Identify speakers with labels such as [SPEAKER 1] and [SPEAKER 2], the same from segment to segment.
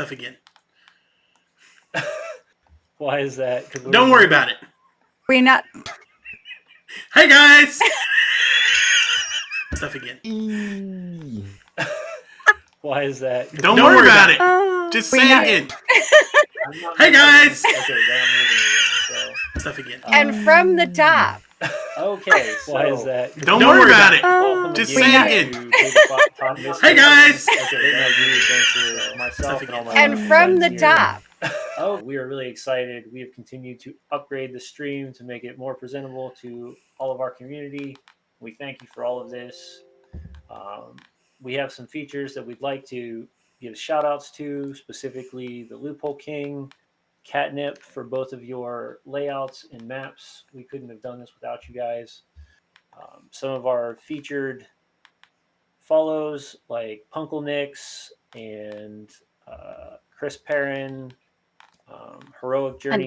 [SPEAKER 1] stuff again.
[SPEAKER 2] Why is that?
[SPEAKER 1] Don't worry about it.
[SPEAKER 3] We not.
[SPEAKER 1] Hey guys. Stuff again.
[SPEAKER 2] Why is that?
[SPEAKER 1] Don't worry about it.
[SPEAKER 3] Oh,
[SPEAKER 1] Just say it again. Hey guys.
[SPEAKER 2] Okay, then I'm moving again.
[SPEAKER 1] Stuff again.
[SPEAKER 3] And from the top.
[SPEAKER 2] So, okay, why is that?
[SPEAKER 1] Don't worry about it.
[SPEAKER 3] Oh,
[SPEAKER 1] Just
[SPEAKER 3] we
[SPEAKER 1] say
[SPEAKER 3] not.
[SPEAKER 1] it again.
[SPEAKER 2] Hey
[SPEAKER 1] guys.
[SPEAKER 3] And from the top.
[SPEAKER 2] Oh, we are really excited. We have continued to upgrade the stream to make it more presentable to all of our community. We thank you for all of this. We have some features that we'd like to give shout outs to, specifically the Loophole King, Catnip for both of your layouts and maps. We couldn't have done this without you guys. Some of our featured follows like Punkle Nix and Chris Perrin, Heroic Journey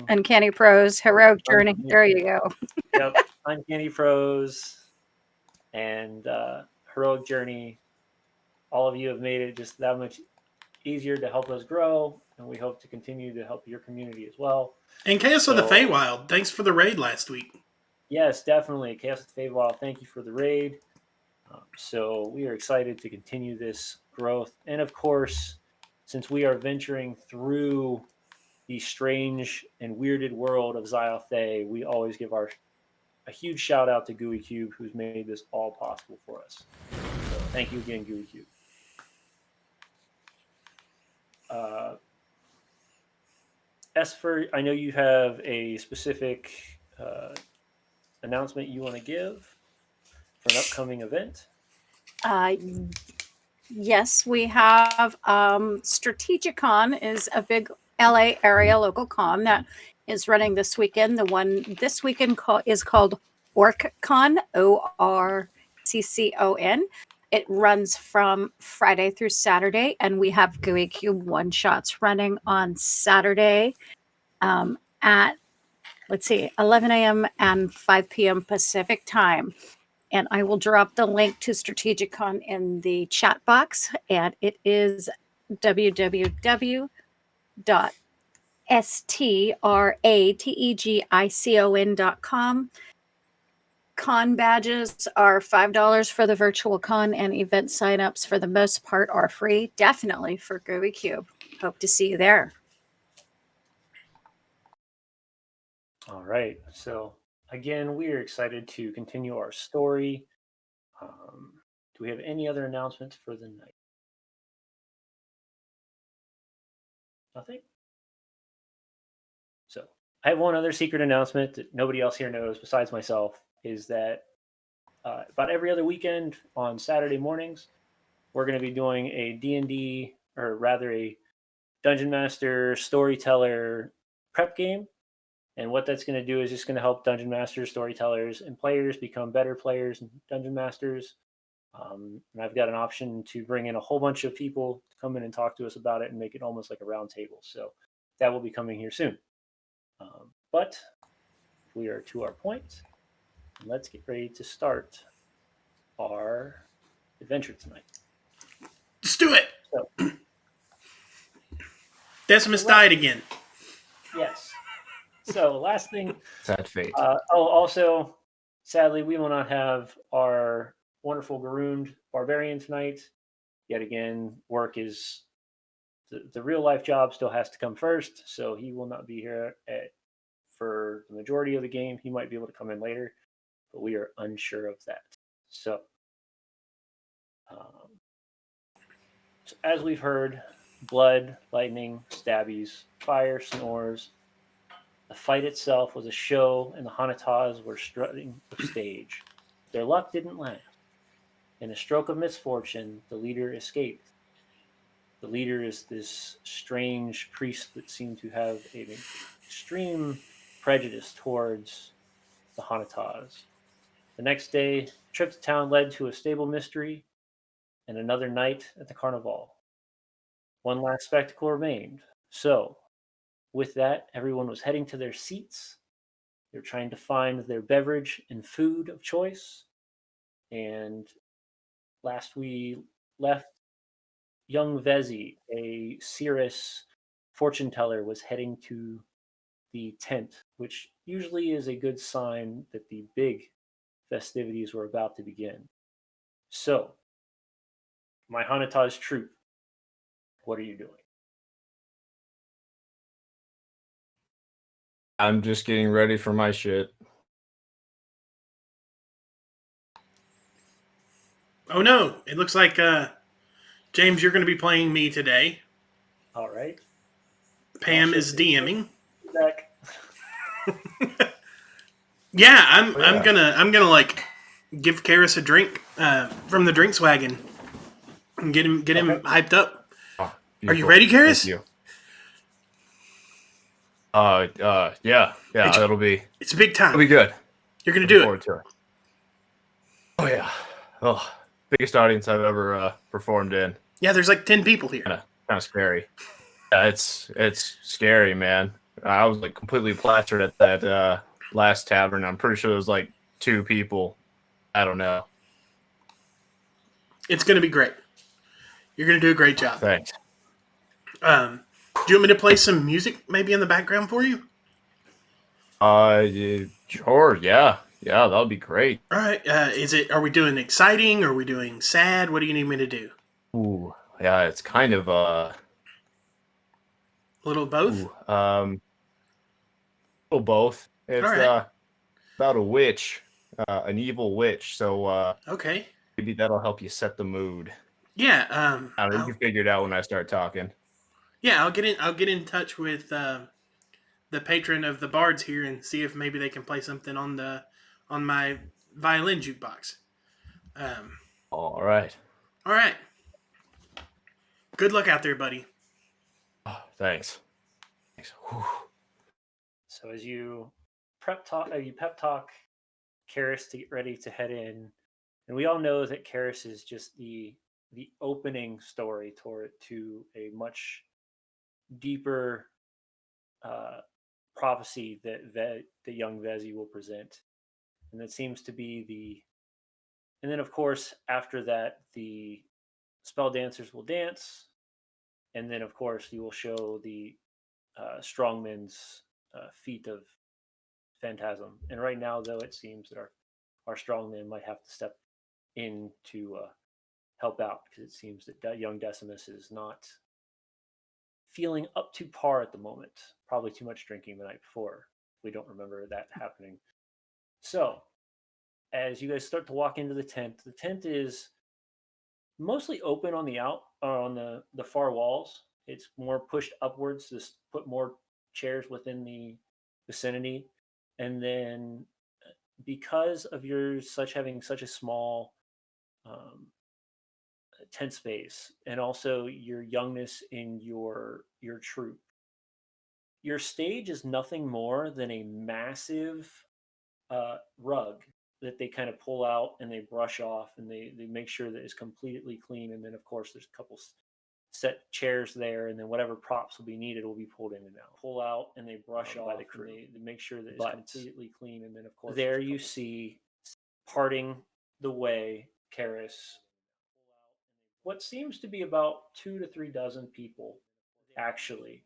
[SPEAKER 3] Uncanny Pros, Heroic Journey. There you go.
[SPEAKER 2] Yep, Uncanny Pros and Heroic Journey. All of you have made it just that much easier to help us grow, and we hope to continue to help your community as well.
[SPEAKER 1] And Chaos of the Feywild, thanks for the raid last week.
[SPEAKER 2] Yes, definitely. Chaos of the Feywild, thank you for the raid. So we are excited to continue this growth. And of course, since we are venturing through the strange and weirded world of Xyothay, we always give a huge shout out to Gooey Cube, who's made this all possible for us. So thank you again, Gooey Cube. Esper, I know you have a specific announcement you want to give for an upcoming event.
[SPEAKER 3] Yes, we have Strategicon is a big LA area local con that is running this weekend. The one this weekend is called OrcCon, ORCCON. It runs from Friday through Saturday, and we have Gooey Cube one shots running on Saturday at 11 a.m. and 5 p.m. Pacific time. And I will drop the link to Strategicon in the chat box, and it is www.strategicon.com. Con badges are $5 for the virtual con, and event signups for the most part are free. Definitely for Gooey Cube. Hope to see you there.
[SPEAKER 2] All right. So again, we are excited to continue our story. Do we have any other announcements for the night? Nothing? So I have one other secret announcement that nobody else here knows besides myself, is that about every other weekend on Saturday mornings, we're going to be doing a D&D, or rather a Dungeon Master Storyteller prep game. And what that's going to do is just going to help Dungeon Masters, storytellers, and players become better players and Dungeon Masters. And I've got an option to bring in a whole bunch of people to come in and talk to us about it and make it almost like a round table. So that will be coming here soon. But we are to our point. Let's get ready to start our adventure tonight.
[SPEAKER 1] Let's do it.
[SPEAKER 2] So,
[SPEAKER 1] Decimus died again.
[SPEAKER 2] Yes. So last thing.
[SPEAKER 4] Sad fate.
[SPEAKER 2] Also, sadly, we will not have our wonderful Garoond Barbarian tonight. Yet again, work is the real life job still has to come first, so he will not be here for the majority of the game. He might be able to come in later, but we are unsure of that. So as we've heard, blood, lightning, stabbies, fire, snores. The fight itself was a show, and the Hanatas were strutting the stage. Their luck didn't last. In a stroke of misfortune, the leader escaped. The leader is this strange priest that seemed to have an extreme prejudice towards the Hanatas. The next day, the trip to town led to a stable mystery and another night at the carnival. One last spectacle remained. So, with that, everyone was heading to their seats. They were trying to find their beverage and food of choice. And last we left, young Vezi, a Cirrus fortune teller, was heading to the tent, which usually is a good sign that the big festivities were about to begin. So, my Hanataz troop, what are you doing?
[SPEAKER 4] I'm just getting ready for my shit.
[SPEAKER 1] Oh no! It looks like James, you're going to be playing me today.
[SPEAKER 2] All right.
[SPEAKER 1] Pam
[SPEAKER 2] I'll
[SPEAKER 1] is
[SPEAKER 2] shift it.
[SPEAKER 1] DMing.
[SPEAKER 2] Back.
[SPEAKER 1] Yeah, I'm
[SPEAKER 4] Oh, yeah.
[SPEAKER 1] I'm gonna like give Karis a drink from the drinks wagon and get him
[SPEAKER 2] Okay.
[SPEAKER 1] hyped up.
[SPEAKER 4] Oh,
[SPEAKER 1] Are you
[SPEAKER 4] beautiful.
[SPEAKER 1] ready,
[SPEAKER 4] Thank
[SPEAKER 1] Karis?
[SPEAKER 4] you. Yeah, it'll be
[SPEAKER 1] It's a big time.
[SPEAKER 4] good.
[SPEAKER 1] You're gonna
[SPEAKER 4] Looking
[SPEAKER 1] do
[SPEAKER 4] forward
[SPEAKER 1] it.
[SPEAKER 4] to it. Oh yeah. Oh, biggest audience I've ever performed in.
[SPEAKER 1] Yeah, there's like 10 people here.
[SPEAKER 4] Kind of scary. Yeah, it's scary, man. I was like completely plastered at that last tavern. I'm pretty sure there was like 2 people. I don't know.
[SPEAKER 1] It's gonna be great. You're gonna do a great job.
[SPEAKER 4] Thanks.
[SPEAKER 1] Do you want me to play some music maybe in the background for you?
[SPEAKER 4] Sure. Yeah, that'll be great.
[SPEAKER 1] All right. Are we doing exciting? Are we doing sad? What do you need me to do?
[SPEAKER 4] Ooh, yeah, it's kind of
[SPEAKER 1] A little of both.
[SPEAKER 4] Well, both. It's
[SPEAKER 1] All right.
[SPEAKER 4] about a witch, an evil witch. So
[SPEAKER 1] Okay.
[SPEAKER 4] maybe that'll help you set the mood.
[SPEAKER 1] Yeah.
[SPEAKER 4] I don't know. You can figure it out when I start talking.
[SPEAKER 1] Yeah. I'll get in touch with the patron of the bards here and see if maybe they can play something on my violin jukebox.
[SPEAKER 4] All right.
[SPEAKER 1] All right. Good luck out there, buddy.
[SPEAKER 4] Oh, thanks. Whew.
[SPEAKER 2] So as you pep talk Karis to get ready to head in, and we all know that Karis is just the opening story to a much deeper prophecy that the young Vezi will present, and that seems to be the. And then, of course, after that, the spell dancers will dance, and then, of course, you will show the strongman's feat of phantasm. And right now, though, it seems that our strongman might have to step in to help out because it seems that young Decimus is not feeling up to par at the moment. Probably too much drinking the night before. We don't remember that happening. So, as you guys start to walk into the tent is mostly open on the far walls. It's more pushed upwards to put more chairs within the vicinity, and then because of having such a small tent space, and also your youngness in your troop, your stage is nothing more than a massive rug that they kind of pull out and they brush off and they make sure that it's completely clean. And then, of course, there's a couple set chairs there, and then whatever props will be needed will be pulled in and out. Pull out and they brush off by the crew. They make sure that it's completely clean. And then, of course, there you see parting the way, Karis, what seems to be about 2 to 3 dozen people actually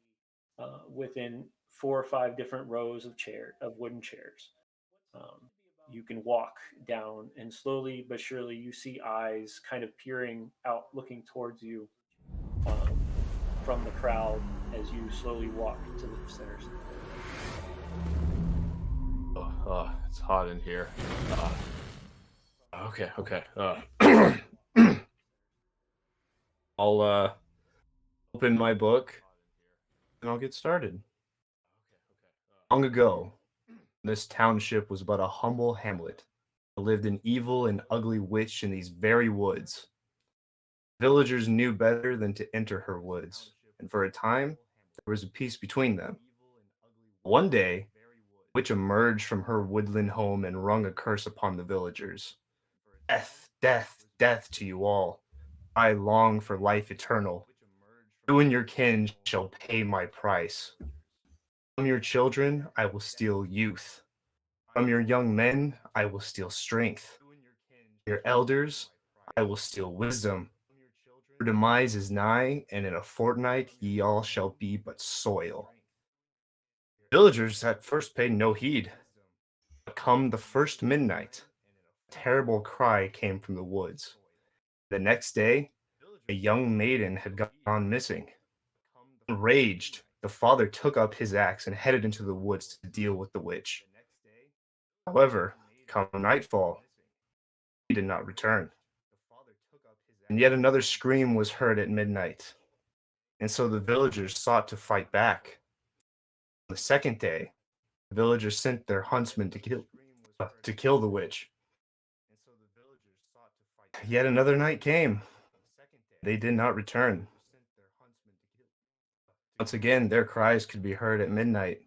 [SPEAKER 2] within 4 or 5 different rows of wooden chairs. You can walk down, and slowly but surely you see eyes kind of peering out, looking towards you from the crowd as you slowly walk to the center.
[SPEAKER 4] It's hot in here. Okay. I'll open my book and I'll get started. Long ago, this township was but a humble hamlet. There lived an evil and ugly witch in these very woods. Villagers knew better than to enter her woods, and for a time, there was a peace between them. One day, the witch emerged from her woodland home and rung a curse upon the villagers. Death, death, death to you all. I long for life eternal. You and your kin shall pay my price. From your children, I will steal youth. From your young men, I will steal strength. From your elders, I will steal wisdom. Your demise is nigh, and in a fortnight ye all shall be but soil. Villagers at first paid no heed, but come the first midnight, a terrible cry came from the woods. The next day, a young maiden had gone missing. Enraged, the father took up his axe and headed into the woods to deal with the witch. However, come nightfall, he did not return. And yet another scream was heard at midnight, and so the villagers sought to fight back. On the second day, the villagers sent their huntsmen to kill the witch. Yet another night came. They did not return. Once again, their cries could be heard at midnight.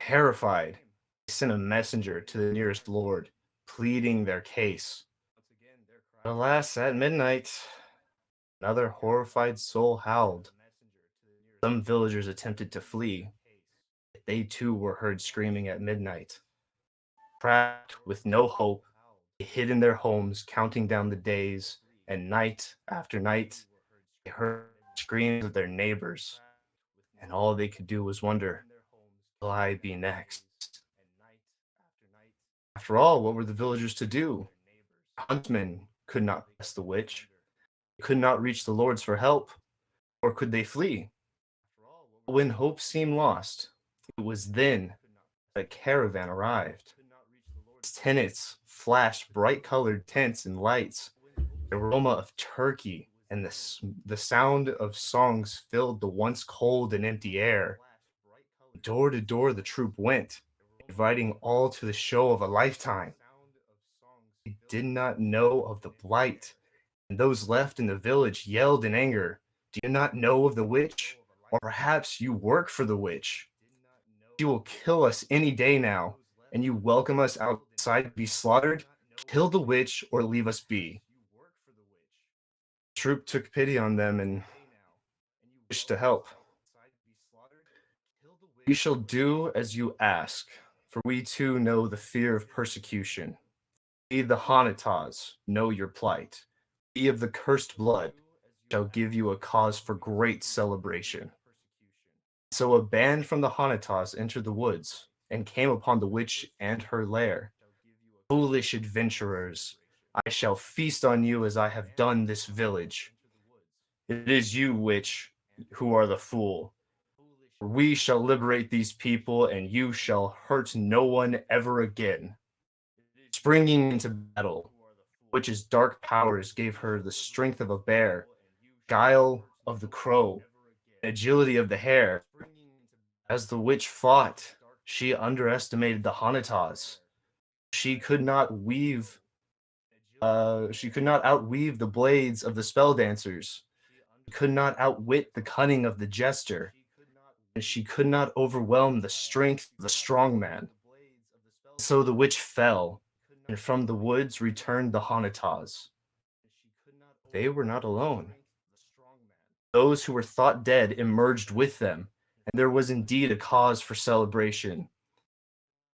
[SPEAKER 4] Terrified, they sent a messenger to the nearest lord, pleading their case. But alas, at midnight, another horrified soul howled. Some villagers attempted to flee. They too were heard screaming at midnight. Trapped with no hope, they hid in their homes, counting down the days, and night after night, they heard screams of their neighbors, and all they could do was wonder, will I be next? After all, what were the villagers to do? Huntsmen could not press the witch, could not reach the lords for help, or could they flee? When hope seemed lost, it was then that a caravan arrived. Its tenants flashed bright-colored tents and lights. The aroma of turkey and the sound of songs filled the once cold and empty air. Door to door the troop went, inviting all to the show of a lifetime. They did not know of the blight, and those left in the village yelled in anger, "Do you not know of the witch? Or perhaps you work for the witch? She will kill us any day now, and you welcome us outside to be slaughtered? Kill the witch or leave us be." The troop took pity on them and wished to help. "We shall do as you ask, for we too know the fear of persecution. We, the Hanatas, know your plight. We of the cursed blood shall give you a cause for great celebration." So a band from the Hanatas entered the woods and came upon the witch and her lair. "Foolish adventurers, I shall feast on you as I have done this village. It is you, witch, who are the fool. We shall liberate these people, and you shall hurt no one ever again." Springing into battle, witch's dark powers gave her the strength of a bear, guile of the crow, and agility of the hare. As the witch fought, she underestimated the Hanatas. She could not weave. She could not outweave the blades of the spell dancers. She could not outwit the cunning of the jester, and she could not overwhelm the strength of the strong man. So the witch fell, and from the woods returned the Hanatas. They were not alone. Those who were thought dead emerged with them, and there was indeed a cause for celebration.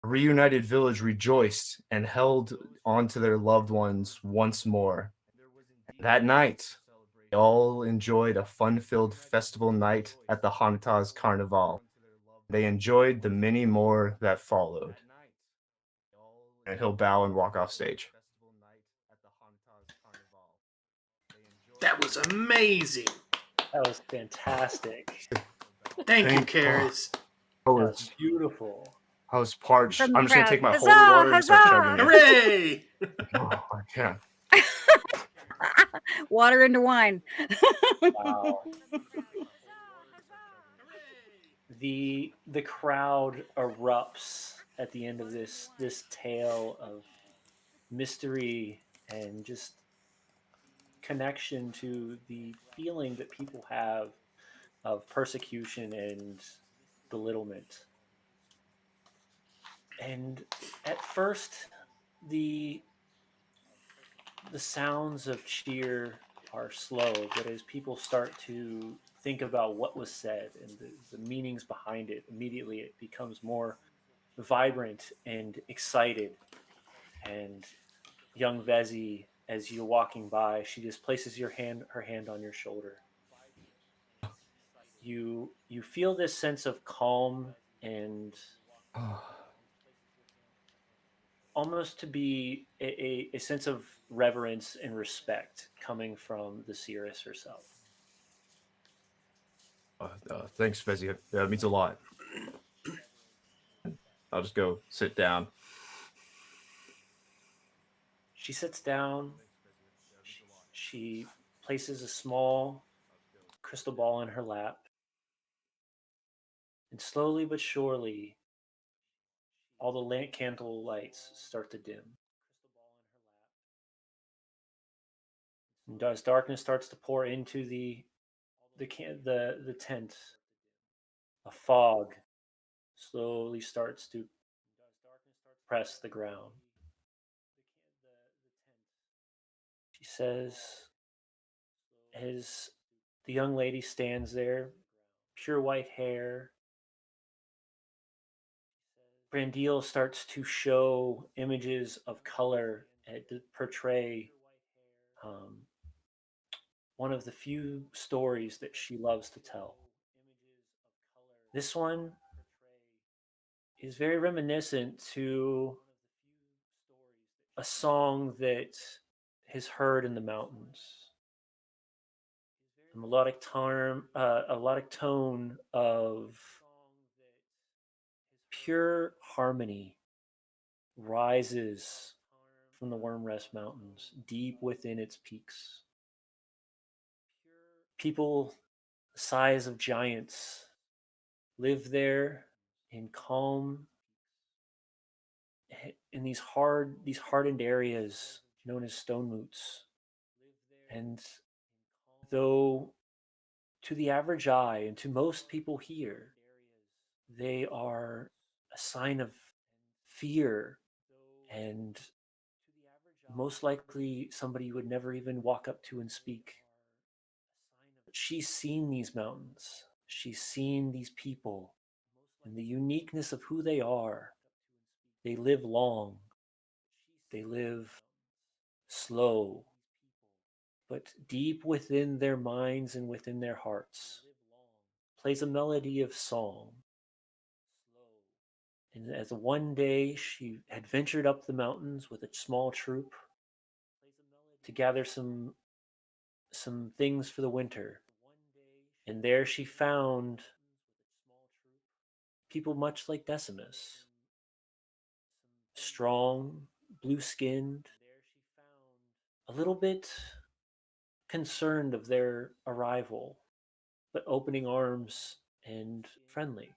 [SPEAKER 4] A reunited village rejoiced and held on to their loved ones once more. And that night, they all enjoyed a fun-filled festival night at the Hanatas Carnival. They enjoyed the many more that followed. And he'll bow and walk off stage.
[SPEAKER 1] That was amazing.
[SPEAKER 2] That was fantastic.
[SPEAKER 1] Thank you,
[SPEAKER 4] Thank
[SPEAKER 1] Karis.
[SPEAKER 4] I
[SPEAKER 2] That
[SPEAKER 4] was,
[SPEAKER 2] was beautiful.
[SPEAKER 4] I was parched.
[SPEAKER 3] From the
[SPEAKER 4] I'm just gonna
[SPEAKER 3] crowd.
[SPEAKER 4] take my
[SPEAKER 3] Huzzah,
[SPEAKER 4] holy water and start
[SPEAKER 3] huzzah!
[SPEAKER 4] chugging it.
[SPEAKER 1] Hooray!
[SPEAKER 4] Oh, I can't.
[SPEAKER 3] Water into wine.
[SPEAKER 2] Wow. The crowd erupts at the end of this tale of mystery and just connection to the feeling that people have of persecution and belittlement. And at first, the the sounds of cheer are slow, but as people start to think about what was said and the meanings behind it, immediately it becomes more vibrant and excited. And young Vezi as you're walking by, she just places her hand on your shoulder. You feel this sense of calm and almost to be a sense of reverence and respect coming from the seeress herself.
[SPEAKER 4] Thanks, Fezzy. That means a lot. I'll just go sit down.
[SPEAKER 2] She sits down. She places a small crystal ball in her lap. And slowly but surely, all the candle lights start to dim. And as darkness starts to pour into the tent, a fog slowly starts to press the ground. She says, as the young lady stands there, pure white hair, Brandil starts to show images of color and to portray one of the few stories that she loves to tell. This one is very reminiscent to a song that is heard in the mountains. A melodic tone of pure harmony rises from the Wormrest Mountains, deep within its peaks. People the size of giants live there in calm, in these hardened areas known as stone moots. And though to the average eye and to most people here, they are a sign of fear and most likely somebody you would never even walk up to and speak. But she's seen these mountains. She's seen these people and the uniqueness of who they are. They live long. They live slow. But deep within their minds and within their hearts plays a melody of song. And as one day she had ventured up the mountains with a small troop to gather some things for the winter. And there she found people much like Decimus, strong, blue-skinned, a little bit concerned of their arrival, but opening arms and friendly.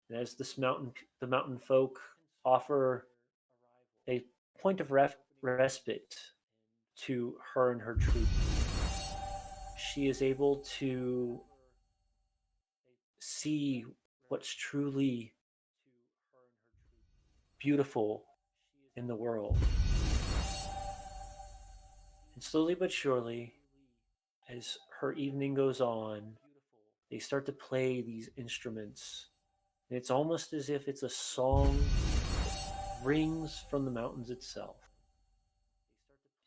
[SPEAKER 2] And as the mountain folk offer a point of respite to her and her troop, she is able to see what's truly beautiful in the world. And slowly but surely, as her evening goes on, they start to play these instruments. And it's almost as if it's a song that rings from the mountains itself.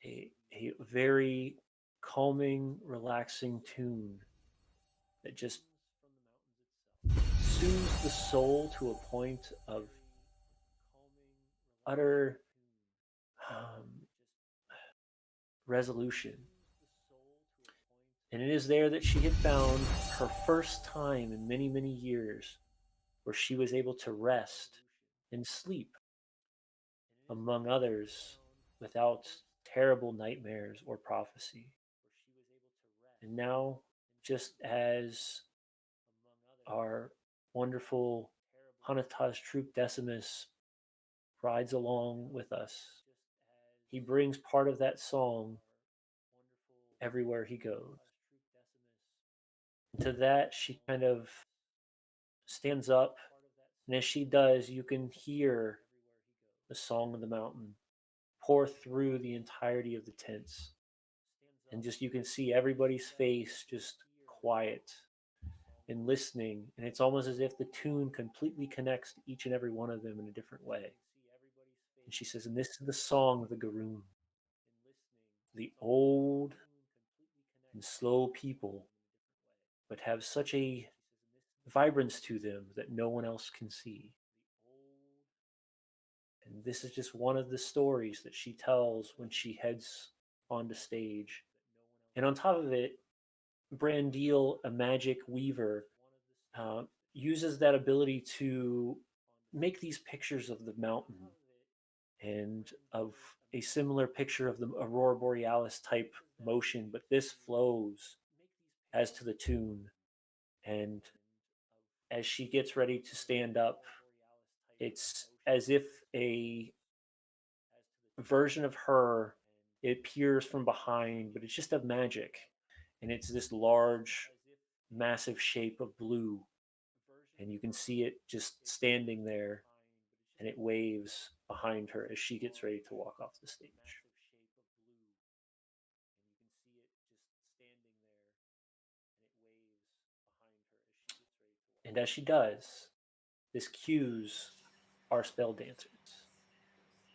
[SPEAKER 2] A very calming, relaxing tune that just soothes the soul to a point of utter resolution. And it is there that she had found her first time in many, many years where she was able to rest and sleep, among others, without terrible nightmares or prophecy. And now, just as our wonderful Hanataj troop Decimus rides along with us, he brings part of that song everywhere he goes. And to that, she kind of stands up, and as she does, you can hear the song of the mountain pour through the entirety of the tents. And just you can see everybody's face just quiet and listening. And it's almost as if the tune completely connects to each and every one of them in a different way. And she says, and this is the song of the Garoon. the old and slow people, but have such a vibrance to them that no one else can see. And this is just one of the stories that she tells when she heads onto stage. And on top of it, Brandil, a magic weaver, uh, uses that ability to make these pictures of the mountain and of a similar picture of the aurora borealis type motion, but this flows as to the tune. And as she gets ready to stand up, it's as if a version of her, it appears from behind, but it's just of magic, and it's this large massive shape of blue, and you can see it just standing there, and it waves behind her as she gets ready to walk off the stage. And as she does, this cues our spell dancers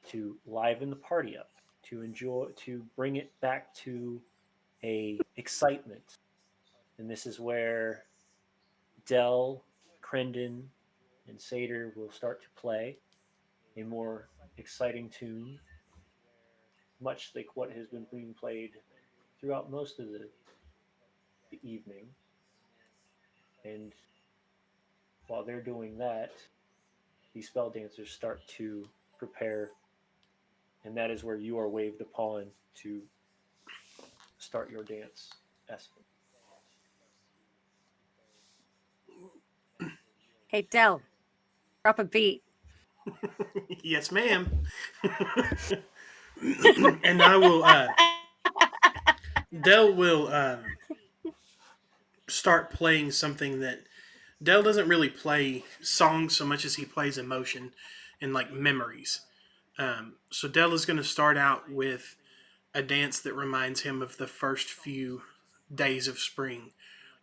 [SPEAKER 2] to liven the party up, to enjoy, to bring it back to a excitement. And this is where Dell, Crendon, and Satyr will start to play a more exciting tune, much like what has been being played throughout most of the evening. And while they're doing that, the spell dancers start to prepare, and that is where you are waved upon to start your dance, Espen.
[SPEAKER 3] Hey, Dell, drop a beat.
[SPEAKER 1] Yes, ma'am. And I will. Dell will start playing something that Dell doesn't really play songs so much as he plays emotion and like memories. So Dell is going to start out with a dance that reminds him of the first few days of spring,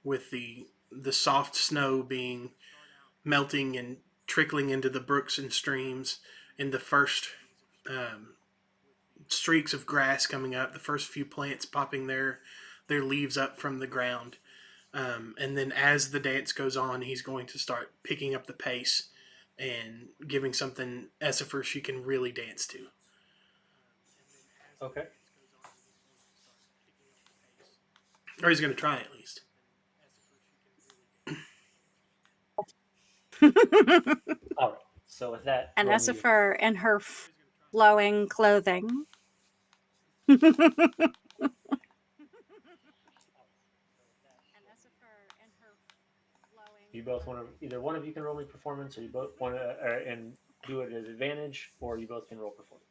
[SPEAKER 1] with the soft snow being melting and trickling into the brooks and streams, and the first um, streaks of grass coming up, the first few plants popping their leaves up from the ground. And then as the dance goes on, he's going to start picking up the pace and giving something Essifer she can really dance to.
[SPEAKER 2] Okay.
[SPEAKER 1] Or he's going to try at least.
[SPEAKER 2] All right. So with that,
[SPEAKER 3] And
[SPEAKER 2] roll me-
[SPEAKER 3] Essifer in her flowing clothing.
[SPEAKER 2] you both want to, either one of you can roll me performance, or you both want to, and do it at advantage, or you both can roll performance.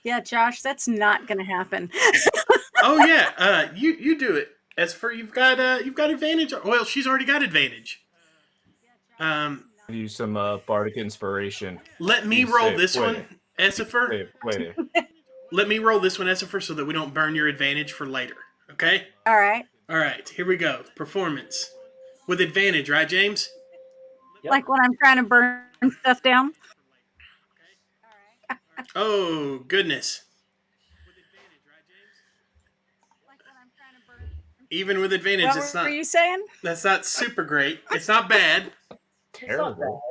[SPEAKER 3] Yeah, Josh, that's not going to happen.
[SPEAKER 1] Oh yeah, you do it. Essifer, you've got advantage. Well, she's already got advantage.
[SPEAKER 4] Give you some bardic inspiration.
[SPEAKER 1] Let me
[SPEAKER 4] You
[SPEAKER 1] roll
[SPEAKER 4] say-
[SPEAKER 1] this
[SPEAKER 4] wait
[SPEAKER 1] one,
[SPEAKER 4] a-
[SPEAKER 1] Essifer.
[SPEAKER 4] Wait.
[SPEAKER 1] Let me roll this one, Essifer, so that we don't burn your advantage for later. Okay?
[SPEAKER 3] All right.
[SPEAKER 1] All right, here we go. Performance. With advantage, right, James?
[SPEAKER 2] Yep.
[SPEAKER 3] Like when I'm trying to burn stuff down.
[SPEAKER 1] Oh, goodness. Even with advantage,
[SPEAKER 3] What
[SPEAKER 1] it's
[SPEAKER 3] were
[SPEAKER 1] not.
[SPEAKER 3] you saying?
[SPEAKER 1] That's not super great. It's not bad.
[SPEAKER 2] Terrible.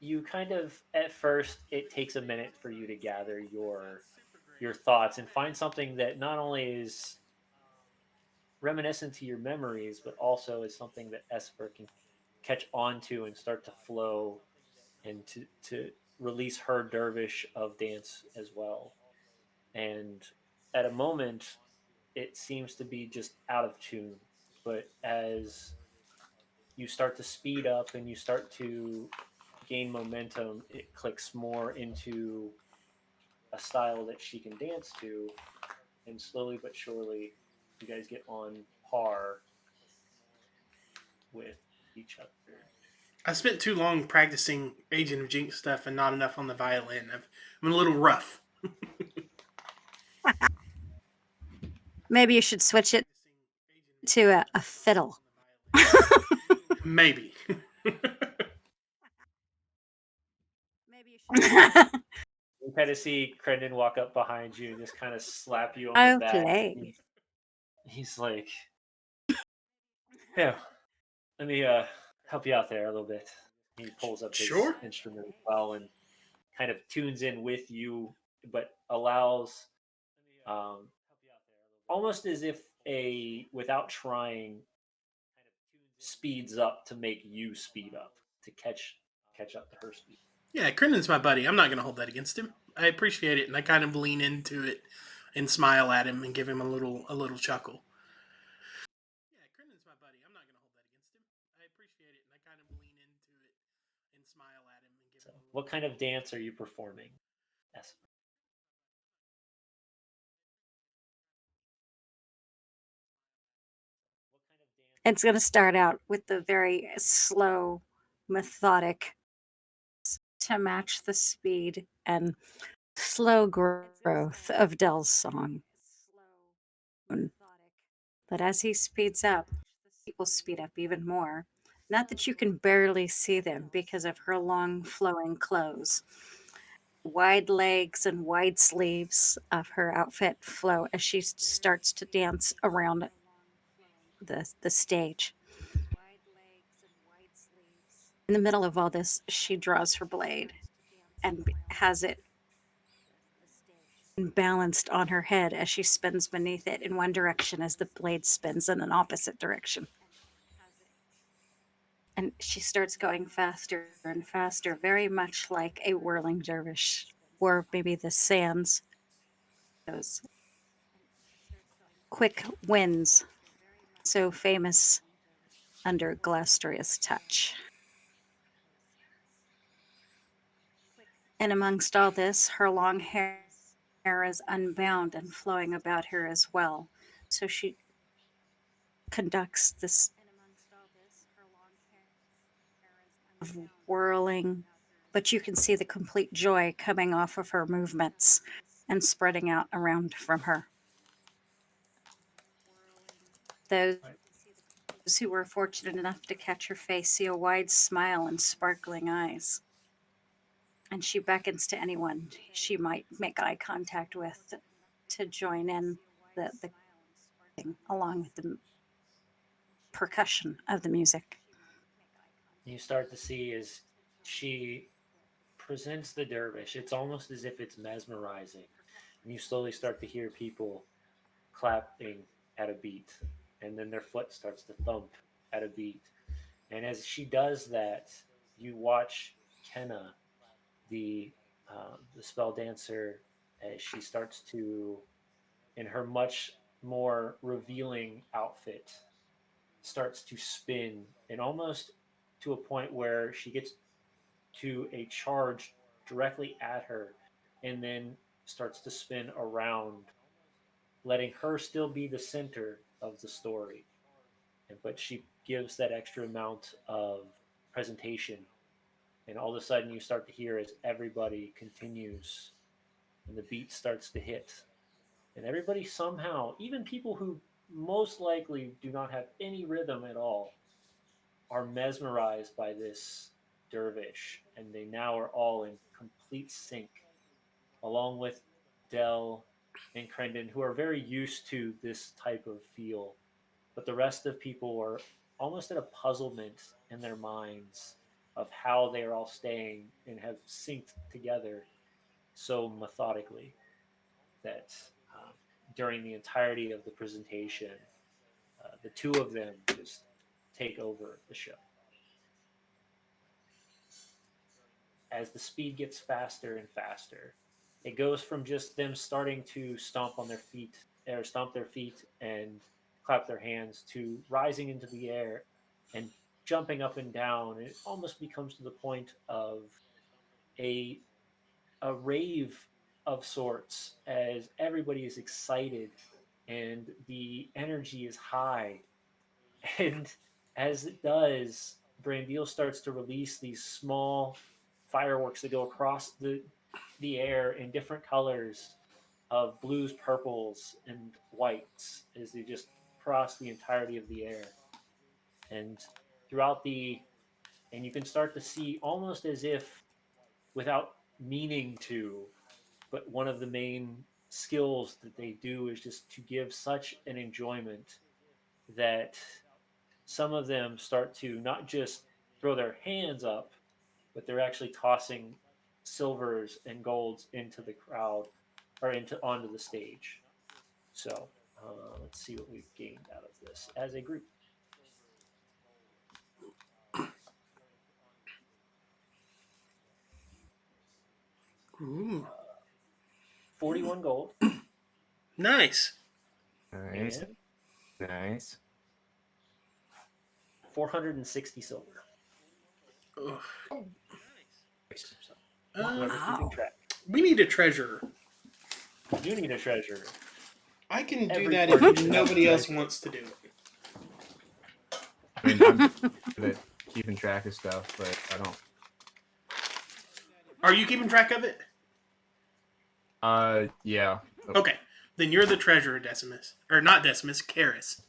[SPEAKER 2] You kind of, at first, it takes a minute for you to gather your thoughts and find something that not only is reminiscent to your memories, but also is something that Esper can catch on to and start to flow and to release her dervish of dance as well. And at a moment, it seems to be just out of tune. But as you start to speed up and you start to gain momentum, it clicks more into a style that she can dance to, and slowly but surely, you guys get on par with each other.
[SPEAKER 1] I spent too long practicing Agent of Jinx stuff and not enough on the violin. I'm a little rough.
[SPEAKER 3] Maybe you should switch it to a fiddle.
[SPEAKER 1] Maybe.
[SPEAKER 3] Maybe you should.
[SPEAKER 2] kind of see Crendon walk up behind you and just kind of slap you on
[SPEAKER 3] I'll
[SPEAKER 2] the back.
[SPEAKER 3] play.
[SPEAKER 2] He's like, "Yeah, let me help you out there a little bit." He pulls up his
[SPEAKER 1] Sure.
[SPEAKER 2] instrument as well and kind of tunes in with you, but allows um, almost as if a without trying speeds up to make you speed up to catch up to her speed.
[SPEAKER 1] Yeah, Crendan's my buddy. I'm not going to hold that against him. I appreciate it, and I kind of lean into it and smile at him and give him a little chuckle. Yeah, Crendan's my buddy. I'm not going to hold that against him. I appreciate it, and I kind of lean into it and smile at him and give
[SPEAKER 2] So,
[SPEAKER 1] him a little.
[SPEAKER 2] what kind of dance are you performing? Yes.
[SPEAKER 3] It's going to start out with the very slow, methodic to match the speed and slow growth of Dell's song. But as he speeds up, it will speed up even more. Not that you can barely see them because of her long flowing clothes. Wide legs and wide sleeves of her outfit flow as she starts to dance around the stage. In the middle of all this, she draws her blade and has it balanced on her head as she spins beneath it in one direction as the blade spins in an opposite direction. And she starts going faster and faster, very much like a whirling dervish, or maybe the sands, those quick winds, so famous under Glastoria's touch. And amongst all this, her long hair is unbound and flowing about her as well. So she conducts this whirling, but you can see the complete joy coming off of her movements and spreading out around from her. Those
[SPEAKER 2] Right.
[SPEAKER 3] who were fortunate enough to catch her face see a wide smile and sparkling eyes. And she beckons to anyone she might make eye contact with to join in the thing along with the percussion of the music.
[SPEAKER 2] You start to see as she presents the dervish, it's almost as if it's mesmerizing. And you slowly start to hear people clapping at a beat, and then their foot starts to thump at a beat. And as she does that, you watch Kenna, the spell dancer, as she starts to, in her much more revealing outfit, starts to spin, and almost to a point where she gets to a charge directly at her, and then starts to spin around, letting her still be the center of the story. But she gives that extra amount of presentation, and all of a sudden you start to hear as everybody continues and the beat starts to hit, and everybody somehow, even people who most likely do not have any rhythm at all, are mesmerized by this dervish, and they now are all in complete sync, along with Dell and Crendon, who are very used to this type of feel. But the rest of people are almost at a puzzlement in their minds of how they are all staying and have synced together so methodically that during the entirety of the presentation, the two of them just take over the show. As the speed gets faster and faster, it goes from just them starting to stomp on their feet or stomp their feet and clap their hands to rising into the air and jumping up and down. It almost becomes to the point of a a rave of sorts as everybody is excited and the energy is high. And as it does, Brandil starts to release these small fireworks that go across the air in different colors of blues, purples, and whites as they just cross the entirety of the air. And throughout the and you can start to see almost as if without meaning to, but one of the main skills that they do is just to give such an enjoyment that some of them start to not just throw their hands up, but they're actually tossing silvers and golds into the crowd or into onto the stage. So let's see what we've gained out of this as a group.
[SPEAKER 1] Ooh,
[SPEAKER 2] 41 gold
[SPEAKER 1] nice.
[SPEAKER 4] Nice.
[SPEAKER 2] and
[SPEAKER 4] Nice.
[SPEAKER 2] 460 silver.
[SPEAKER 1] Ugh.
[SPEAKER 2] So,
[SPEAKER 1] Uh,
[SPEAKER 2] whoever's keeping track.
[SPEAKER 1] we need a treasurer.
[SPEAKER 2] You need a treasure.
[SPEAKER 1] I can do
[SPEAKER 2] Every
[SPEAKER 1] that
[SPEAKER 2] party
[SPEAKER 1] if
[SPEAKER 2] should have
[SPEAKER 1] nobody
[SPEAKER 2] a
[SPEAKER 1] else
[SPEAKER 2] treasurer.
[SPEAKER 1] wants to do it.
[SPEAKER 4] I mean, I'm good at keeping track of stuff, but I don't.
[SPEAKER 1] Are you keeping track of it?
[SPEAKER 4] Yeah.
[SPEAKER 1] Okay, then you're the treasurer, Decimus. Or not Decimus, Karis.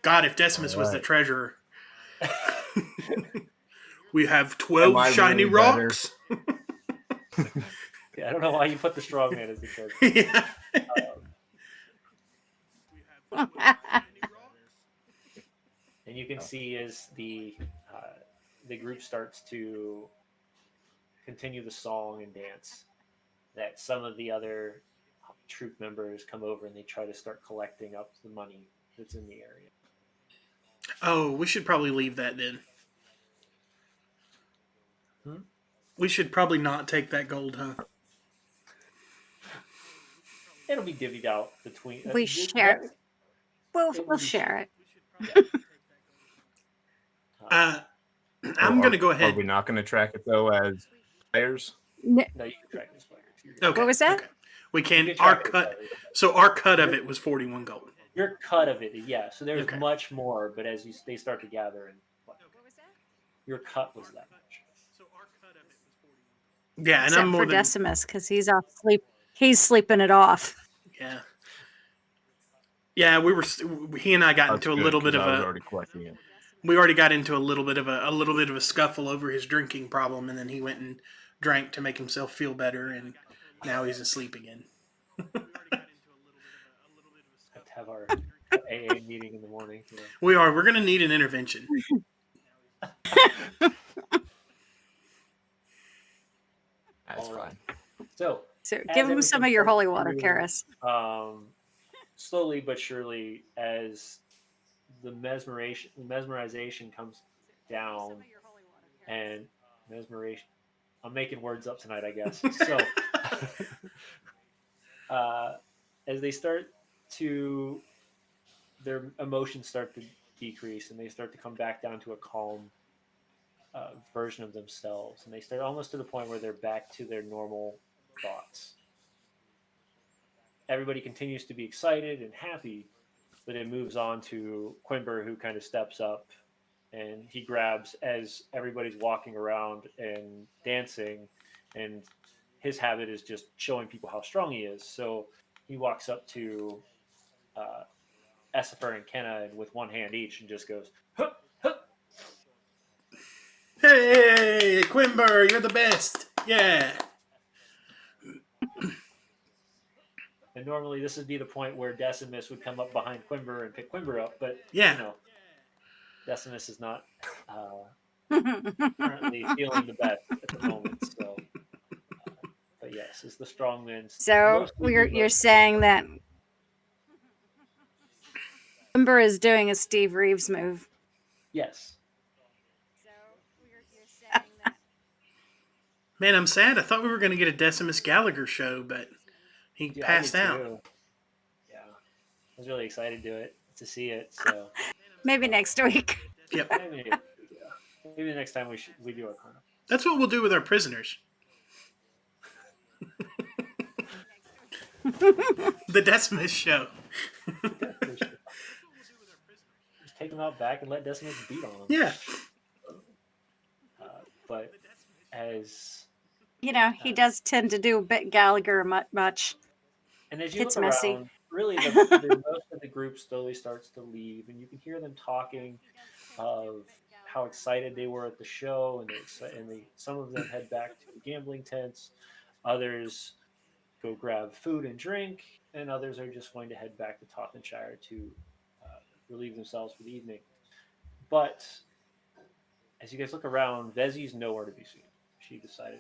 [SPEAKER 1] God, if Decimus was the
[SPEAKER 4] Alright.
[SPEAKER 1] treasurer. We have
[SPEAKER 4] Am
[SPEAKER 1] 12
[SPEAKER 4] I
[SPEAKER 1] shiny
[SPEAKER 4] really better?
[SPEAKER 1] rocks.
[SPEAKER 2] Yeah, I don't know why you put the strongman as the treasurer.
[SPEAKER 1] Yeah.
[SPEAKER 2] And you can see as the group starts to continue the song and dance, that some of the other troop members come over and they try to start collecting up the money that's in the area.
[SPEAKER 1] Oh, we should probably leave that then.
[SPEAKER 2] Hmm?
[SPEAKER 1] We should probably not take that gold, huh?
[SPEAKER 2] It'll be divvied out between.
[SPEAKER 3] We share. We'll share it.
[SPEAKER 1] Uh,
[SPEAKER 4] So
[SPEAKER 1] I'm going to go
[SPEAKER 4] Are
[SPEAKER 1] ahead.
[SPEAKER 4] we not going to track it though as players?
[SPEAKER 2] No, you can track this players.
[SPEAKER 1] Okay.
[SPEAKER 3] What was that?
[SPEAKER 1] Okay. We
[SPEAKER 2] You
[SPEAKER 1] can.
[SPEAKER 2] can
[SPEAKER 1] Our
[SPEAKER 2] track it as
[SPEAKER 1] cut.
[SPEAKER 2] players.
[SPEAKER 1] So our cut of it was 41 gold.
[SPEAKER 2] Your cut of it, yeah. So there's
[SPEAKER 1] Okay.
[SPEAKER 2] much more, but as they start to gather, and your cut was that much.
[SPEAKER 1] Yeah, and
[SPEAKER 3] Except
[SPEAKER 1] I'm more
[SPEAKER 3] for
[SPEAKER 1] than
[SPEAKER 3] Decimus, because he's off sleep. He's sleeping it off.
[SPEAKER 1] yeah. Yeah, we were. He and I got
[SPEAKER 4] That's
[SPEAKER 1] into a
[SPEAKER 4] good,
[SPEAKER 1] little bit
[SPEAKER 4] 'cause
[SPEAKER 1] of
[SPEAKER 4] I was
[SPEAKER 1] a.
[SPEAKER 4] already collecting it.
[SPEAKER 1] We already got into a little bit of a scuffle over his drinking problem, and then he went and drank to make himself feel better, and now he's asleep again.
[SPEAKER 2] Have to have our AA meeting in the morning. You know.
[SPEAKER 1] We're going to need an intervention.
[SPEAKER 4] That's
[SPEAKER 2] All right.
[SPEAKER 4] fine.
[SPEAKER 2] So
[SPEAKER 3] So
[SPEAKER 2] as
[SPEAKER 3] give him some of
[SPEAKER 2] everything
[SPEAKER 3] your
[SPEAKER 2] starts
[SPEAKER 3] holy water,
[SPEAKER 2] to,
[SPEAKER 3] Karis.
[SPEAKER 2] slowly but surely, as the mesmerization comes down, and mesmeration. I'm making words up tonight, I guess. So, as they start to, their emotions start to decrease, and they start to come back down to a calm version of themselves, and they start almost to the point where they're back to their normal thoughts. Everybody continues to be excited and happy, but it moves on to Quimber, who kind of steps up and he grabs as everybody's walking around and dancing, and his habit is just showing people how strong he is. So he walks up to Essifer and Kenna and with one hand each and just goes, hup, hup.
[SPEAKER 1] Hey, Quimber, you're the best. Yeah.
[SPEAKER 2] And normally this would be the point where Decimus would come up behind Quimber and pick Quimber up, but
[SPEAKER 1] Yeah.
[SPEAKER 2] you know, Decimus is not currently feeling the best at the moment. So, but yes, is the strongman.
[SPEAKER 3] So you're saying that Ember is doing a Steve Reeves move.
[SPEAKER 2] Yes.
[SPEAKER 1] Man, I'm sad. I thought we were going to get a Decimus Gallagher show, but he
[SPEAKER 2] Yeah,
[SPEAKER 1] passed
[SPEAKER 2] I did
[SPEAKER 1] out.
[SPEAKER 2] too. Yeah, I was really excited to see it. So
[SPEAKER 3] Maybe next week.
[SPEAKER 1] Yep.
[SPEAKER 2] maybe, maybe the next time we do our carnival.
[SPEAKER 1] That's what we'll do with our prisoners. The Decimus show.
[SPEAKER 2] Just take them out back and let Decimus beat on them.
[SPEAKER 1] Yeah.
[SPEAKER 2] But as
[SPEAKER 3] He does tend to do a bit Gallagher much.
[SPEAKER 2] and as you
[SPEAKER 3] It's
[SPEAKER 2] look
[SPEAKER 3] messy.
[SPEAKER 2] around, really the most of the group slowly starts to leave, and you can hear them talking of how excited they were at the show, and some of them head back to the gambling tents. Others go grab food and drink, and others are just going to head back to Tottenshire to relieve themselves for the evening. But as you guys look around, Vezi's nowhere to be seen. She decided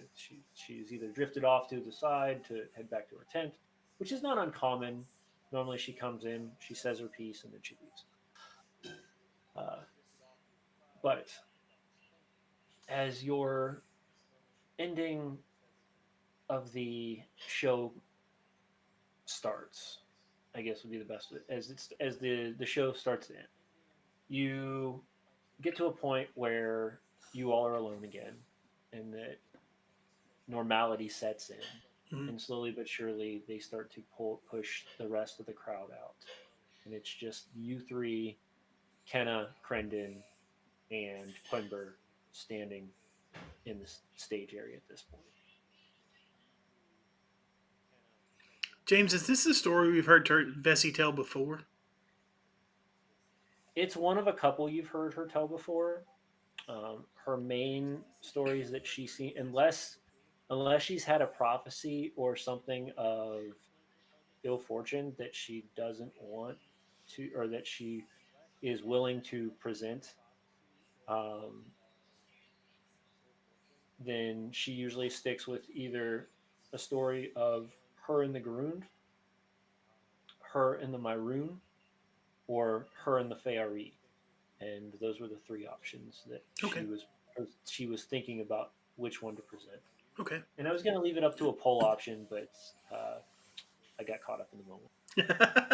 [SPEAKER 2] she's either drifted off to the side to head back to her tent, which is not uncommon. Normally, she comes in, she says her piece, and then she leaves. But as your ending of the show starts, I guess would be the best as the show starts to end. You get to a point where you all are alone again, and that normality sets in,
[SPEAKER 1] Mhm.
[SPEAKER 2] and slowly but surely they start to push the rest of the crowd out, and it's just you three, Kenna, Crendon, and Quimber standing in the stage area at this point.
[SPEAKER 1] James, is this a story we've heard Vesey tell before?
[SPEAKER 2] It's one of a couple you've heard her tell before. Her main stories that she's seen, unless she's had a prophecy or something of ill fortune that she doesn't want to, or that she is willing to present, um, then she usually sticks with either a story of her in the Grund, her in the Myroon, or her in the Feyari. And those were the three options that
[SPEAKER 1] Okay.
[SPEAKER 2] she was thinking about which one to present.
[SPEAKER 1] Okay.
[SPEAKER 2] And I was going to leave it up to a poll option, but I got caught up in the moment.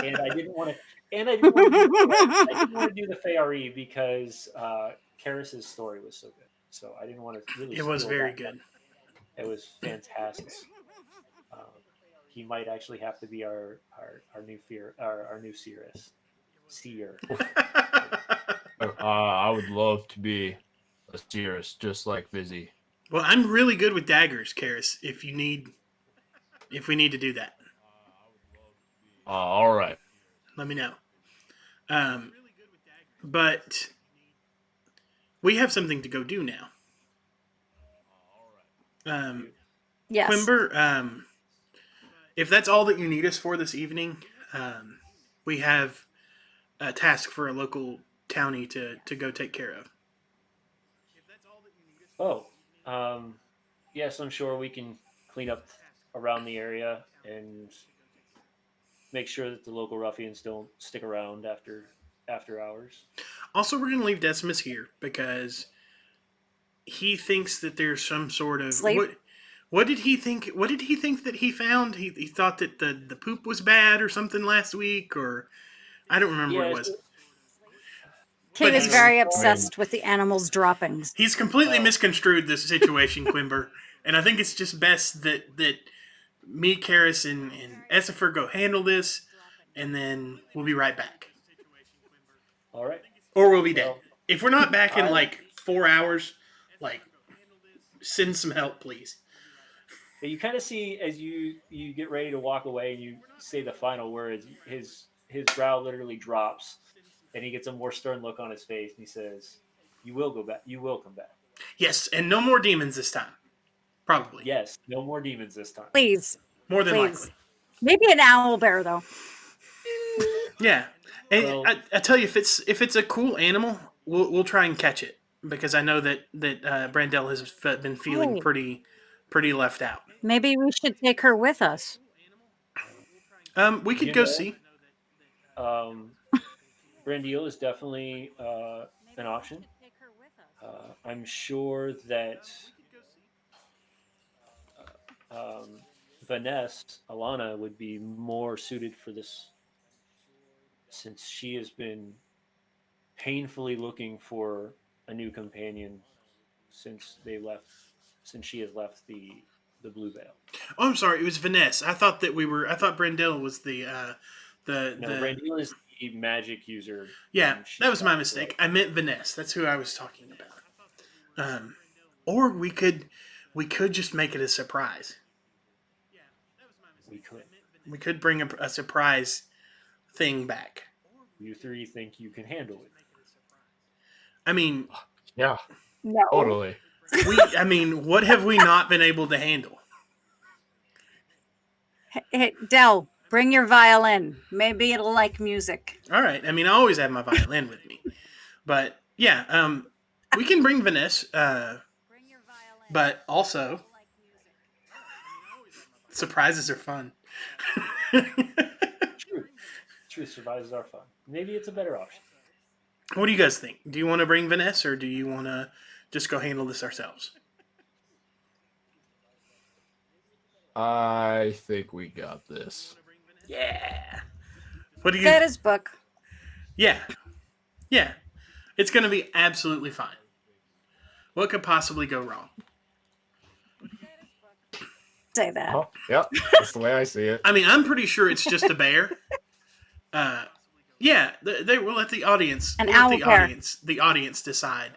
[SPEAKER 2] And I didn't want to. And I didn't want to. I didn't want to do the Feyari because Karis's story was so good. So I didn't want to really.
[SPEAKER 1] It was
[SPEAKER 2] steal
[SPEAKER 1] very
[SPEAKER 2] that.
[SPEAKER 1] good.
[SPEAKER 2] It was fantastic. Um, he might actually have to be our new our new seer.
[SPEAKER 4] I would love to be a seeress, just like Vizzy.
[SPEAKER 1] Well, I'm really good with daggers, Karis. If we need to do that,
[SPEAKER 4] All right.
[SPEAKER 1] let me know. Um, but we have something to go do now.
[SPEAKER 3] Yes.
[SPEAKER 1] Quimber, if that's all that you need us for this evening, we have a task for a local townie to go take care of.
[SPEAKER 2] Oh, yes, I'm sure we can clean up around the area and make sure that the local ruffians don't stick around after hours.
[SPEAKER 1] Also, we're going to leave Decimus here because he thinks that there's some sort of
[SPEAKER 3] Sleep.
[SPEAKER 1] What did he think? What did he think that he found? He thought that the poop was bad or something last week, or I don't remember what it
[SPEAKER 2] Yeah,
[SPEAKER 1] was.
[SPEAKER 3] He
[SPEAKER 1] But
[SPEAKER 3] was
[SPEAKER 1] he's-
[SPEAKER 3] very obsessed with the animals' droppings.
[SPEAKER 1] He's completely
[SPEAKER 2] Oh.
[SPEAKER 1] misconstrued this situation, Quimber, and I think it's just best that me, Karis, and Essifer go handle this, and then we'll be right back,
[SPEAKER 2] all right.
[SPEAKER 1] or we'll be dead.
[SPEAKER 2] Well,
[SPEAKER 1] If we're not back in
[SPEAKER 2] I-
[SPEAKER 1] like 4 hours, like send some help, please.
[SPEAKER 2] You kind of see as you get ready to walk away and you say the final words, his brow literally drops, and he gets a more stern look on his face, and he says, "You will go back. You will come back.
[SPEAKER 1] Yes, and no more demons this time. Probably.
[SPEAKER 2] Yes, no more demons this time."
[SPEAKER 3] Please.
[SPEAKER 1] More than
[SPEAKER 3] Please.
[SPEAKER 1] likely.
[SPEAKER 3] Maybe an owl bear, though.
[SPEAKER 1] Yeah, and
[SPEAKER 2] Well-
[SPEAKER 1] I tell you, if it's a cool animal, we'll try and catch it because I know that Brandel has been feeling
[SPEAKER 3] Hey.
[SPEAKER 1] pretty left out.
[SPEAKER 3] Maybe we should take her with us.
[SPEAKER 1] We could
[SPEAKER 2] You
[SPEAKER 1] go
[SPEAKER 2] know-
[SPEAKER 1] see.
[SPEAKER 2] Brandeal is definitely an option. I'm sure that Vanessa Alana would be more suited for this, since she has been painfully looking for a new companion since she has left the Blue Veil.
[SPEAKER 1] Oh, I'm sorry, it was Vanessa. I thought Brandel was the
[SPEAKER 2] No, Brandeal is the magic user.
[SPEAKER 1] Yeah,
[SPEAKER 2] and she's
[SPEAKER 1] that was my
[SPEAKER 2] not,
[SPEAKER 1] mistake.
[SPEAKER 2] right?
[SPEAKER 1] I meant Vanessa. That's who I was talking about. Or we could just make it a surprise.
[SPEAKER 2] We could.
[SPEAKER 1] We could bring a surprise thing back.
[SPEAKER 2] You three think you can handle it?
[SPEAKER 1] I mean,
[SPEAKER 4] Yeah,
[SPEAKER 3] No.
[SPEAKER 4] totally.
[SPEAKER 1] what have we not been able to handle?
[SPEAKER 3] Hey, Dell, bring your violin. Maybe it'll like music.
[SPEAKER 1] All right. I mean, I always have my violin with me, but yeah, we can bring Vanessa. But also, surprises are fun.
[SPEAKER 2] True surprises are fun. Maybe it's a better option.
[SPEAKER 1] What do you guys think? Do you want to bring Vanessa, or do you want to just go handle this ourselves?
[SPEAKER 4] I think we got this.
[SPEAKER 1] Yeah. What do you?
[SPEAKER 3] Get his book.
[SPEAKER 1] Yeah, yeah. It's going to be absolutely fine. What could possibly go wrong?
[SPEAKER 3] Say that.
[SPEAKER 4] Oh, yep. That's the way I see it.
[SPEAKER 1] I mean, I'm pretty sure it's just a bear. Yeah, they will let the audience.
[SPEAKER 3] An
[SPEAKER 1] we'll let
[SPEAKER 3] owl
[SPEAKER 1] the
[SPEAKER 3] bear.
[SPEAKER 1] The audience decide.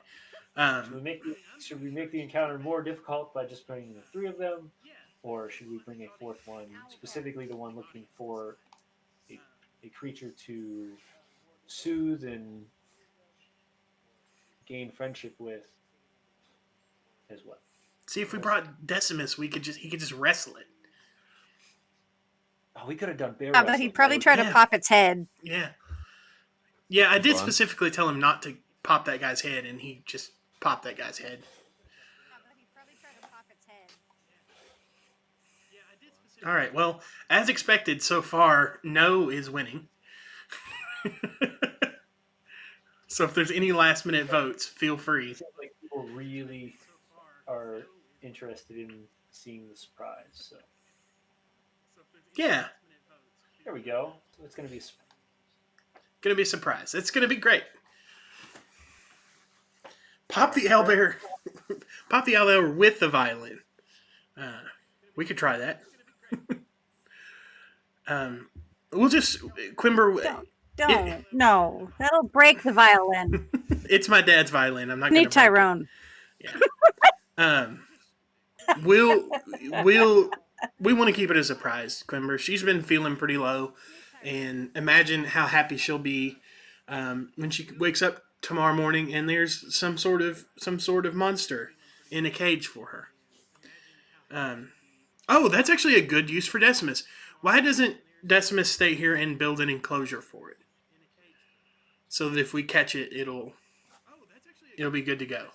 [SPEAKER 2] Should we make the encounter more difficult by just bringing the three of them, or should we bring a fourth one, specifically the one looking for a creature to soothe and gain friendship with as well?
[SPEAKER 1] See, if we brought Decimus, he could just wrestle it.
[SPEAKER 2] Oh, we could have done bear
[SPEAKER 3] Yeah,
[SPEAKER 2] wrestling.
[SPEAKER 3] but he'd probably try to
[SPEAKER 1] Yeah.
[SPEAKER 3] pop its head.
[SPEAKER 1] Yeah. Yeah, I did
[SPEAKER 4] Fun.
[SPEAKER 1] specifically tell him not to pop that guy's head, and he just popped that guy's head. All right, well, as expected so far, no is winning. So if there's any last minute votes, feel free.
[SPEAKER 2] It seems like people really are interested in seeing the surprise. So
[SPEAKER 1] Yeah,
[SPEAKER 2] there we go. So it's going to be a surprise.
[SPEAKER 1] gonna be a surprise. It's gonna be great. Pop the owlbear. Pop the owlbear with the violin. We could try that. We'll just Quimber.
[SPEAKER 3] Don't. No. That'll break the violin.
[SPEAKER 1] It's my dad's violin. I'm not gonna
[SPEAKER 3] Need
[SPEAKER 1] break it.
[SPEAKER 3] Tyrone.
[SPEAKER 1] Yeah. We'll we want to keep it a surprise, Quimber. She's been feeling pretty low, and imagine how happy she'll be when she wakes up tomorrow morning and there's some sort of monster in a cage for her. Oh, that's actually a good use for Decimus. Why doesn't Decimus stay here and build an enclosure for it? So that if we catch it, it'll be good to go.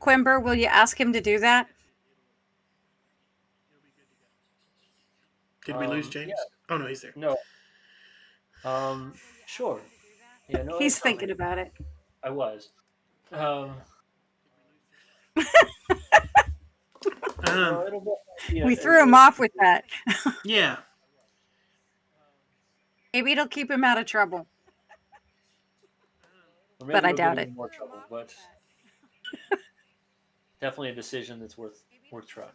[SPEAKER 3] Quimber, will you ask him to do that?
[SPEAKER 1] Did we lose James?
[SPEAKER 2] Yeah.
[SPEAKER 1] Oh no, he's there.
[SPEAKER 2] No. Sure. Yeah, no.
[SPEAKER 3] He's thinking about it.
[SPEAKER 2] I was.
[SPEAKER 3] We threw him off with that.
[SPEAKER 1] Yeah.
[SPEAKER 3] Maybe it'll keep him out of trouble.
[SPEAKER 2] Or maybe
[SPEAKER 3] But I
[SPEAKER 2] it'll
[SPEAKER 3] doubt
[SPEAKER 2] get him
[SPEAKER 3] it.
[SPEAKER 2] in more trouble, but definitely a decision that's worth trying.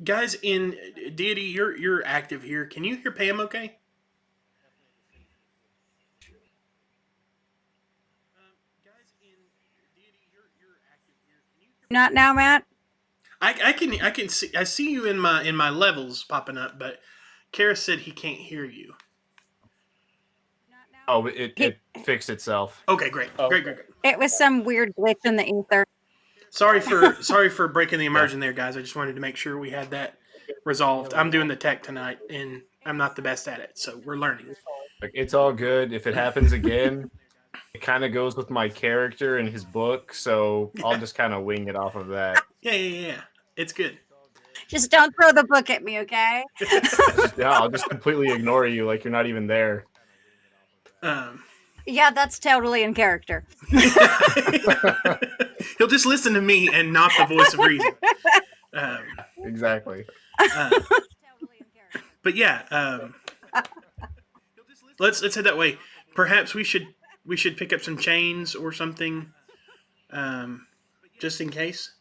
[SPEAKER 1] Guys, in Deity, you're active here. Can you hear Pam okay?
[SPEAKER 3] Not now, Matt?
[SPEAKER 1] I can see I see you in my levels popping up, but Karis said he can't hear you.
[SPEAKER 4] Oh, it fixed itself.
[SPEAKER 1] Okay, great.
[SPEAKER 2] Oh.
[SPEAKER 1] Great.
[SPEAKER 3] It was some weird glitch in the ether.
[SPEAKER 1] Sorry for breaking the immersion there, guys. I just wanted to make sure we had that resolved. I'm doing the tech tonight, and I'm not the best at it, so we're learning.
[SPEAKER 4] Like, it's all good. If it happens again, it kind of goes with my character and his book, so I'll just kind of wing it off of that.
[SPEAKER 1] Yeah. It's good.
[SPEAKER 3] Just don't throw the book at me, okay?
[SPEAKER 4] Yeah, I'll just completely ignore you like you're not even there.
[SPEAKER 3] Yeah, that's totally in character.
[SPEAKER 1] He'll just listen to me and not the voice of reason.
[SPEAKER 4] Exactly.
[SPEAKER 1] But yeah, let's head that way. Perhaps we should pick up some chains or something, just in case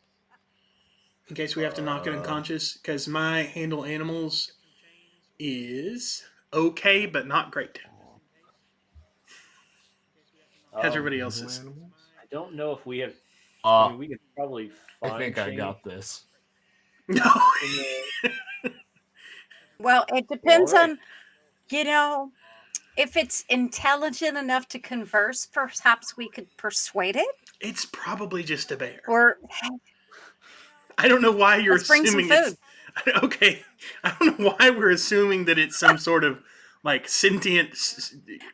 [SPEAKER 1] we have to knock it unconscious. Because my handle animals is okay, but not great. How's everybody else's?
[SPEAKER 2] I don't know if we have. We could probably find.
[SPEAKER 4] I think I got this.
[SPEAKER 1] No.
[SPEAKER 3] Well, it depends
[SPEAKER 2] All right.
[SPEAKER 3] on, if it's intelligent enough to converse, perhaps we could persuade it.
[SPEAKER 1] It's probably just a bear.
[SPEAKER 3] Or
[SPEAKER 1] I don't know why you're
[SPEAKER 3] Let's bring some
[SPEAKER 1] assuming it's
[SPEAKER 3] food.
[SPEAKER 1] okay. I don't know why we're assuming that it's some sort of like sentient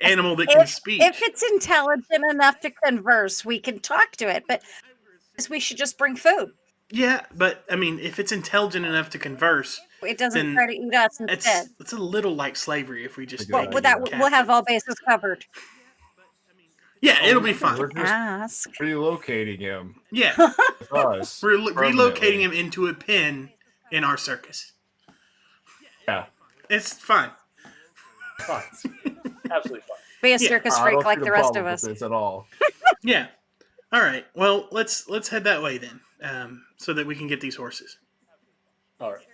[SPEAKER 1] animal that can speak.
[SPEAKER 3] If it's intelligent enough to converse, we can talk to it. But we should just bring food.
[SPEAKER 1] Yeah, but I mean, if it's intelligent enough to converse,
[SPEAKER 3] It doesn't
[SPEAKER 1] then
[SPEAKER 3] try to eat us instead.
[SPEAKER 1] it's a little like slavery if we just
[SPEAKER 4] Well,
[SPEAKER 1] take
[SPEAKER 4] with
[SPEAKER 1] it
[SPEAKER 4] that,
[SPEAKER 1] captive.
[SPEAKER 3] We'll have all bases covered.
[SPEAKER 1] Yeah, it'll be
[SPEAKER 4] We're
[SPEAKER 1] fine.
[SPEAKER 4] just
[SPEAKER 3] Ask.
[SPEAKER 4] relocating him.
[SPEAKER 1] Yeah,
[SPEAKER 4] With us.
[SPEAKER 1] we're
[SPEAKER 4] permanently.
[SPEAKER 1] relocating him into a pen in our circus.
[SPEAKER 4] Yeah.
[SPEAKER 1] It's fine.
[SPEAKER 2] Fine. Absolutely fine.
[SPEAKER 3] Be a
[SPEAKER 1] Yeah.
[SPEAKER 3] circus
[SPEAKER 4] I
[SPEAKER 3] freak
[SPEAKER 4] don't
[SPEAKER 3] like
[SPEAKER 4] see
[SPEAKER 3] the rest of
[SPEAKER 4] problem
[SPEAKER 3] us.
[SPEAKER 4] with this at all.
[SPEAKER 1] Yeah. All right. Well, let's head that way then, so that we can get these horses.
[SPEAKER 2] All right.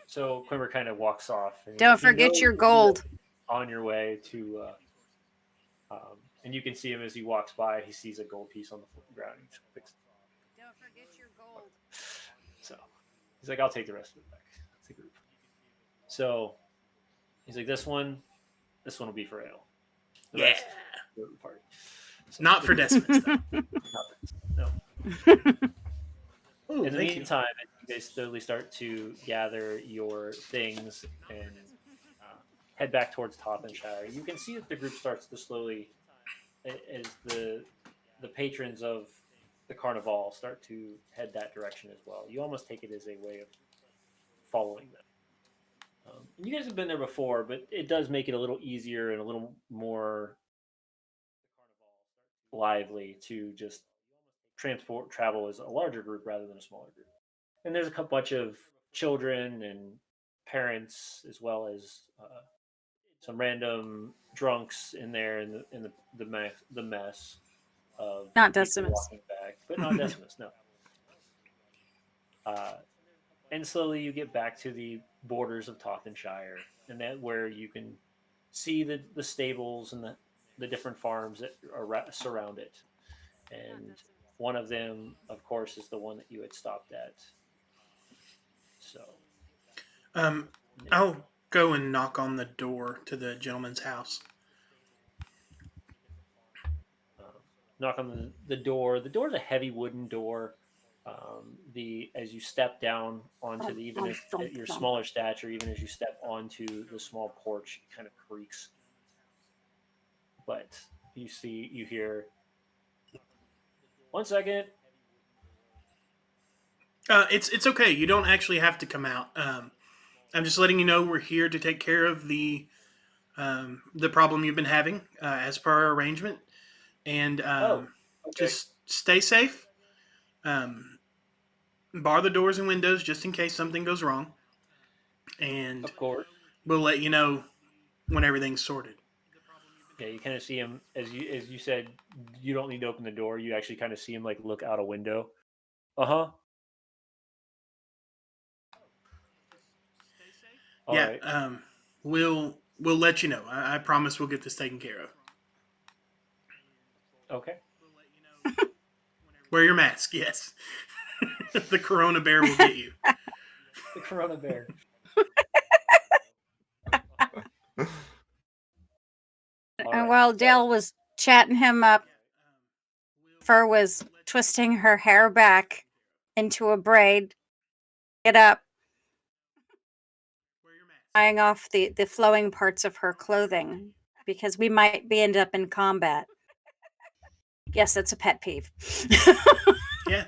[SPEAKER 2] So Quimmer kind of walks off. And
[SPEAKER 3] Don't
[SPEAKER 2] he
[SPEAKER 3] forget
[SPEAKER 2] knows
[SPEAKER 3] your
[SPEAKER 2] that
[SPEAKER 3] gold.
[SPEAKER 2] you're on your way to, and you can see him as he walks by. He sees a gold piece on the ground. He picks it.
[SPEAKER 3] Don't forget your gold.
[SPEAKER 2] So he's like, I'll take the rest of it back. It's a group. So he's like, this one will be for ale. The
[SPEAKER 1] Yeah.
[SPEAKER 2] rest, go to the party. So,
[SPEAKER 1] Not for Decimus, though.
[SPEAKER 2] no.
[SPEAKER 1] Ooh,
[SPEAKER 2] In the
[SPEAKER 1] thank you.
[SPEAKER 2] meantime, you guys slowly start to gather your things and head back towards Toppenshire. You can see that the group starts to slowly, as the patrons of the carnival start to head that direction as well. You almost take it as a way of following them. And you guys have been there before, but it does make it a little easier and a little more lively to just travel as a larger group rather than a smaller group. And there's a bunch of children and parents as well as some random drunks in there in the mess of
[SPEAKER 3] Not
[SPEAKER 2] people
[SPEAKER 3] Decimus.
[SPEAKER 2] walking back, but not Decimus, no. And slowly you get back to the borders of Tottenshire, and that where you can see the stables and the different farms that surround it. And one of them, of course, is the one that you had stopped at. So
[SPEAKER 1] I'll go and knock on the door to the gentleman's house.
[SPEAKER 2] knock on the door. The door is a heavy wooden door. As you step down onto the, even if at your smaller stature, even as you step onto the small porch, it kind of creaks. But you hear, 1 second.
[SPEAKER 1] It's okay. You don't actually have to come out. I'm just letting you know we're here to take care of the problem you've been having as per our arrangement, and
[SPEAKER 2] Okay.
[SPEAKER 1] just stay safe. Bar the doors and windows just in case something goes wrong, and
[SPEAKER 2] Of course.
[SPEAKER 1] we'll let you know when everything's sorted.
[SPEAKER 2] Yeah, you kind of see him as you said. You don't need to open the door. You actually kind of see him like look out a window. All
[SPEAKER 1] Yeah,
[SPEAKER 2] right.
[SPEAKER 1] we'll let you know. I promise we'll get this taken care of.
[SPEAKER 2] Okay.
[SPEAKER 1] Wear your mask, yes. The Corona Bear will get you.
[SPEAKER 2] The Corona Bear.
[SPEAKER 3] And while Dale was chatting him up, Fur was twisting her hair back into a braid. Get up, tying off the flowing parts of her clothing because we might be end up in combat. Yes, that's a pet peeve.
[SPEAKER 1] Yeah.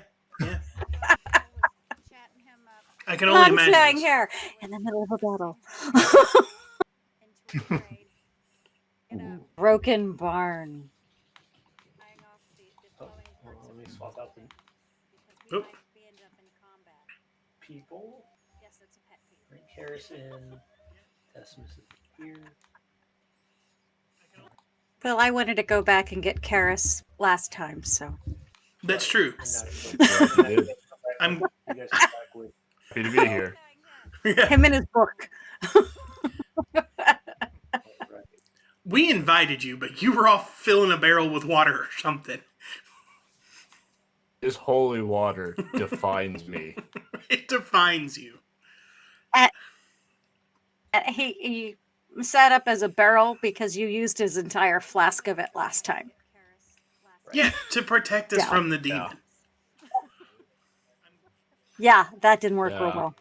[SPEAKER 1] I can only
[SPEAKER 3] Long
[SPEAKER 1] imagine.
[SPEAKER 3] flowing hair in the middle of a battle. Broken barn.
[SPEAKER 2] Let me swap out the
[SPEAKER 1] Oh.
[SPEAKER 2] people. Bring Karis in. Decimus is here.
[SPEAKER 3] Well, I wanted to go back and get Karis last time, so.
[SPEAKER 1] That's true. I'm
[SPEAKER 2] You guys come back with
[SPEAKER 4] Happy to be here.
[SPEAKER 3] Him in his book.
[SPEAKER 1] We invited you, but you were off filling a barrel with water or something.
[SPEAKER 4] This holy water defines me.
[SPEAKER 1] It defines you.
[SPEAKER 3] He sat up as a barrel because you used his entire flask of it last time.
[SPEAKER 1] Yeah, to protect us
[SPEAKER 3] Yeah.
[SPEAKER 1] from the demon.
[SPEAKER 3] Yeah, that didn't work real
[SPEAKER 4] Yeah.
[SPEAKER 3] well.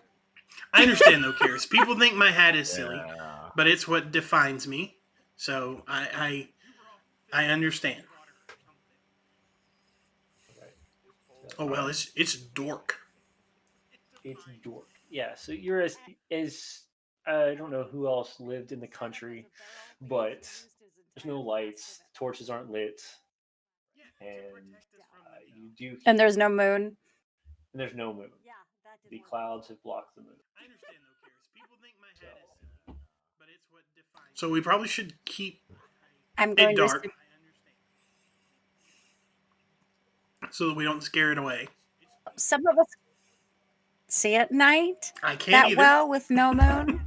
[SPEAKER 1] I understand though, Karis. People think my hat is silly,
[SPEAKER 4] Yeah.
[SPEAKER 1] but it's what defines me. So I understand.
[SPEAKER 2] Right.
[SPEAKER 1] Oh well, it's dork.
[SPEAKER 2] It's dork. Yeah. So you're as I don't know who else lived in the country, but there's no lights, torches aren't lit, and you do.
[SPEAKER 3] And there's no moon.
[SPEAKER 2] And there's no moon. The clouds have blocked the moon.
[SPEAKER 1] I understand though, Karis. People think my
[SPEAKER 2] So
[SPEAKER 1] hat is silly, but it's what defines. So we probably should keep
[SPEAKER 3] I'm
[SPEAKER 1] it
[SPEAKER 3] going to
[SPEAKER 1] dark so that we don't scare it away.
[SPEAKER 3] some of us see at night
[SPEAKER 1] I can't
[SPEAKER 3] that
[SPEAKER 1] either.
[SPEAKER 3] well with no moon.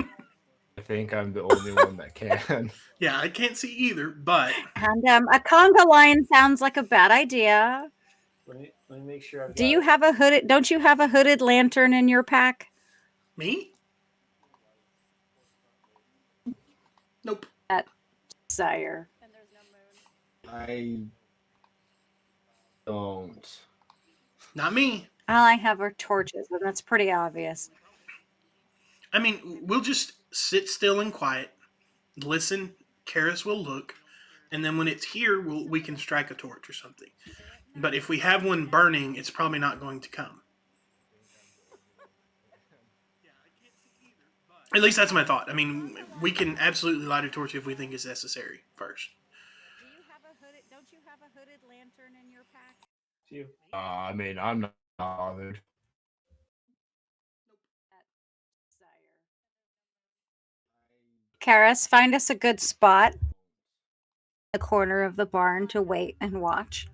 [SPEAKER 4] I think I'm the only one that can.
[SPEAKER 1] Yeah, I can't see either, but
[SPEAKER 3] And a conga line sounds like a bad idea.
[SPEAKER 2] let me make sure I've got.
[SPEAKER 3] Do you have a hooded? Don't you have a hooded lantern in your pack?
[SPEAKER 1] me? Nope.
[SPEAKER 3] That desire.
[SPEAKER 4] I don't.
[SPEAKER 1] Not me.
[SPEAKER 3] All I have are torches, and that's pretty obvious.
[SPEAKER 1] I mean, we'll just sit still and quiet, listen. Karis will look, and then when it's here, we can strike a torch or something. But if we have one burning, it's probably not going to come. At least that's my thought. I mean, we can absolutely light a torch if we think it's necessary first.
[SPEAKER 3] Do you have a hooded? Don't you have a hooded lantern in your pack?
[SPEAKER 2] You.
[SPEAKER 4] I mean, I'm not bothered.
[SPEAKER 3] Karis, find us a good spot in the corner of the barn to wait and watch.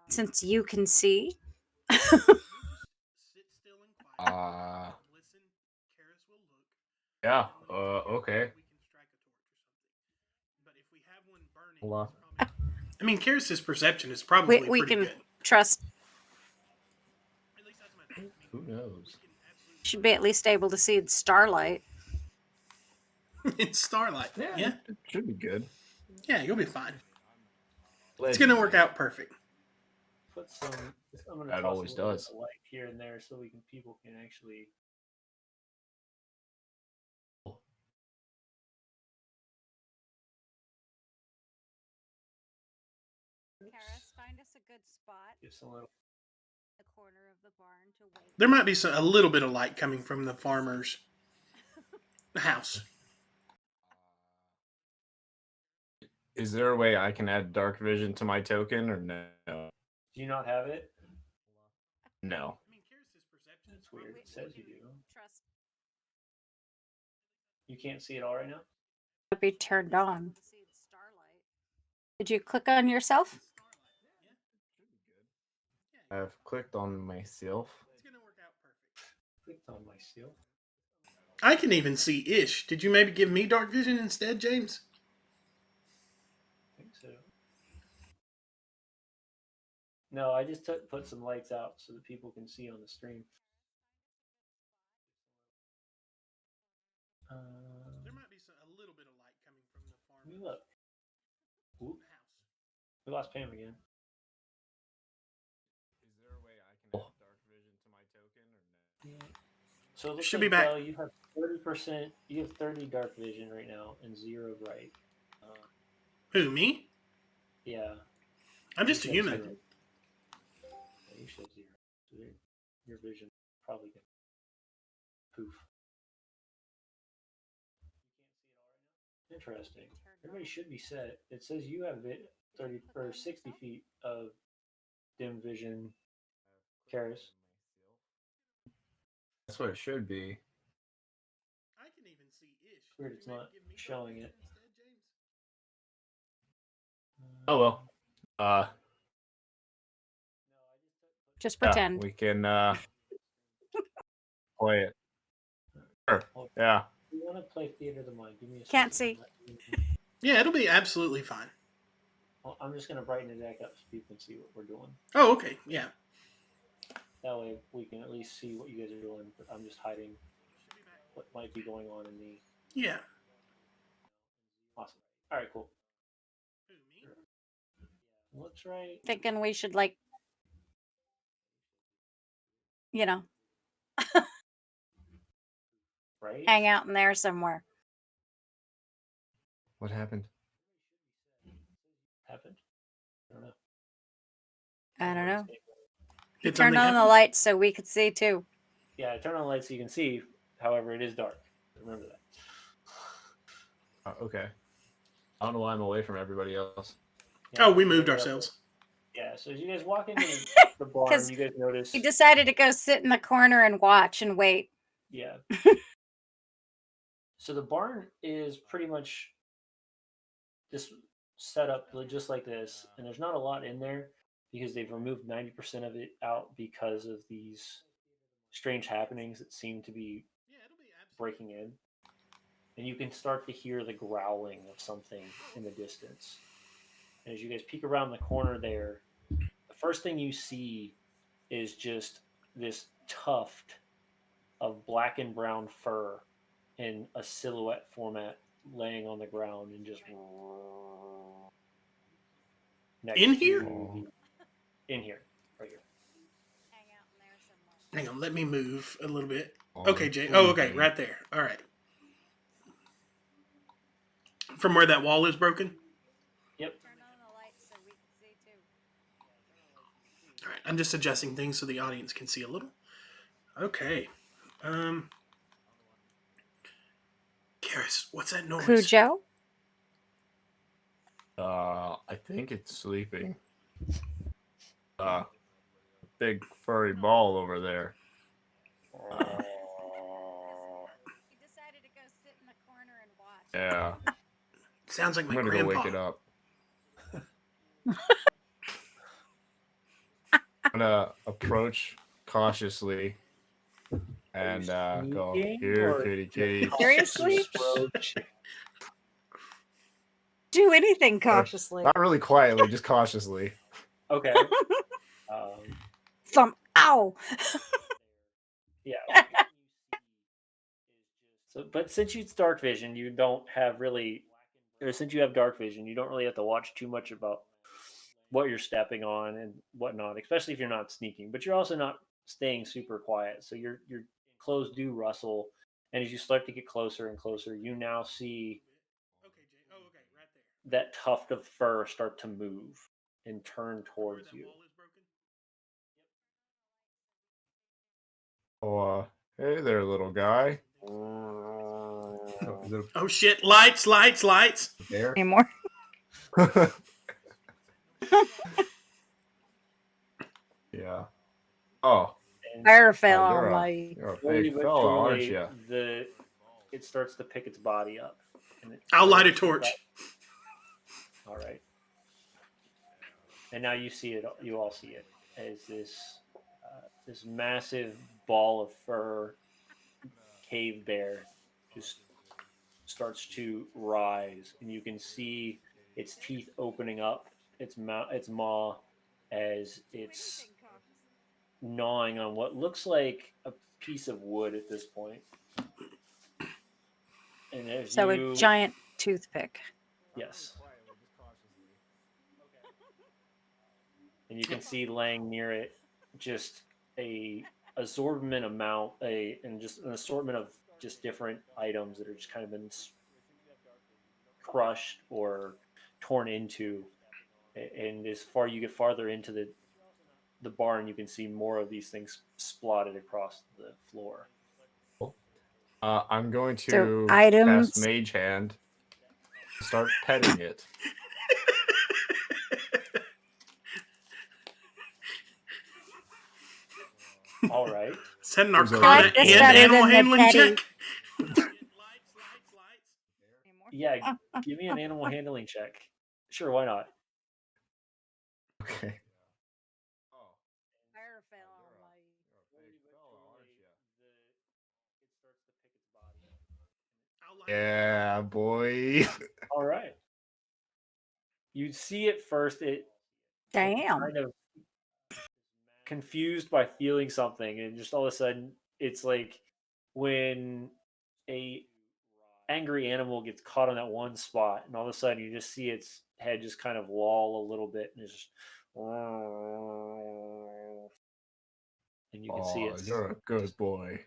[SPEAKER 3] Since you can see.
[SPEAKER 4] Uh, yeah. Okay. Well,
[SPEAKER 1] I mean, Karis' perception is probably
[SPEAKER 3] We
[SPEAKER 1] pretty
[SPEAKER 3] can
[SPEAKER 1] good.
[SPEAKER 3] trust.
[SPEAKER 4] who knows?
[SPEAKER 3] Should be at least able to see the starlight.
[SPEAKER 1] It's starlight. Yeah.
[SPEAKER 4] It should be good.
[SPEAKER 1] Yeah, you'll be fine. It's
[SPEAKER 4] Legend.
[SPEAKER 1] gonna work out perfect.
[SPEAKER 2] Put some. I'm gonna
[SPEAKER 4] That
[SPEAKER 2] toss
[SPEAKER 4] always
[SPEAKER 2] a little
[SPEAKER 4] does.
[SPEAKER 2] bit of light here and there so people can actually.
[SPEAKER 3] Karis, find us a good spot
[SPEAKER 2] Give some little.
[SPEAKER 3] in the corner of the barn to wait.
[SPEAKER 1] There might be a little bit of light coming from the farmer's house.
[SPEAKER 4] Is there a way I can add dark vision to my token, or no?
[SPEAKER 2] Do you not have it?
[SPEAKER 4] No.
[SPEAKER 2] That's weird. It says you do. You can't see it all right now.
[SPEAKER 3] It'll be turned on. Did you click on yourself?
[SPEAKER 4] I've clicked on myself.
[SPEAKER 2] Clicked on my seal.
[SPEAKER 1] I can even see Ish. Did you maybe give me dark vision instead, James?
[SPEAKER 2] I think so. No, I just put some lights out so that people can see on the stream.
[SPEAKER 1] There might be a little bit of light coming from the
[SPEAKER 2] Let me
[SPEAKER 1] farmer's
[SPEAKER 2] look. Oop,
[SPEAKER 1] house.
[SPEAKER 2] we lost Pam again.
[SPEAKER 4] Is there a way I can add dark vision to my token, or no?
[SPEAKER 2] So it looks
[SPEAKER 1] Should
[SPEAKER 2] like
[SPEAKER 1] be back.
[SPEAKER 2] Belle, you have 30%. You have 30 dark vision right now and 0 bright.
[SPEAKER 1] Who, me?
[SPEAKER 2] Yeah.
[SPEAKER 1] I'm just a
[SPEAKER 2] You said
[SPEAKER 1] human.
[SPEAKER 2] 0. Yeah, you said 0. So your vision probably gonna poof. Interesting. Everybody should be set. It says you have 30 or 60 feet of dim vision. Karis.
[SPEAKER 4] That's what it should be.
[SPEAKER 1] I can even see Ish.
[SPEAKER 2] Weird, it's not showing it.
[SPEAKER 4] Oh well.
[SPEAKER 3] Just
[SPEAKER 4] Yeah,
[SPEAKER 3] pretend.
[SPEAKER 4] we can play it. Sure. Yeah.
[SPEAKER 2] You want to play Theater of the Mind? Give me a
[SPEAKER 3] Can't
[SPEAKER 2] second.
[SPEAKER 1] Yeah, it'll be absolutely fine.
[SPEAKER 2] Well, I'm just going to brighten it back up so people can see what we're doing.
[SPEAKER 1] Oh, okay. Yeah.
[SPEAKER 2] That way we can at least see what you guys are doing. But I'm just hiding what might be going on in the.
[SPEAKER 1] Yeah.
[SPEAKER 2] Awesome. All right, cool. Looks right.
[SPEAKER 3] Thinking we should,
[SPEAKER 2] Right?
[SPEAKER 3] Hang out in there somewhere.
[SPEAKER 4] What happened?
[SPEAKER 2] Happened? I don't know.
[SPEAKER 3] I don't know. He
[SPEAKER 1] Did
[SPEAKER 3] turned
[SPEAKER 1] something
[SPEAKER 3] on the
[SPEAKER 1] happen?
[SPEAKER 3] lights so we could see too.
[SPEAKER 2] Yeah, turn on the light so you can see. However, it is dark. Remember that.
[SPEAKER 4] Okay. I don't know why I'm away from everybody else.
[SPEAKER 2] Yeah,
[SPEAKER 1] Oh, we
[SPEAKER 2] you
[SPEAKER 1] moved
[SPEAKER 2] guys are-
[SPEAKER 1] ourselves.
[SPEAKER 2] Yeah, so as you guys walk into the barn,
[SPEAKER 3] 'Cause
[SPEAKER 2] you guys notice.
[SPEAKER 3] He decided to go sit in the corner and watch and wait.
[SPEAKER 2] Yeah. So the barn is pretty much just set up just like this, and there's not a lot in there because they've removed 90% of it out because of these strange happenings that seem to be breaking in. And you can start to hear the growling of something in the distance. And as you guys peek around the corner there, the first thing you see is just this tuft of black and brown fur in a silhouette format laying on the ground and just next
[SPEAKER 1] In
[SPEAKER 2] to
[SPEAKER 1] here?
[SPEAKER 2] in here, right here.
[SPEAKER 1] Hang on, let me move a little bit.
[SPEAKER 4] Oh,
[SPEAKER 1] Okay, Jay.
[SPEAKER 4] what
[SPEAKER 1] Oh,
[SPEAKER 4] do you
[SPEAKER 1] okay,
[SPEAKER 4] think?
[SPEAKER 1] right there. All right. From where that wall is broken?
[SPEAKER 2] Yep.
[SPEAKER 1] All right, I'm just adjusting things so the audience can see a little. Okay. Um, Karis, what's that noise?
[SPEAKER 3] Cujo?
[SPEAKER 4] I think it's sleeping. Big furry ball over there.
[SPEAKER 3] He decided to go sit in the corner and watch.
[SPEAKER 4] Yeah.
[SPEAKER 1] Sounds like
[SPEAKER 4] I'm
[SPEAKER 1] my
[SPEAKER 4] gonna
[SPEAKER 1] grandpa.
[SPEAKER 4] go wake it up. I'm gonna approach cautiously and go,
[SPEAKER 2] sneaking
[SPEAKER 4] here,
[SPEAKER 2] or
[SPEAKER 4] kitty,
[SPEAKER 2] just
[SPEAKER 4] kitty.
[SPEAKER 3] Seriously?
[SPEAKER 2] approach?
[SPEAKER 3] Do anything cautiously.
[SPEAKER 4] Not really quietly, just cautiously.
[SPEAKER 2] Okay. Um,
[SPEAKER 3] Ow!
[SPEAKER 2] yeah. So, but since it's dark vision, you don't have really, or since you have dark vision, you don't really have to watch too much about what you're stepping on and whatnot, especially if you're not sneaking. But you're also not staying super quiet, so your clothes do rustle, and as you start to get closer and closer, you now see that tuft of fur start to move and turn towards you.
[SPEAKER 4] Oh, hey there, little guy. Is it
[SPEAKER 1] Oh shit! Lights! Lights! Lights!
[SPEAKER 4] a bear?
[SPEAKER 3] Anymore.
[SPEAKER 4] Yeah. Oh,
[SPEAKER 2] And
[SPEAKER 3] Fire fell on
[SPEAKER 4] you're
[SPEAKER 3] my.
[SPEAKER 4] a
[SPEAKER 2] slowly
[SPEAKER 4] big
[SPEAKER 2] but
[SPEAKER 4] fella, aren't
[SPEAKER 2] surely,
[SPEAKER 4] you?
[SPEAKER 2] it starts to pick its body up. And it
[SPEAKER 1] I'll light a
[SPEAKER 2] starts to
[SPEAKER 1] torch.
[SPEAKER 2] All right. And now you see it. You all see it as this massive ball of fur cave bear just starts to rise, and you can see its teeth opening up, its maw, as it's gnawing on what looks like a piece of wood at this point. And as
[SPEAKER 3] So
[SPEAKER 2] you,
[SPEAKER 3] a giant toothpick.
[SPEAKER 2] yes, and you can see laying near it just a assortment amount, and just an assortment of just different items that are just kind of been crushed or torn into. And as far you get farther into the barn, you can see more of these things splotted across the floor.
[SPEAKER 4] I'm going
[SPEAKER 3] So
[SPEAKER 4] to
[SPEAKER 3] items.
[SPEAKER 4] cast Mage Hand and start petting it.
[SPEAKER 2] All right.
[SPEAKER 1] Is that an
[SPEAKER 4] Who's that?
[SPEAKER 1] Arcana
[SPEAKER 3] I like this
[SPEAKER 1] and
[SPEAKER 3] better
[SPEAKER 1] animal
[SPEAKER 3] than the
[SPEAKER 1] handling
[SPEAKER 3] petty.
[SPEAKER 1] check?
[SPEAKER 2] Yeah, give me an animal handling check. Sure, why not?
[SPEAKER 4] Okay.
[SPEAKER 3] Fire fell on my.
[SPEAKER 4] Yeah, boy.
[SPEAKER 2] All right. You see it first. It
[SPEAKER 3] Damn.
[SPEAKER 2] kind of confused by feeling something, and just all of a sudden, it's like when a angry animal gets caught on that one spot, and all of a sudden you just see its head just kind of loll a little bit, and it's just and you can see it's
[SPEAKER 4] you're a good boy.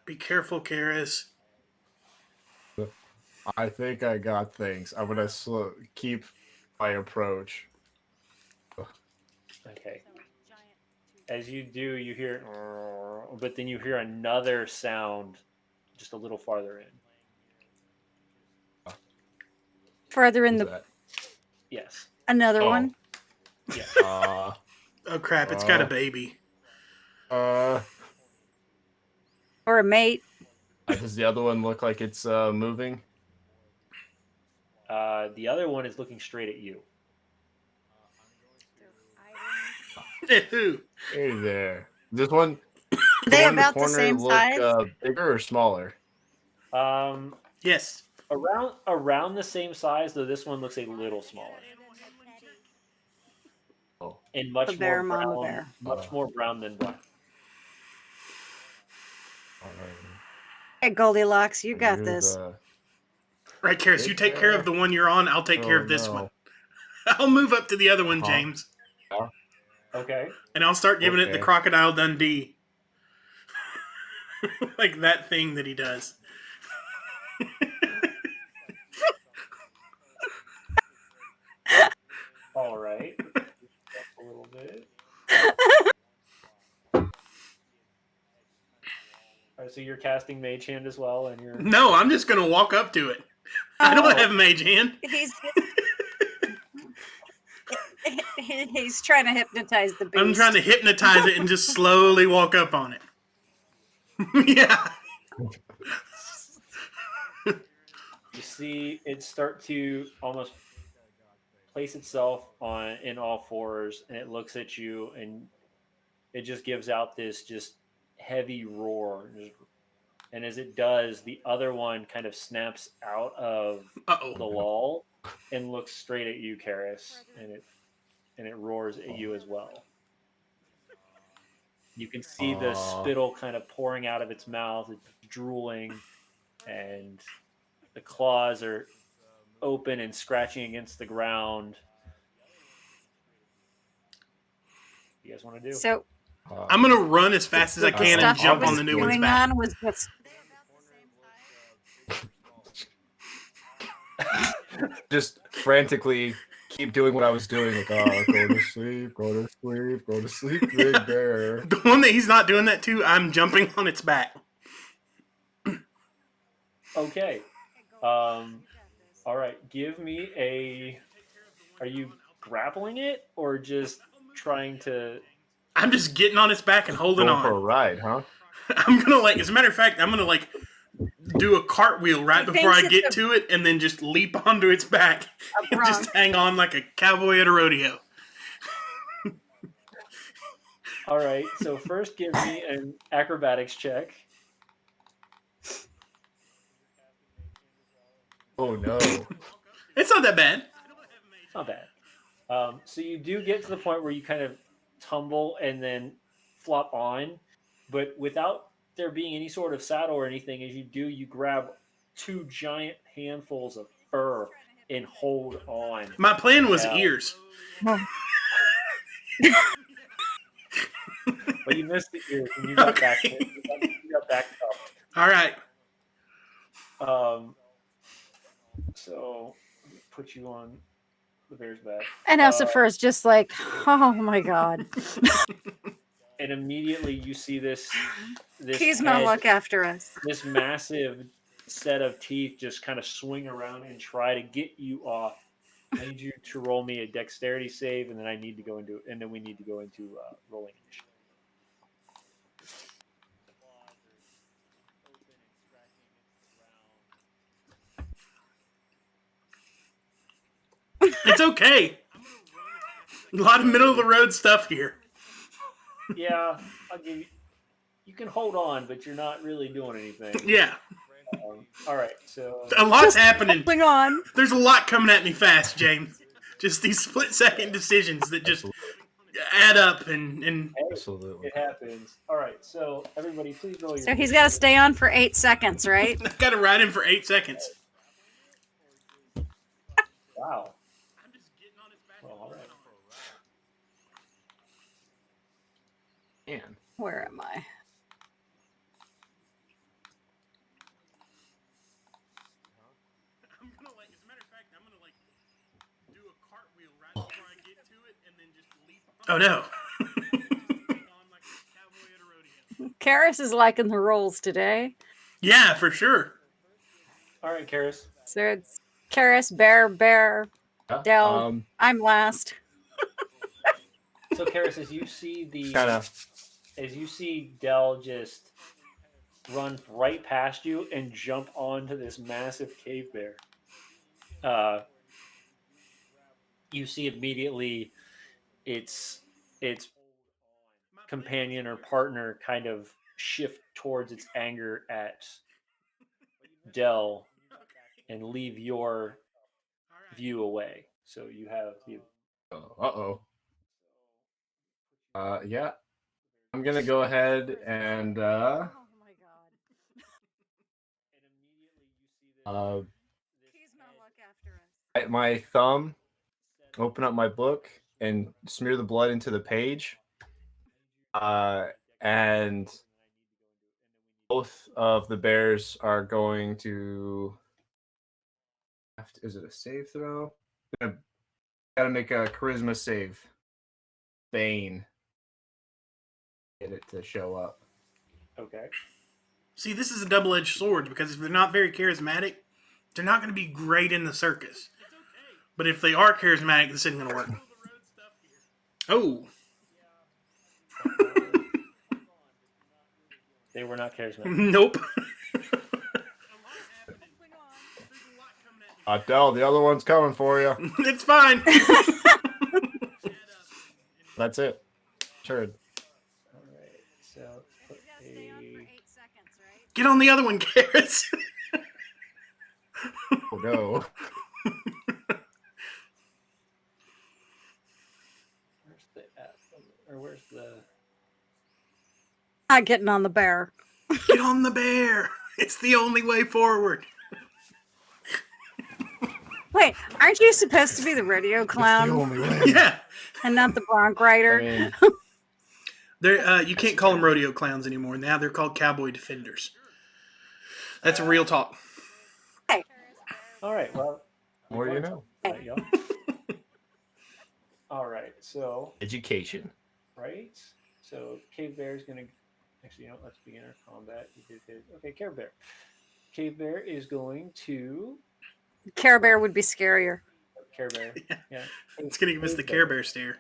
[SPEAKER 1] Be careful, Karis.
[SPEAKER 4] I think I got things. I'm gonna keep my approach.
[SPEAKER 2] okay. As you do, you hear, but then you hear another sound just a little farther in.
[SPEAKER 3] Further in
[SPEAKER 4] What's
[SPEAKER 3] the
[SPEAKER 4] that?
[SPEAKER 2] Yes.
[SPEAKER 3] another
[SPEAKER 4] Oh.
[SPEAKER 3] one.
[SPEAKER 2] Yeah.
[SPEAKER 1] Oh crap! It's got a baby.
[SPEAKER 3] Or a mate.
[SPEAKER 4] Does the other one look like it's moving?
[SPEAKER 2] The other one is looking straight at you.
[SPEAKER 1] Who?
[SPEAKER 4] Hey there. This one,
[SPEAKER 3] Are
[SPEAKER 4] the
[SPEAKER 3] they
[SPEAKER 4] one in the
[SPEAKER 3] about the
[SPEAKER 4] corner,
[SPEAKER 3] same
[SPEAKER 4] look
[SPEAKER 3] size?
[SPEAKER 4] bigger or smaller?
[SPEAKER 1] Yes.
[SPEAKER 2] Around the same size, though this one looks a little smaller
[SPEAKER 4] Oh,
[SPEAKER 2] and
[SPEAKER 3] A bear, mama bear.
[SPEAKER 2] much more brown than black.
[SPEAKER 4] all right.
[SPEAKER 3] Hey, Goldilocks, you got
[SPEAKER 4] You're
[SPEAKER 3] this.
[SPEAKER 4] the
[SPEAKER 1] Right, Karis, you
[SPEAKER 4] big
[SPEAKER 1] take care of
[SPEAKER 4] bear.
[SPEAKER 1] the one you're on. I'll take care
[SPEAKER 4] Oh
[SPEAKER 1] of this one.
[SPEAKER 4] no.
[SPEAKER 1] I'll move up to the other one,
[SPEAKER 4] Uh-huh.
[SPEAKER 1] James,
[SPEAKER 2] Okay.
[SPEAKER 1] and I'll start giving it the
[SPEAKER 4] Okay.
[SPEAKER 1] Crocodile Dundee. Like that thing that he does.
[SPEAKER 2] All right. A little bit. All right, so you're casting Mage Hand as well, and you're
[SPEAKER 1] No, I'm just gonna walk up to it. I don't
[SPEAKER 2] Oh.
[SPEAKER 1] have Mage Hand.
[SPEAKER 3] He's trying to hypnotize the beast.
[SPEAKER 1] I'm trying to hypnotize it and just slowly walk up on it. Yeah.
[SPEAKER 2] you see it start to almost place itself on in all fours, and it looks at you, and it just gives out this just heavy roar. And as it does, the other one kind of snaps out of
[SPEAKER 1] Uh-oh.
[SPEAKER 2] the lull and looks straight at you, Karis, and it roars at you as well. You can see the spittle kind of pouring out of its mouth, it's drooling, and the claws are open and scratching against the ground. What do you guys want to do?
[SPEAKER 3] So
[SPEAKER 1] I'm gonna run as fast as I
[SPEAKER 3] the
[SPEAKER 1] can and
[SPEAKER 3] stuff
[SPEAKER 1] jump
[SPEAKER 3] that
[SPEAKER 1] on
[SPEAKER 3] was
[SPEAKER 1] the new one's
[SPEAKER 3] going
[SPEAKER 1] back.
[SPEAKER 3] on was just
[SPEAKER 4] Just frantically keep doing what I was doing. Like, oh, go to sleep, go to sleep, go to sleep, big bear.
[SPEAKER 1] The one that he's not doing that to, I'm jumping on its back.
[SPEAKER 2] Okay. All right. Give me a. Are you grappling it or just trying to?
[SPEAKER 1] I'm just getting on its back and holding
[SPEAKER 4] Going for a
[SPEAKER 1] on.
[SPEAKER 4] ride, huh?
[SPEAKER 1] I'm gonna as a matter of fact, I'm gonna do a cartwheel right
[SPEAKER 3] He
[SPEAKER 1] before I
[SPEAKER 3] thinks it's
[SPEAKER 1] get to it and then just leap onto its back and
[SPEAKER 3] bronc.
[SPEAKER 1] just hang on like a cowboy at a rodeo.
[SPEAKER 2] All right. So first, give me an acrobatics check.
[SPEAKER 4] Oh no.
[SPEAKER 1] It's not that bad.
[SPEAKER 2] Not bad. So you do get to the point where you kind of tumble and then flop on, but without there being any sort of saddle or anything, as you do, you grab two giant handfuls of fur and hold on.
[SPEAKER 1] My plan was
[SPEAKER 2] Now-
[SPEAKER 1] ears.
[SPEAKER 2] But you missed the ears and you got
[SPEAKER 1] Okay.
[SPEAKER 2] back. You got backed
[SPEAKER 1] All right.
[SPEAKER 2] up. So let me put you on the bear's back.
[SPEAKER 3] and Essifer is just like, oh my god.
[SPEAKER 2] And immediately you see this
[SPEAKER 3] He's gonna
[SPEAKER 2] head,
[SPEAKER 3] look after us.
[SPEAKER 2] this massive set of teeth just kind of swing around and try to get you off. I need you to roll me a dexterity save, and then we need to go into rolling initiative.
[SPEAKER 1] It's okay. A lot of middle of the road stuff here.
[SPEAKER 2] Yeah, I'll give you. You can hold on, but you're not really doing anything.
[SPEAKER 1] Yeah.
[SPEAKER 2] All right, so
[SPEAKER 1] A lot's
[SPEAKER 3] Just
[SPEAKER 1] happening.
[SPEAKER 3] holding on.
[SPEAKER 1] There's a lot coming at me fast, James. Just these split-second decisions that just add up and
[SPEAKER 2] hey,
[SPEAKER 4] Absolutely.
[SPEAKER 2] it happens. All right, so everybody, please roll your.
[SPEAKER 3] So he's got to stay on for 8 seconds, right?
[SPEAKER 1] I gotta ride him for 8 seconds.
[SPEAKER 2] Wow. Well, all right.
[SPEAKER 4] Man.
[SPEAKER 3] Where am I?
[SPEAKER 1] I'm gonna like, as a matter of fact, I'm gonna like do a cartwheel right before I get to it, and then just leap. Oh no! On like a cowboy at a rodeo.
[SPEAKER 3] Karis is liking the rolls today.
[SPEAKER 1] Yeah, for sure.
[SPEAKER 2] All right, Karis.
[SPEAKER 3] So it's Karis, Bear, Del. I'm last.
[SPEAKER 2] So Karis, as you see
[SPEAKER 4] Kind of.
[SPEAKER 2] as you see Dell just run right past you and jump onto this massive cave bear, you see immediately its companion or partner kind of shift towards its anger at Dell and leave your view away. So you have the
[SPEAKER 4] Uh-oh. Yeah. I'm gonna go ahead and
[SPEAKER 3] Oh my god. He's gonna look after us.
[SPEAKER 4] bite my thumb, open up my book, and smear the blood into the page. And both of the bears are going to. Is it a save throw? Gotta make a charisma save. Bane. Get it to show up.
[SPEAKER 2] Okay.
[SPEAKER 1] See, this is a double-edged sword because if they're not very charismatic, they're not going to be great in the circus. But if they are charismatic, this isn't going to work. Oh.
[SPEAKER 2] They were not charismatic.
[SPEAKER 1] Nope.
[SPEAKER 4] Del, the other one's coming for you.
[SPEAKER 1] It's fine.
[SPEAKER 4] That's it. Turd.
[SPEAKER 2] All right. So put
[SPEAKER 3] Stay on for 8 seconds, right?
[SPEAKER 1] Get on the other one, Karis.
[SPEAKER 4] Oh, no.
[SPEAKER 2] Where's the or where's the?
[SPEAKER 3] Not getting on the bear.
[SPEAKER 1] Get on the bear. It's the only way forward.
[SPEAKER 3] Wait, aren't you supposed to be the rodeo clown
[SPEAKER 4] only way.
[SPEAKER 1] Yeah.
[SPEAKER 3] and not the bronc rider?
[SPEAKER 4] I mean,
[SPEAKER 1] You can't call them rodeo clowns anymore. Now they're called cowboy defenders. That's a real talk.
[SPEAKER 3] Hey,
[SPEAKER 2] All right. Well,
[SPEAKER 4] more you know.
[SPEAKER 2] All right, y'all. All right. So
[SPEAKER 4] Education.
[SPEAKER 2] right. So Cave Bear is gonna. Actually, let's begin our combat. Okay, Cave Bear. Cave Bear is going to.
[SPEAKER 3] Care Bear would be scarier.
[SPEAKER 2] Care Bear. Yeah.
[SPEAKER 1] It's going to give us the Care Bear stare.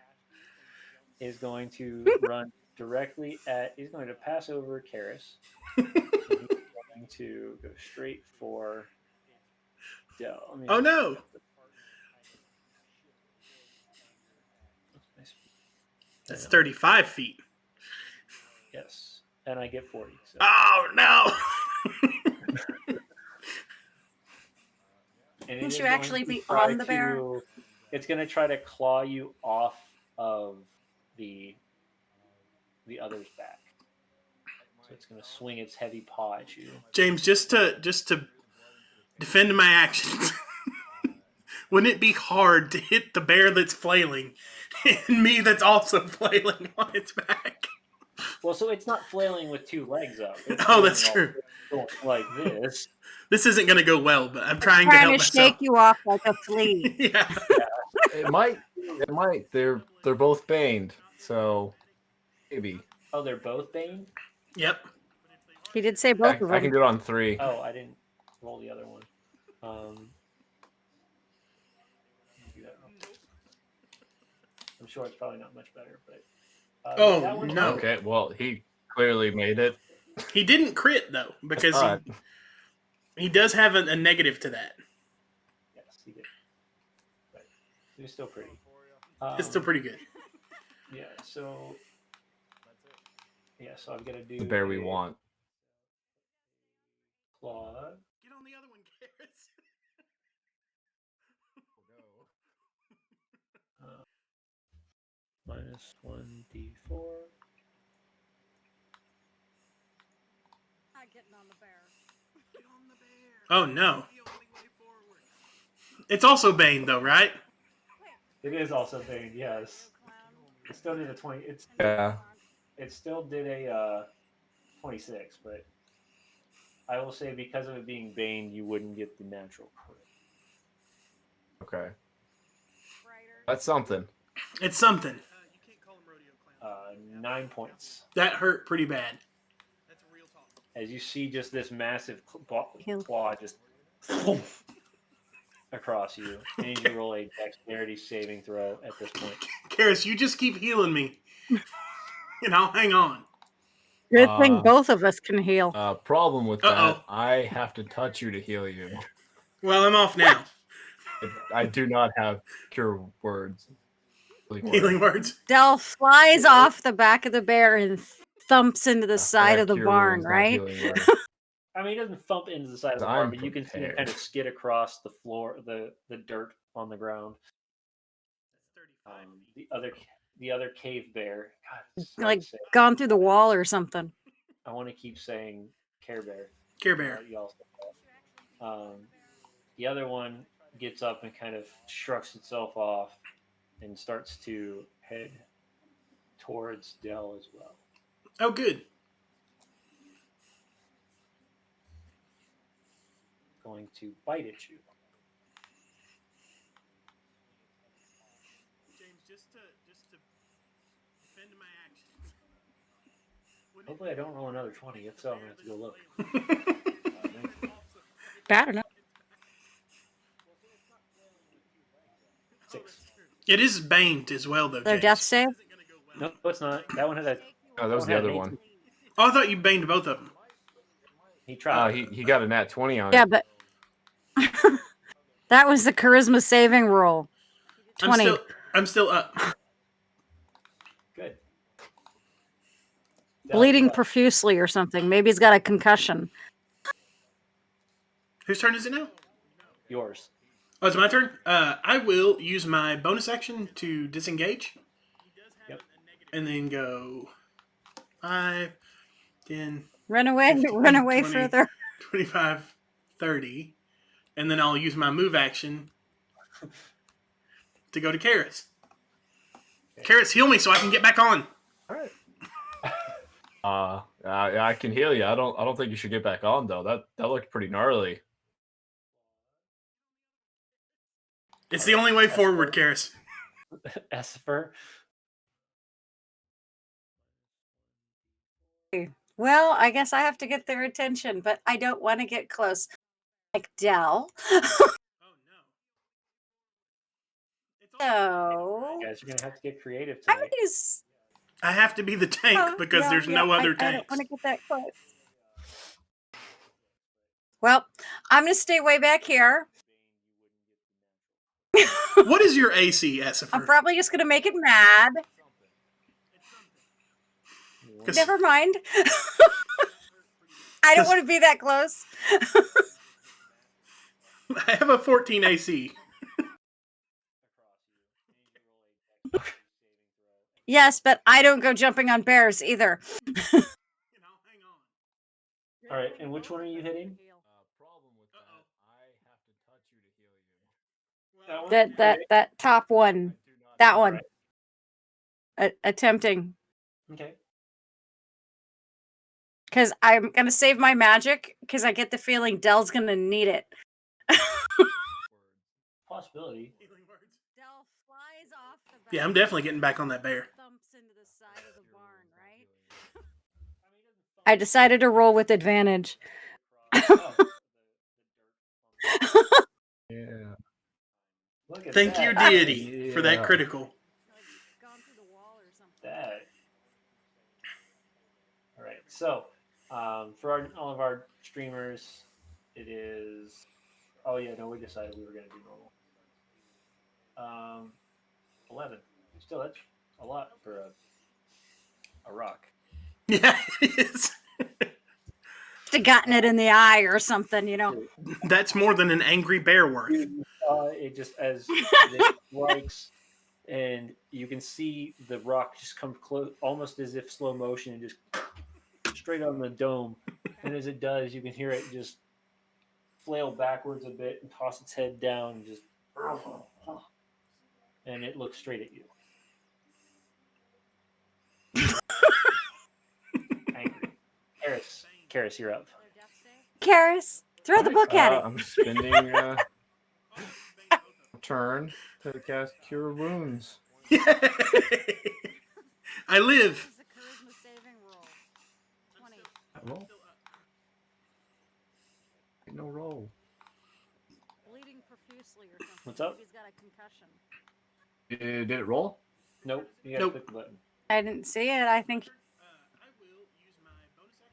[SPEAKER 2] Is going to run directly at. He's going to pass over Karis. He's going to go straight for Dell.
[SPEAKER 1] Oh no! That's 35 feet.
[SPEAKER 2] Yes, and I get 40. So.
[SPEAKER 1] Oh no!
[SPEAKER 2] And
[SPEAKER 3] Wouldn't you actually be on the bear?
[SPEAKER 2] It's going to try to claw you off of the other's back. So it's going to swing its heavy paw at you.
[SPEAKER 1] James, just to defend my actions, wouldn't it be hard to hit the bear that's flailing and me that's also flailing on its back?
[SPEAKER 2] Well, so it's not flailing with two legs up. It's
[SPEAKER 1] Oh, that's
[SPEAKER 2] flailing
[SPEAKER 1] true.
[SPEAKER 2] going like this.
[SPEAKER 1] This isn't going to go well, but I'm trying to
[SPEAKER 3] Trying
[SPEAKER 1] help
[SPEAKER 3] to
[SPEAKER 1] myself.
[SPEAKER 3] shake you off like a flea.
[SPEAKER 1] Yeah.
[SPEAKER 4] It might. They're both baned, so maybe.
[SPEAKER 2] Oh, they're both Bane?
[SPEAKER 1] Yep.
[SPEAKER 3] He did say both of
[SPEAKER 4] I can
[SPEAKER 3] them.
[SPEAKER 4] do it on 3.
[SPEAKER 2] Oh, I didn't roll the other one. Do that real quick. I'm sure it's probably not much better, but
[SPEAKER 1] Oh,
[SPEAKER 2] that one-
[SPEAKER 1] no.
[SPEAKER 4] Okay, well, he clearly made it.
[SPEAKER 1] He didn't crit, though, because he does have a negative to that.
[SPEAKER 2] Yes, he did. But it was still pretty.
[SPEAKER 1] It's still pretty good.
[SPEAKER 2] Yeah, so I'm gonna do
[SPEAKER 4] The bear we
[SPEAKER 2] a
[SPEAKER 4] want.
[SPEAKER 2] claw.
[SPEAKER 1] Get on the other one, Karis.
[SPEAKER 2] Minus 1d4.
[SPEAKER 3] Not getting on the bear.
[SPEAKER 1] Get on the bear. Oh, no. It's also Bane, though, right?
[SPEAKER 2] It is also Bane, yes. It still needs a 20.
[SPEAKER 4] Yeah.
[SPEAKER 2] It still did a 26, but I will say because of it being Bane, you wouldn't get the natural crit.
[SPEAKER 4] Okay. That's something.
[SPEAKER 1] It's something.
[SPEAKER 2] 9 points.
[SPEAKER 1] That hurt pretty bad.
[SPEAKER 2] As you see just this massive
[SPEAKER 3] Heal.
[SPEAKER 2] claw just across you. I need you to roll a dexterity saving throw at this point.
[SPEAKER 1] Karis, you just keep healing me. And I'll hang on.
[SPEAKER 3] Good thing both of us can heal.
[SPEAKER 4] Problem with
[SPEAKER 1] Uh-oh.
[SPEAKER 4] that, I have to touch you to heal you.
[SPEAKER 1] Well, I'm off now.
[SPEAKER 4] I do not have cure words.
[SPEAKER 1] Healing words.
[SPEAKER 3] Del flies off the back of the bear and thumps into the
[SPEAKER 4] I
[SPEAKER 3] side
[SPEAKER 4] got
[SPEAKER 3] of the
[SPEAKER 4] cure
[SPEAKER 3] barn,
[SPEAKER 4] wounds, not
[SPEAKER 3] right?
[SPEAKER 4] healing words.
[SPEAKER 2] I mean, he doesn't thump into the side of the
[SPEAKER 4] I'm
[SPEAKER 2] barn, but you can see him
[SPEAKER 4] prepared.
[SPEAKER 2] kind of skid across the floor, the dirt on the ground. The other cave bear. God, it's hard
[SPEAKER 3] Like
[SPEAKER 2] to say.
[SPEAKER 3] gone through the wall or something.
[SPEAKER 2] I want to keep saying Care Bear.
[SPEAKER 1] Care Bear.
[SPEAKER 2] Y'all say that. The other one gets up and kind of shrugs itself off and starts to head towards Dell as well.
[SPEAKER 1] Oh, good.
[SPEAKER 2] Going to bite at you.
[SPEAKER 1] James, just to defend my actions.
[SPEAKER 2] Hopefully I don't roll another 20. If so, I'm going to have to go look.
[SPEAKER 3] Bad enough.
[SPEAKER 2] 6.
[SPEAKER 1] It is baned as well, though,
[SPEAKER 3] Their
[SPEAKER 1] James.
[SPEAKER 3] death save?
[SPEAKER 2] No, it's not. That one had a...
[SPEAKER 4] Oh, that was the other one.
[SPEAKER 1] Oh, I thought you baned both of them.
[SPEAKER 2] He tried.
[SPEAKER 4] He got a nat 20 on
[SPEAKER 3] Yeah,
[SPEAKER 4] it.
[SPEAKER 3] but that was the charisma saving roll. 20.
[SPEAKER 1] I'm still up.
[SPEAKER 2] Good.
[SPEAKER 3] Bleeding profusely or something. Maybe he's got a concussion.
[SPEAKER 1] Whose turn is it now?
[SPEAKER 2] Yours.
[SPEAKER 1] Oh, it's my turn? I will use my bonus action to disengage.
[SPEAKER 2] Yep.
[SPEAKER 1] And then go 5, 10,
[SPEAKER 3] Run away,
[SPEAKER 1] 15,
[SPEAKER 3] run away
[SPEAKER 1] 20,
[SPEAKER 3] further.
[SPEAKER 1] 25, 30. And then I'll use my move action to go to Karis. Karis, heal me so I can get back on.
[SPEAKER 2] All right.
[SPEAKER 4] I can heal you. I don't think you should get back on though. That looked pretty gnarly.
[SPEAKER 1] It's the only way forward, Karis.
[SPEAKER 2] Esper.
[SPEAKER 3] Well, I guess I have to get their attention, but I don't want to get close. Like Dell. No.
[SPEAKER 2] You guys are going to have to get creative
[SPEAKER 3] I
[SPEAKER 2] tonight.
[SPEAKER 3] would use.
[SPEAKER 1] I have to be the tank because there's no other
[SPEAKER 3] I don't
[SPEAKER 1] tanks.
[SPEAKER 3] want to get that close. Well, I'm going to stay way back here.
[SPEAKER 1] What is your AC, Esper?
[SPEAKER 3] I'm probably just going to make it mad. Never mind. I don't want to be that close.
[SPEAKER 1] I have a 14 AC.
[SPEAKER 3] Yes, but I don't go jumping on bears either.
[SPEAKER 2] All right, and which one are you hitting?
[SPEAKER 3] That top one. That one. Attempting.
[SPEAKER 2] Okay.
[SPEAKER 3] Because I'm going to save my magic because I get the feeling Dell's going to need it.
[SPEAKER 2] Possibility.
[SPEAKER 3] Dell flies off the back.
[SPEAKER 1] Yeah, I'm definitely getting back on that bear.
[SPEAKER 3] Thumps into the side of the barn, right? I decided to roll with advantage.
[SPEAKER 4] Yeah.
[SPEAKER 2] Look at
[SPEAKER 1] Thank
[SPEAKER 2] that.
[SPEAKER 1] you, deity, for that
[SPEAKER 4] Yeah.
[SPEAKER 1] critical.
[SPEAKER 3] Gone through the wall or something.
[SPEAKER 2] That. All right, so for all of our streamers, it is. Oh yeah, no, we decided we were going to do normal. 11. Still, that's a lot for a rock.
[SPEAKER 1] Yeah, it is.
[SPEAKER 3] Have gotten it in the eye or something, you know.
[SPEAKER 1] That's more than an angry bear worth.
[SPEAKER 2] It just as it strikes, and you can see the rock just come close, almost as if slow motion, and just straight on the dome. And as it does, you can hear it just flail backwards a bit and toss its head down, and just, and it looks straight at you. Karis, you're up.
[SPEAKER 3] Karis, throw the book at it.
[SPEAKER 4] I'm spending a turn to cast Cure Wounds.
[SPEAKER 1] I live.
[SPEAKER 4] Roll. No roll.
[SPEAKER 3] Bleeding profusely or something.
[SPEAKER 2] What's up?
[SPEAKER 3] He's got a concussion.
[SPEAKER 4] Did it roll?
[SPEAKER 2] Nope. You gotta
[SPEAKER 1] Nope.
[SPEAKER 2] click the button.
[SPEAKER 3] I didn't see it. I think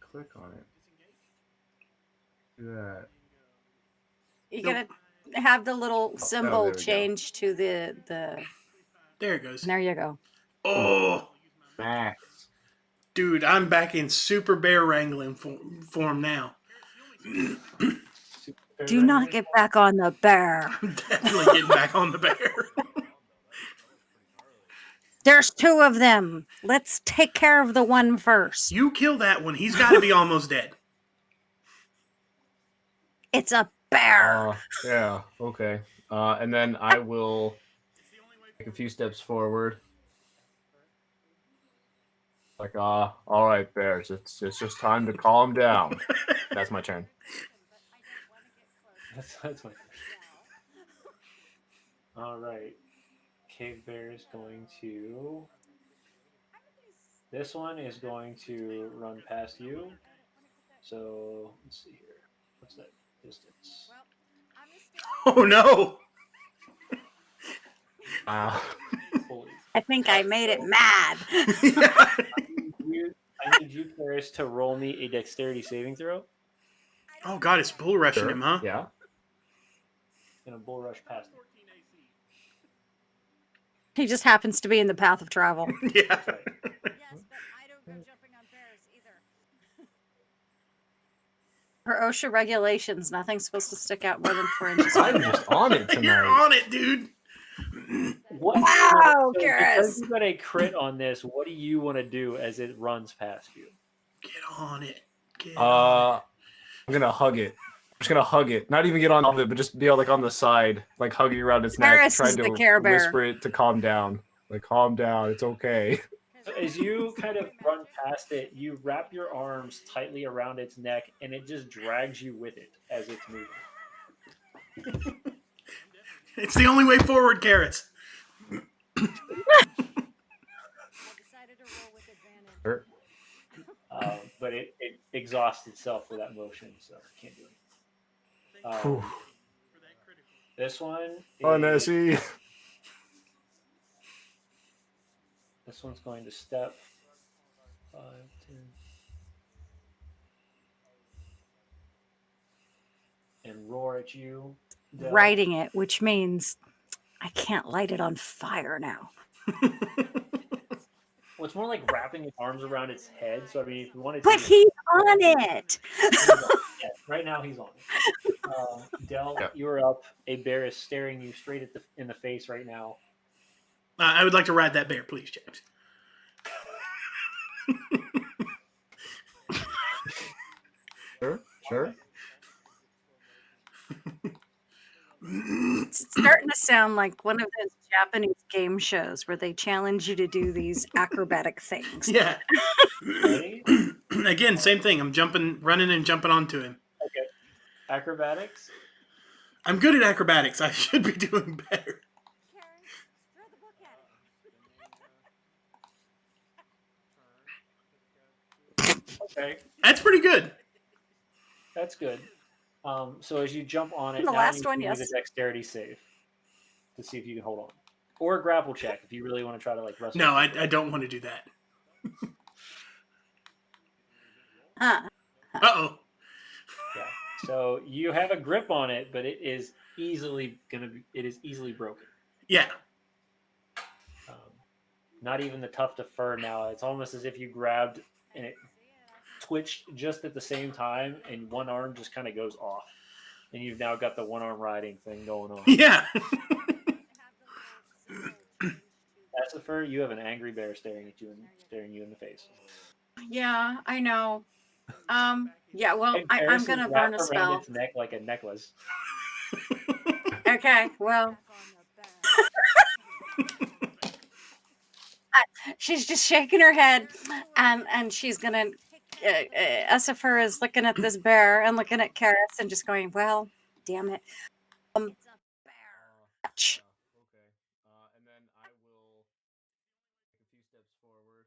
[SPEAKER 4] Click on it. Do that.
[SPEAKER 3] you
[SPEAKER 1] Nope.
[SPEAKER 3] gotta have the little symbol
[SPEAKER 4] there we go.
[SPEAKER 3] change to the.
[SPEAKER 1] There it goes.
[SPEAKER 3] There you go.
[SPEAKER 1] Oh,
[SPEAKER 4] Max.
[SPEAKER 1] dude, I'm back in super bear wrangling form now.
[SPEAKER 3] Do not get back on the bear.
[SPEAKER 1] I'm definitely getting back on the bear.
[SPEAKER 3] There's two of them. Let's take care of the one first.
[SPEAKER 1] You kill that one. He's got to be almost dead.
[SPEAKER 3] It's a bear.
[SPEAKER 4] Yeah, okay. And then I will take a few steps forward. Like, all right, bears. It's just time to calm down. That's my turn.
[SPEAKER 2] That's my. All right. Cave Bear is going to. This one is going to run past you. So let's see here. What's that distance?
[SPEAKER 1] Oh no!
[SPEAKER 2] Fully.
[SPEAKER 3] I think I made it mad.
[SPEAKER 2] I need you, Paris, to roll me a dexterity saving throw.
[SPEAKER 1] Oh god, it's bull rushing
[SPEAKER 4] Sure.
[SPEAKER 1] him, huh?
[SPEAKER 4] Yeah.
[SPEAKER 2] And a bull rush past him.
[SPEAKER 3] He just happens to be in the path of travel.
[SPEAKER 1] Yeah.
[SPEAKER 2] That's right.
[SPEAKER 3] Yes, but I don't go jumping on bears either. Per OSHA regulations, nothing's supposed to stick out more than 4 inches.
[SPEAKER 4] I'm just on it tonight.
[SPEAKER 1] You're on it, dude.
[SPEAKER 2] What,
[SPEAKER 3] Wow,
[SPEAKER 2] so
[SPEAKER 3] Karis.
[SPEAKER 2] because you got a crit on this, what do you want to do as it runs past you?
[SPEAKER 1] Get on it. Get on it.
[SPEAKER 4] I'm gonna hug it. I'm just gonna hug it. Not even get on top of it, but just be like on the side, like hugging around its neck,
[SPEAKER 3] Karis
[SPEAKER 4] trying
[SPEAKER 3] is
[SPEAKER 4] to
[SPEAKER 3] the Care Bear.
[SPEAKER 4] whisper it to calm down. Like, calm down. It's okay.
[SPEAKER 2] So as you kind of run past it, you wrap your arms tightly around its neck, and it just drags you with it as it's moving.
[SPEAKER 1] It's the only way forward, Carrots.
[SPEAKER 4] Sure.
[SPEAKER 2] But it exhausts itself for that motion, so it can't do anything. This one.
[SPEAKER 4] Oh, Nessie.
[SPEAKER 2] This one's going to step 5, 10, and roar at you. Del.
[SPEAKER 3] Writing it, which means I can't light it on fire now.
[SPEAKER 2] Well, it's more like wrapping its arms around its head. So I mean, if you wanted to,
[SPEAKER 3] But he's on it.
[SPEAKER 2] yeah, right now he's on it. Del,
[SPEAKER 4] Yeah.
[SPEAKER 2] you're up. A bear is staring you straight in the face right now.
[SPEAKER 1] I would like to ride that bear, please, James.
[SPEAKER 4] Sure.
[SPEAKER 3] It's starting to sound like one of those Japanese game shows where they challenge you to do these acrobatic things.
[SPEAKER 1] Yeah.
[SPEAKER 2] Ready?
[SPEAKER 1] Again, same thing. I'm running and jumping onto him.
[SPEAKER 2] Okay. Acrobatics.
[SPEAKER 1] I'm good at acrobatics. I should be doing better.
[SPEAKER 2] Okay,
[SPEAKER 1] That's pretty good.
[SPEAKER 2] that's good. So as you jump on it,
[SPEAKER 3] The
[SPEAKER 2] now
[SPEAKER 3] last
[SPEAKER 2] you
[SPEAKER 3] one,
[SPEAKER 2] can
[SPEAKER 3] yes.
[SPEAKER 2] do the dexterity save to see if you can hold on, or a grapple check if you really want to try to like wrestle.
[SPEAKER 1] No, I don't want to do that. Uh-oh.
[SPEAKER 2] Yeah. So you have a grip on it, but it is easily broken.
[SPEAKER 1] Yeah.
[SPEAKER 2] Not even the tuft of fur now. It's almost as if you grabbed and it twitched just at the same time, and one arm just kind of goes off, and you've now got the one arm riding thing going on.
[SPEAKER 1] Yeah.
[SPEAKER 2] That's the fur. You have an angry bear staring you in the face.
[SPEAKER 3] Yeah, I know. Yeah, well,
[SPEAKER 2] And
[SPEAKER 3] I'm
[SPEAKER 2] Paris
[SPEAKER 3] going to
[SPEAKER 2] is
[SPEAKER 3] burn
[SPEAKER 2] wrapped
[SPEAKER 3] a
[SPEAKER 2] around
[SPEAKER 3] spell.
[SPEAKER 2] its neck like a necklace.
[SPEAKER 3] Okay, well. She's just shaking her head, and she's going to Essifer is looking at this bear and looking at Karis and just going, well, damn it.
[SPEAKER 4] Okay. And then I will take a few steps forward.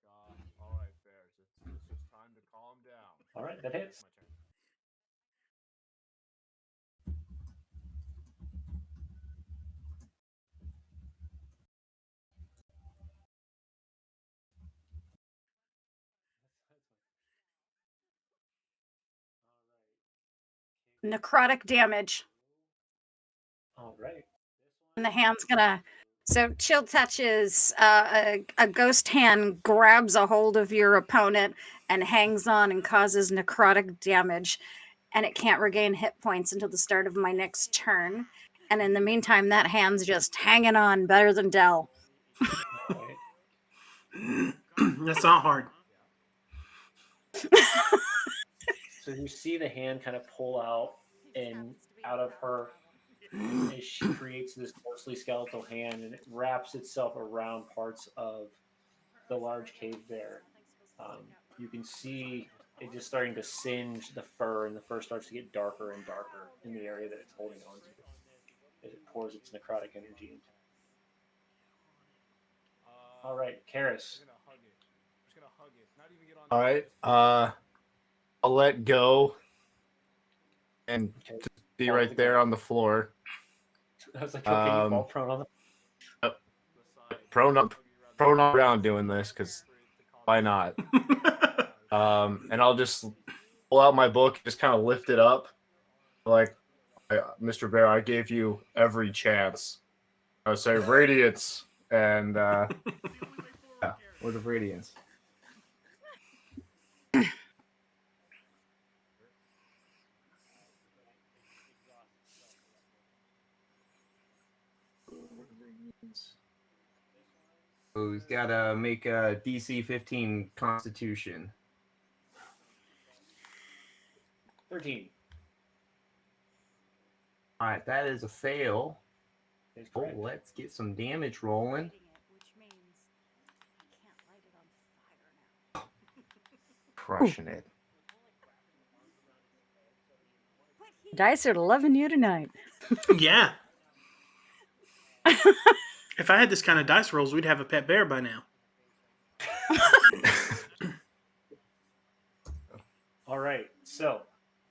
[SPEAKER 4] Like, all right, bears. It's just time to calm down.
[SPEAKER 2] All right, that hits.
[SPEAKER 4] My turn.
[SPEAKER 3] Necrotic damage.
[SPEAKER 2] All right.
[SPEAKER 3] And the hand's gonna. So chill touches. A ghost hand grabs a hold of your opponent and hangs on and causes necrotic damage, and it can't regain hit points until the start of my next turn. And in the meantime, that hand's just hanging on better than Dell.
[SPEAKER 2] All right.
[SPEAKER 1] That's not hard.
[SPEAKER 2] So you see the hand kind of pull out and out of her as she creates this ghostly skeletal hand, and it wraps itself around parts of the large cave bear. You can see it just starting to singe the fur, and the fur starts to get darker and darker in the area that it's holding on to as it pours its necrotic energy into. All right, Karis.
[SPEAKER 4] I'm just gonna hug it. Not even get on. All right. I'll let go and
[SPEAKER 2] Okay.
[SPEAKER 4] just be
[SPEAKER 2] Fall to
[SPEAKER 4] right
[SPEAKER 2] the
[SPEAKER 4] there
[SPEAKER 2] ground.
[SPEAKER 4] on the floor.
[SPEAKER 2] I was like, okay, you fall
[SPEAKER 4] Um,
[SPEAKER 2] prone on the.
[SPEAKER 4] Prone around doing this because why not? And I'll just pull out my book, just kind of lift it up, like, Mr. Bear, I gave you every chance. I would say radiance, and yeah, word of radiance. So he's got to make a DC 15 Constitution.
[SPEAKER 2] 13.
[SPEAKER 4] All right, that is a fail.
[SPEAKER 2] Is
[SPEAKER 4] Oh,
[SPEAKER 2] correct.
[SPEAKER 4] let's get some damage rolling. Crushing it.
[SPEAKER 3] Dice are loving you tonight.
[SPEAKER 1] Yeah. If I had this kind of dice rolls, we'd have a pet bear by now.
[SPEAKER 2] All right. So,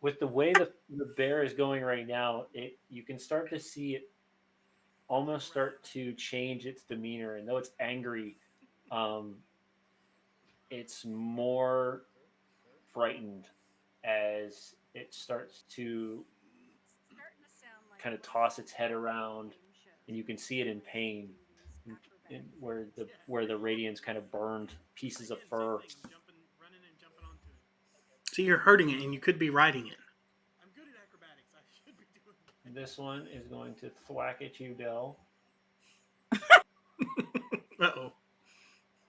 [SPEAKER 2] with the way the bear is going right now, you can start to see it almost start to change its demeanor. And though it's angry, it's more frightened as it starts to kind of toss its head around, and you can see it in pain, where the radiance kind of burned pieces of fur.
[SPEAKER 1] So you're hurting it, and you could be riding it.
[SPEAKER 2] This one is going to thwack at you, Dell.
[SPEAKER 1] Uh-oh.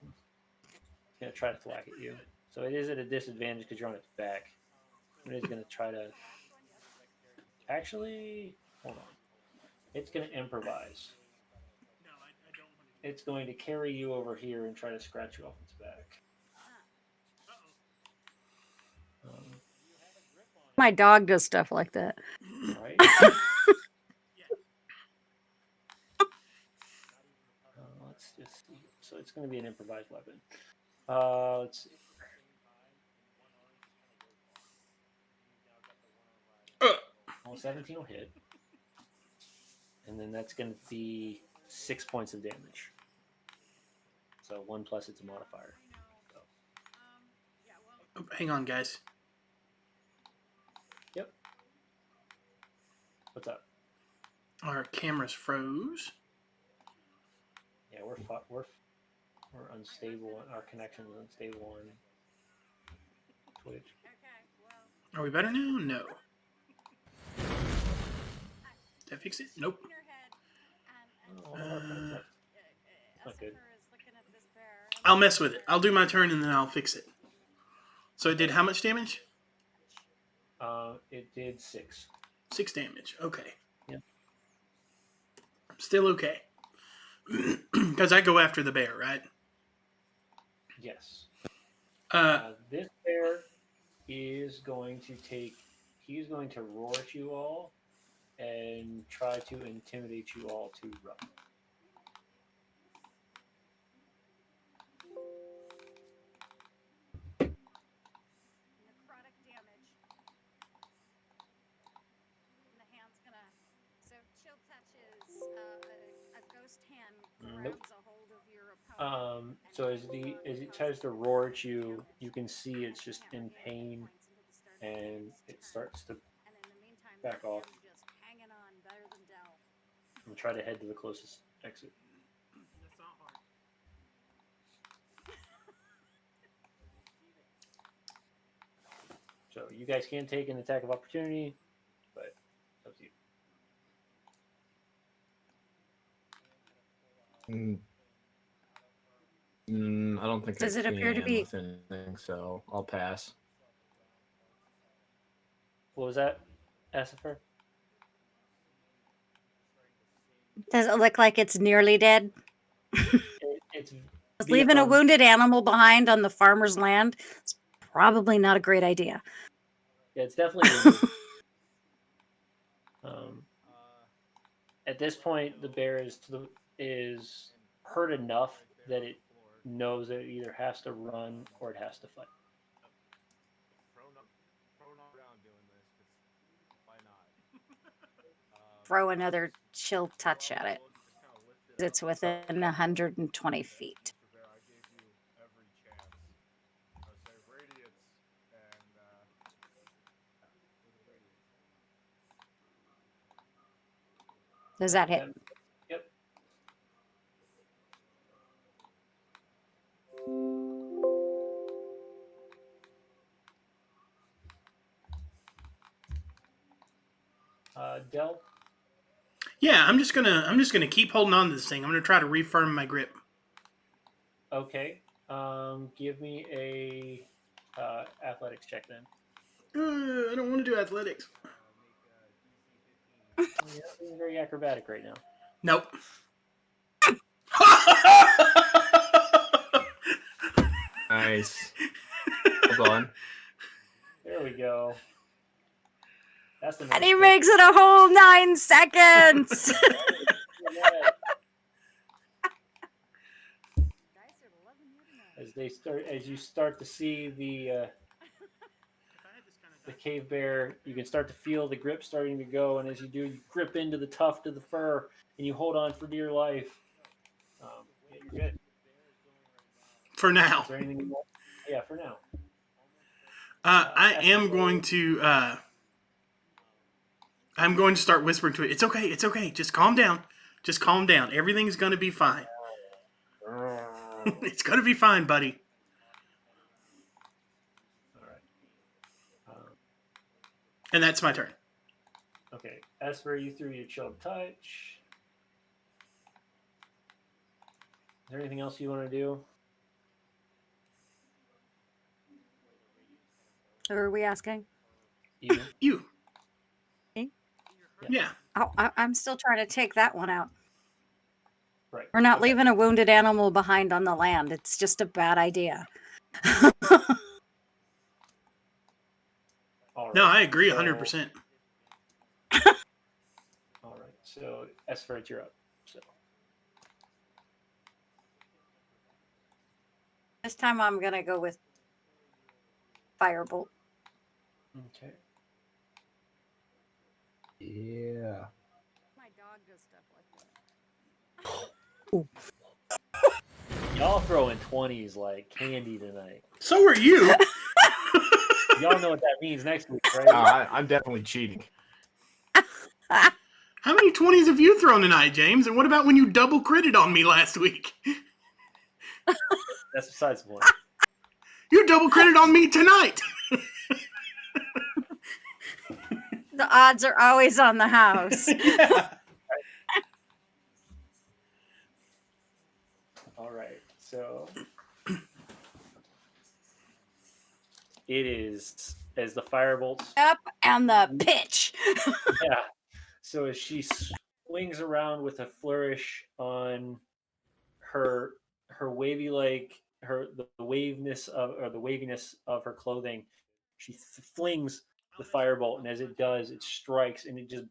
[SPEAKER 2] It's going to try to thwack at you. So it is at a disadvantage because you're on its back. It is going to try to. Actually, hold on. It's going to improvise. It's going to carry you over here and try to scratch you off its back.
[SPEAKER 3] My dog does stuff like that.
[SPEAKER 2] Right? Let's just see. So it's going to be an improvised weapon. Let's see. Well, 17 will hit. And then that's going to be 6 points of damage. So 1 plus its modifier. So.
[SPEAKER 1] Oh, hang on, guys.
[SPEAKER 2] Yep. What's up?
[SPEAKER 1] Our cameras froze.
[SPEAKER 2] Yeah, we're unstable. Our connection is unstable on Twitch.
[SPEAKER 1] Are we better now? No. Did I fix it? Nope.
[SPEAKER 2] Oh, that's not good.
[SPEAKER 1] I'll mess with it. I'll do my turn, and then I'll fix it. So it did how much damage?
[SPEAKER 2] It did 6.
[SPEAKER 1] 6 damage. Okay.
[SPEAKER 2] Yeah.
[SPEAKER 1] Still okay. Because I go after the bear, right?
[SPEAKER 2] Yes.
[SPEAKER 1] Uh,
[SPEAKER 2] This bear is going to take. He's going to roar at you all and try to intimidate you all to run.
[SPEAKER 3] Necrotic damage. And the hand's gonna. So chill touch is a ghost hand
[SPEAKER 2] Nope.
[SPEAKER 3] grabs a hold of your opponent.
[SPEAKER 2] So as it tries to roar at you, you can see it's just in pain, and it starts to
[SPEAKER 3] And in the meantime,
[SPEAKER 2] back
[SPEAKER 3] that
[SPEAKER 2] off
[SPEAKER 3] hand's just hanging on better than Dell.
[SPEAKER 2] and try to head to the closest exit.
[SPEAKER 1] that's not hard.
[SPEAKER 2] So you guys can take an attack of opportunity, but it's up to you.
[SPEAKER 4] I don't think
[SPEAKER 3] Does
[SPEAKER 4] I
[SPEAKER 3] it appear to
[SPEAKER 4] can
[SPEAKER 3] be-
[SPEAKER 4] with anything, so I'll pass.
[SPEAKER 2] What was that, Asifer?
[SPEAKER 3] Does it look like it's nearly dead?
[SPEAKER 2] It's
[SPEAKER 3] Leaving a
[SPEAKER 2] beyond-
[SPEAKER 3] wounded animal behind on the farmer's land is probably not a great idea.
[SPEAKER 2] Yeah, it's definitely wounded. At this point, the bear is hurt enough that it knows that it either has to run or it has to fight.
[SPEAKER 3] Throw another chill touch at it. It's within 120 feet. Does that hit?
[SPEAKER 2] Yep. Del?
[SPEAKER 1] Yeah, I'm just gonna keep holding on to this thing. I'm gonna try to refirm my grip.
[SPEAKER 2] Okay. Give me a athletics check then.
[SPEAKER 1] I don't want to do athletics.
[SPEAKER 2] You're not being very acrobatic right now.
[SPEAKER 1] Nope.
[SPEAKER 4] Nice. Hold on.
[SPEAKER 2] There we go. That's the
[SPEAKER 3] And he makes it a whole 9 seconds.
[SPEAKER 2] As you start to see the cave bear, you can start to feel the grip starting to go, and as you do, you grip into the tuft of the fur and you hold on for dear life. Yeah, you're good.
[SPEAKER 1] For now.
[SPEAKER 2] Is there anything more? Yeah, for now.
[SPEAKER 1] I am going to. I'm going to start whispering to it. It's okay. It's okay. Just calm down. Just calm down. Everything's gonna be fine. It's gonna be fine, buddy.
[SPEAKER 2] All right.
[SPEAKER 1] And that's my turn.
[SPEAKER 2] Okay. As for you through your chill touch. Is there anything else you want to do?
[SPEAKER 3] Who are we asking?
[SPEAKER 2] You.
[SPEAKER 1] You.
[SPEAKER 3] Me?
[SPEAKER 1] Yeah.
[SPEAKER 3] Oh, I'm still trying to take that one out.
[SPEAKER 2] Right.
[SPEAKER 3] We're not
[SPEAKER 2] Okay.
[SPEAKER 3] leaving a wounded animal behind on the land. It's just a bad idea.
[SPEAKER 2] All right.
[SPEAKER 1] No, I agree
[SPEAKER 2] So-
[SPEAKER 1] 100%.
[SPEAKER 2] All right. So, Esfert, you're up. So,
[SPEAKER 3] This time I'm going to go with Firebolt.
[SPEAKER 2] okay.
[SPEAKER 4] Yeah.
[SPEAKER 3] My dog does stuff like that.
[SPEAKER 2] Y'all throwing 20s like candy tonight.
[SPEAKER 1] So are you.
[SPEAKER 2] Y'all know what that means next week, right?
[SPEAKER 4] I'm definitely cheating.
[SPEAKER 1] How many 20s have you thrown tonight, James? And what about when you double critted on me last week?
[SPEAKER 2] That's besides the point.
[SPEAKER 1] You double critted on me tonight.
[SPEAKER 3] The odds are always on the house.
[SPEAKER 1] Yeah.
[SPEAKER 2] All right. So it is as the firebolts.
[SPEAKER 3] Up and the pitch.
[SPEAKER 2] Yeah. So as she swings around with a flourish on her wavy like the waviness of her clothing, she flings the firebolt, and as it does, it strikes and it just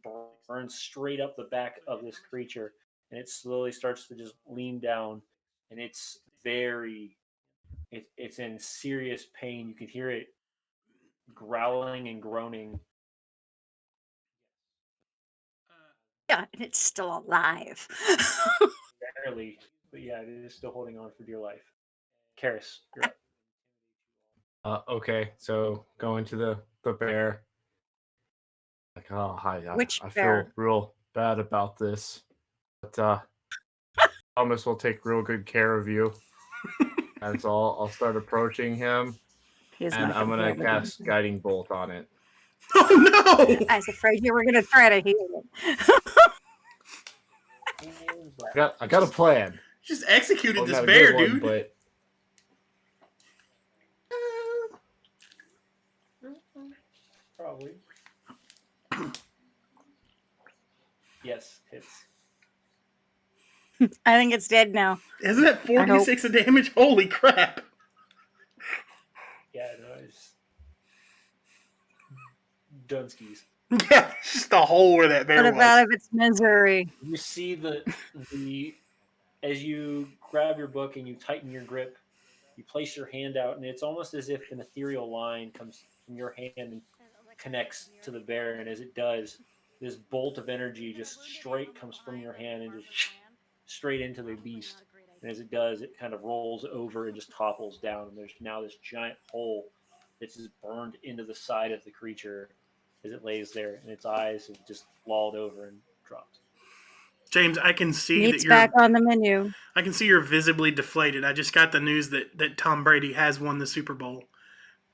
[SPEAKER 2] burns straight up the back of this creature, and it slowly starts to just lean down, and it's in serious pain. You can hear it growling and groaning.
[SPEAKER 3] Yeah, and it's still alive.
[SPEAKER 2] Barely, but yeah, it is still holding on for dear life. Karis, you're up.
[SPEAKER 4] Okay, so going to the bear. Like, oh, hi.
[SPEAKER 3] Which
[SPEAKER 4] I
[SPEAKER 3] bear?
[SPEAKER 4] feel real bad about this, but I promise we'll take real good care of you. And so I'll start approaching him,
[SPEAKER 3] He's
[SPEAKER 4] and
[SPEAKER 3] not
[SPEAKER 4] I'm
[SPEAKER 3] going to
[SPEAKER 4] gonna
[SPEAKER 3] be able to.
[SPEAKER 4] cast Guiding Bolt on it.
[SPEAKER 1] Oh no!
[SPEAKER 3] I was afraid you were going to try to heal it.
[SPEAKER 4] I got a plan.
[SPEAKER 1] Just executed
[SPEAKER 4] Well,
[SPEAKER 1] this
[SPEAKER 4] not a
[SPEAKER 1] bear,
[SPEAKER 4] good one,
[SPEAKER 1] dude.
[SPEAKER 4] but
[SPEAKER 2] Probably. Yes, hits.
[SPEAKER 3] I think it's dead now.
[SPEAKER 1] Isn't that 46 of damage? Holy crap!
[SPEAKER 2] Yeah, no, it's Dunskies.
[SPEAKER 1] Yeah, just the hole where that bear
[SPEAKER 3] Put it
[SPEAKER 1] was.
[SPEAKER 3] out of its misery.
[SPEAKER 2] You see the as you grab your book and you tighten your grip, you place your hand out, and it's almost as if an ethereal line comes from your hand and connects to the bear. And as it does, this bolt of energy just straight comes from your hand and just straight into the beast. And as it does, it kind of rolls over and just topples down. And there's now this giant hole that's just burned into the side of the creature as it lays there, and its eyes have just lolled over and dropped.
[SPEAKER 1] James, I can see
[SPEAKER 3] Meat's
[SPEAKER 1] that
[SPEAKER 3] back on the menu.
[SPEAKER 1] I can see you're visibly deflated. I just got the news that Tom Brady has won the Super Bowl,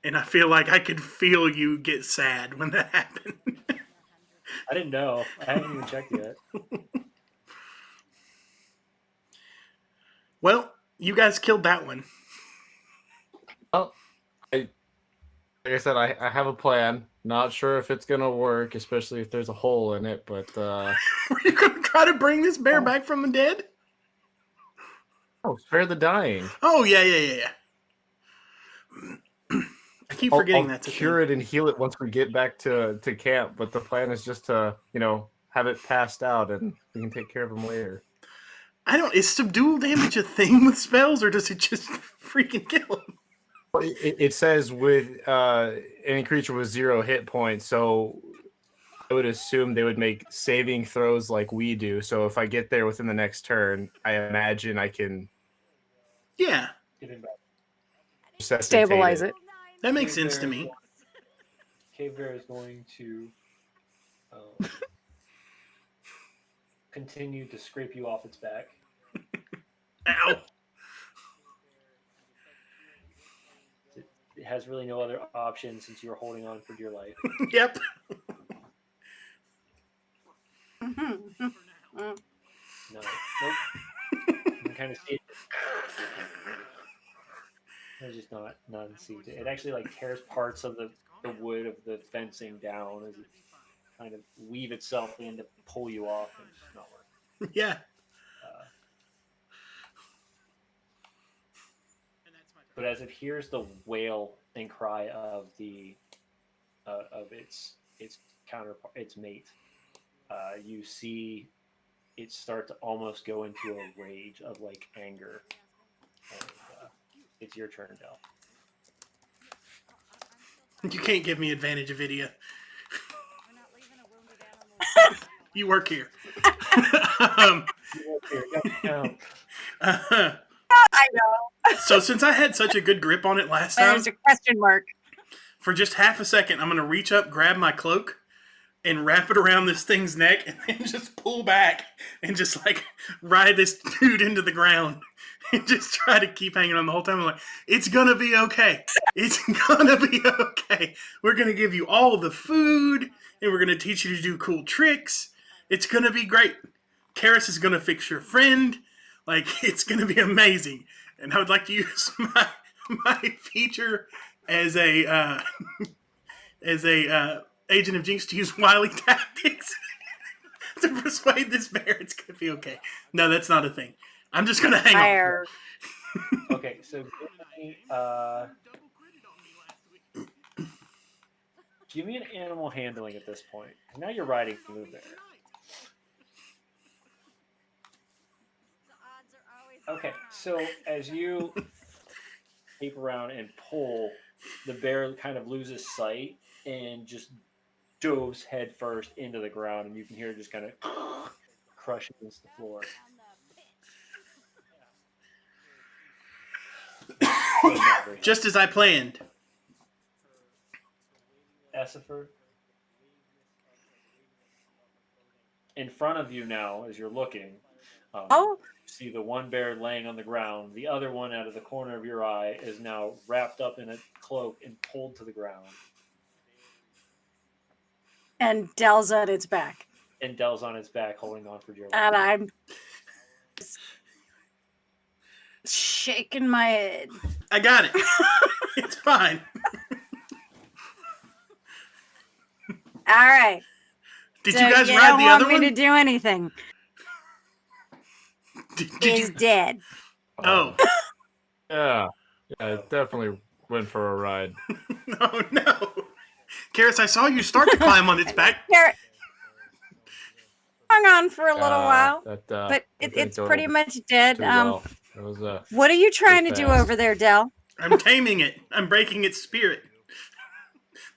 [SPEAKER 1] and I feel like I could feel you get sad when that happened.
[SPEAKER 2] I didn't know. I haven't even checked yet.
[SPEAKER 1] Well, you guys killed that one.
[SPEAKER 4] well, like I said, I have a plan. Not sure if it's gonna work, especially if there's a hole in it. But
[SPEAKER 1] Were you going to try to bring this bear back from the dead?
[SPEAKER 4] oh, spare the dying.
[SPEAKER 1] Oh yeah. I keep forgetting
[SPEAKER 4] I'll
[SPEAKER 1] that's a
[SPEAKER 4] cure
[SPEAKER 1] thing.
[SPEAKER 4] it and heal it once we get back to camp. But the plan is just to have it passed out, and we can take care of him later.
[SPEAKER 1] I don't. Is subdual damage a thing with spells, or does it just freaking kill him?
[SPEAKER 4] It says with any creature with 0 hit points, so I would assume they would make saving throws like we do. So if I get there within the next turn, I imagine I can
[SPEAKER 1] Yeah,
[SPEAKER 2] Get him back.
[SPEAKER 4] resuscitate
[SPEAKER 3] Stabilize it.
[SPEAKER 1] that makes
[SPEAKER 2] Cave
[SPEAKER 1] sense to
[SPEAKER 2] Bear
[SPEAKER 1] me.
[SPEAKER 2] Cave Bear is going to continue to scrape you off its back.
[SPEAKER 1] Ow.
[SPEAKER 2] It has really no other option since you're holding on for dear life.
[SPEAKER 1] Yep.
[SPEAKER 3] Mhm.
[SPEAKER 2] No, nope. You can kind of see it. It's just not in siege. It actually like tears parts of the wood of the fencing down as it kind of weave itself in to pull you off, and it's not working.
[SPEAKER 1] Yeah.
[SPEAKER 2] But as it hears the wail and cry of its counterpart, its mate, you see it start to almost go into a rage of like anger. And it's your turn, Del.
[SPEAKER 1] You can't give me advantage of Idia. You work here.
[SPEAKER 3] I know.
[SPEAKER 1] So since I had such a good grip on it last time,
[SPEAKER 3] There's a question mark.
[SPEAKER 1] for just half a second, I'm going to reach up, grab my cloak, and wrap it around this thing's neck, and then just pull back and just like ride this dude into the ground and just try to keep hanging on the whole time. I'm like, it's going to be okay. It's going to be okay. We're going to give you all the food, and we're going to teach you to do cool tricks. It's going to be great. Karis is going to fix your friend. Like, it's going to be amazing. And I would like to use my feature as a agent of Jinx to use wily tactics to persuade this bear it's going to be okay. No, that's not a thing. I'm just going to hang on.
[SPEAKER 2] Okay, so give me an animal handling at this point. Now you're riding the bear. Okay, so as you tape around and pull, the bear kind of loses sight and just dives head first into the ground, and you can hear it just kind of crush against the floor.
[SPEAKER 1] Just as I planned.
[SPEAKER 2] Essifer, in front of you now, as you're looking,
[SPEAKER 3] Oh,
[SPEAKER 2] see the one bear laying on the ground. The other one, out of the corner of your eye, is now wrapped up in a cloak and pulled to the ground.
[SPEAKER 3] and Dell's at its back.
[SPEAKER 2] And Dell's on its back, holding on for dear life.
[SPEAKER 3] And I'm shaking my head.
[SPEAKER 1] I got it. It's fine.
[SPEAKER 3] All right.
[SPEAKER 1] Did
[SPEAKER 3] So
[SPEAKER 1] you guys
[SPEAKER 3] you
[SPEAKER 1] ride
[SPEAKER 3] don't
[SPEAKER 1] the
[SPEAKER 3] want
[SPEAKER 1] other
[SPEAKER 3] me
[SPEAKER 1] one?
[SPEAKER 3] to do anything.
[SPEAKER 1] Did
[SPEAKER 3] He's
[SPEAKER 1] you?
[SPEAKER 3] dead.
[SPEAKER 1] Oh.
[SPEAKER 4] Yeah, I definitely went for a ride.
[SPEAKER 1] Oh no. Karis, I saw you start to climb on its back.
[SPEAKER 3] Here, hung on for a little while,
[SPEAKER 4] That,
[SPEAKER 3] but
[SPEAKER 4] that didn't
[SPEAKER 3] it's
[SPEAKER 4] go
[SPEAKER 3] pretty much dead.
[SPEAKER 4] too well. It was
[SPEAKER 3] What are you trying to
[SPEAKER 4] pretty
[SPEAKER 3] do
[SPEAKER 4] fast.
[SPEAKER 3] over there, Dell?
[SPEAKER 1] I'm taming it. I'm breaking its spirit.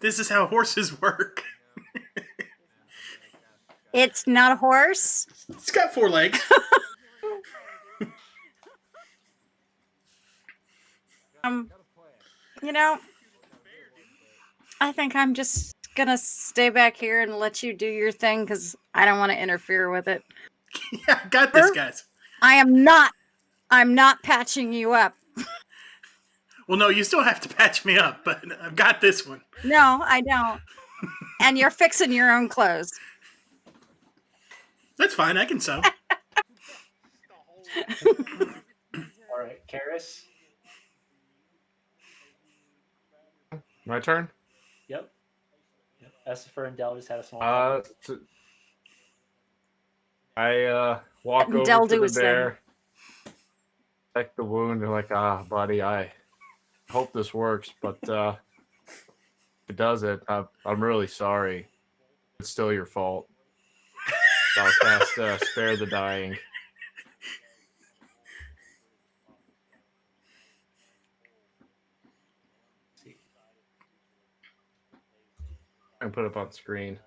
[SPEAKER 1] This is how horses work.
[SPEAKER 3] It's not a horse.
[SPEAKER 1] It's got 4 legs.
[SPEAKER 3] You know, I think I'm just gonna stay back here and let you do your thing because I don't want to interfere with it.
[SPEAKER 1] Yeah, I got this, guys.
[SPEAKER 3] I'm not patching you up.
[SPEAKER 1] Well, no, you still have to patch me up, but I've got this one.
[SPEAKER 3] No, I don't. And you're fixing your own clothes.
[SPEAKER 1] That's fine. I can sew.
[SPEAKER 2] All right, Karis.
[SPEAKER 4] My turn.
[SPEAKER 2] Yep. Essifer and Dell just had a small.
[SPEAKER 4] I walk
[SPEAKER 3] And
[SPEAKER 4] over
[SPEAKER 3] Dell
[SPEAKER 4] to
[SPEAKER 3] do
[SPEAKER 4] the
[SPEAKER 3] his thing.
[SPEAKER 4] bear, check the wound, and like, buddy, I hope this works, but if it doesn't, I'm really sorry. It's still your fault. I'll cast Spare the Dying. I can put it up on screen.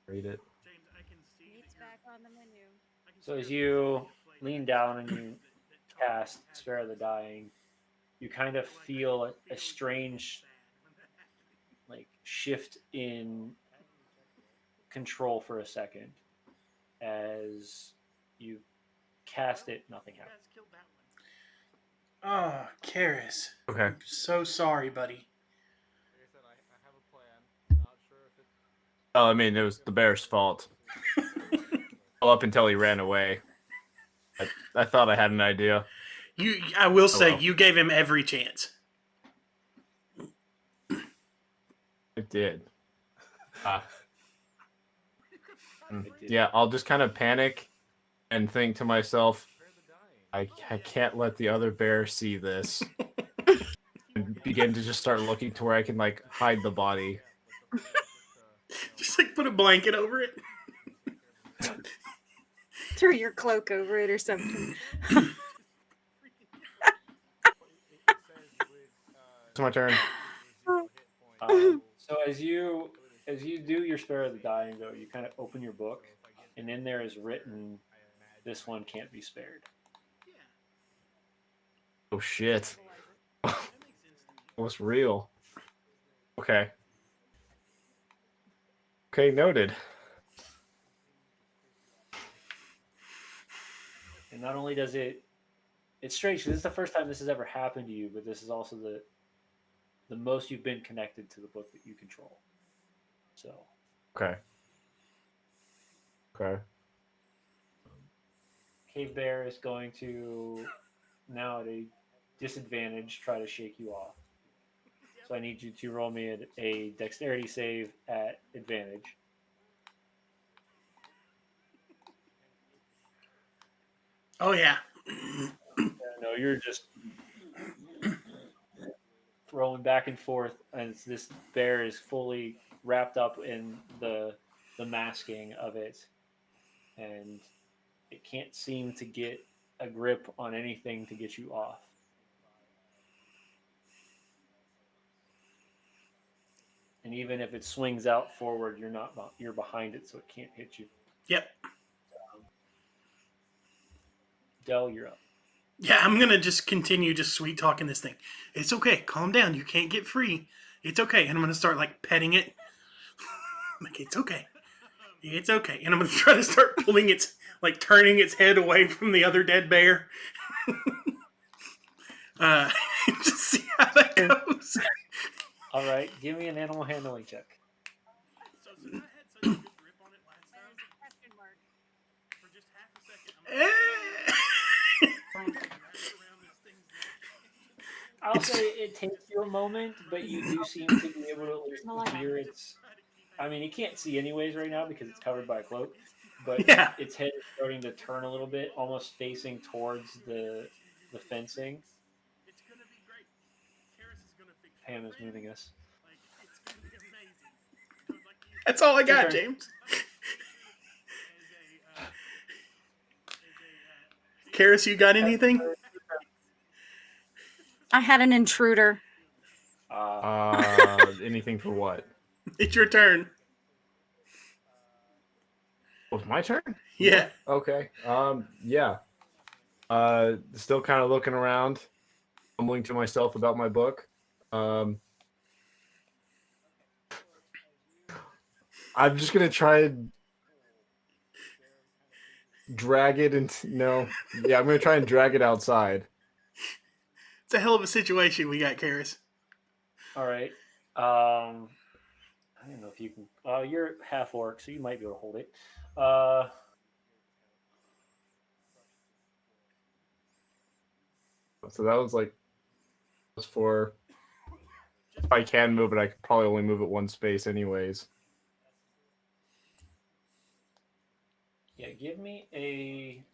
[SPEAKER 4] Read it.
[SPEAKER 2] So as you lean down and you cast Spare the Dying, you kind of feel a strange like shift in control for a second. As you cast it, nothing happens.
[SPEAKER 1] Oh, Karis.
[SPEAKER 4] Okay.
[SPEAKER 1] I'm so sorry, buddy.
[SPEAKER 4] Oh, I mean, it was the bear's fault. Well, up until he ran away. I thought I had an idea.
[SPEAKER 1] I will say,
[SPEAKER 4] well.
[SPEAKER 1] you gave him every chance.
[SPEAKER 4] It did. Yeah, I'll just kind of panic and think to myself, I can't let the other bear see this. And begin to just start looking to where I can like hide the body.
[SPEAKER 1] Just like put a blanket over it.
[SPEAKER 3] Throw your cloak over it or something.
[SPEAKER 4] It's my turn.
[SPEAKER 2] So as you do your Spare of the Dying, though, you kind of open your book, and in there is written, "This one can't be spared."
[SPEAKER 4] Oh shit. What's real? Okay. Okay, noted.
[SPEAKER 2] And not only does it's strange, 'cause this is the first time this has ever happened to you, but this is also the most you've been connected to the book that you control. So.
[SPEAKER 4] Okay.
[SPEAKER 2] Cave Bear is going to now at a disadvantage try to shake you off. So I need you to roll me a dexterity save at advantage.
[SPEAKER 1] Oh, yeah.
[SPEAKER 2] No, you're just throwing back and forth, and this bear is fully wrapped up in the masking of it, and it can't seem to get a grip on anything to get you off. And even if it swings out forward, you're behind it, so it can't hit you.
[SPEAKER 1] Yep.
[SPEAKER 2] Dell, you're up.
[SPEAKER 1] Yeah, I'm gonna just continue just sweet talking this thing. It's okay. Calm down. You can't get free. It's okay. And I'm gonna start like petting it. Like it's okay. It's okay. And I'm gonna try to start pulling its like turning its head away from the other dead bear. Just see how that goes.
[SPEAKER 2] All right, give me an animal handling check. I'll say it takes you a moment, but you do seem to be able to at least hear its. I mean, you can't see anyways right now because it's covered by a cloak, but
[SPEAKER 1] Yeah.
[SPEAKER 2] its head is starting to turn a little bit, almost facing towards the fencing. Pam is moving us.
[SPEAKER 1] That's all I got,
[SPEAKER 2] turn.
[SPEAKER 1] James. Karis, you got anything?
[SPEAKER 3] I had an intruder.
[SPEAKER 4] Anything for what?
[SPEAKER 1] It's your turn.
[SPEAKER 4] Oh, it's my turn?
[SPEAKER 1] Yeah.
[SPEAKER 4] Okay. Yeah. Still kind of looking around, mumbling to myself about my book. I'm just gonna try and drag it and I'm gonna try and drag it outside.
[SPEAKER 1] It's a hell of a situation we got, Karis.
[SPEAKER 2] All right. I don't know if you can. You're half orc, so you might be able to hold it.
[SPEAKER 4] So that was for. If I can move it, I could probably only move it one space, anyways.
[SPEAKER 2] Yeah, give me an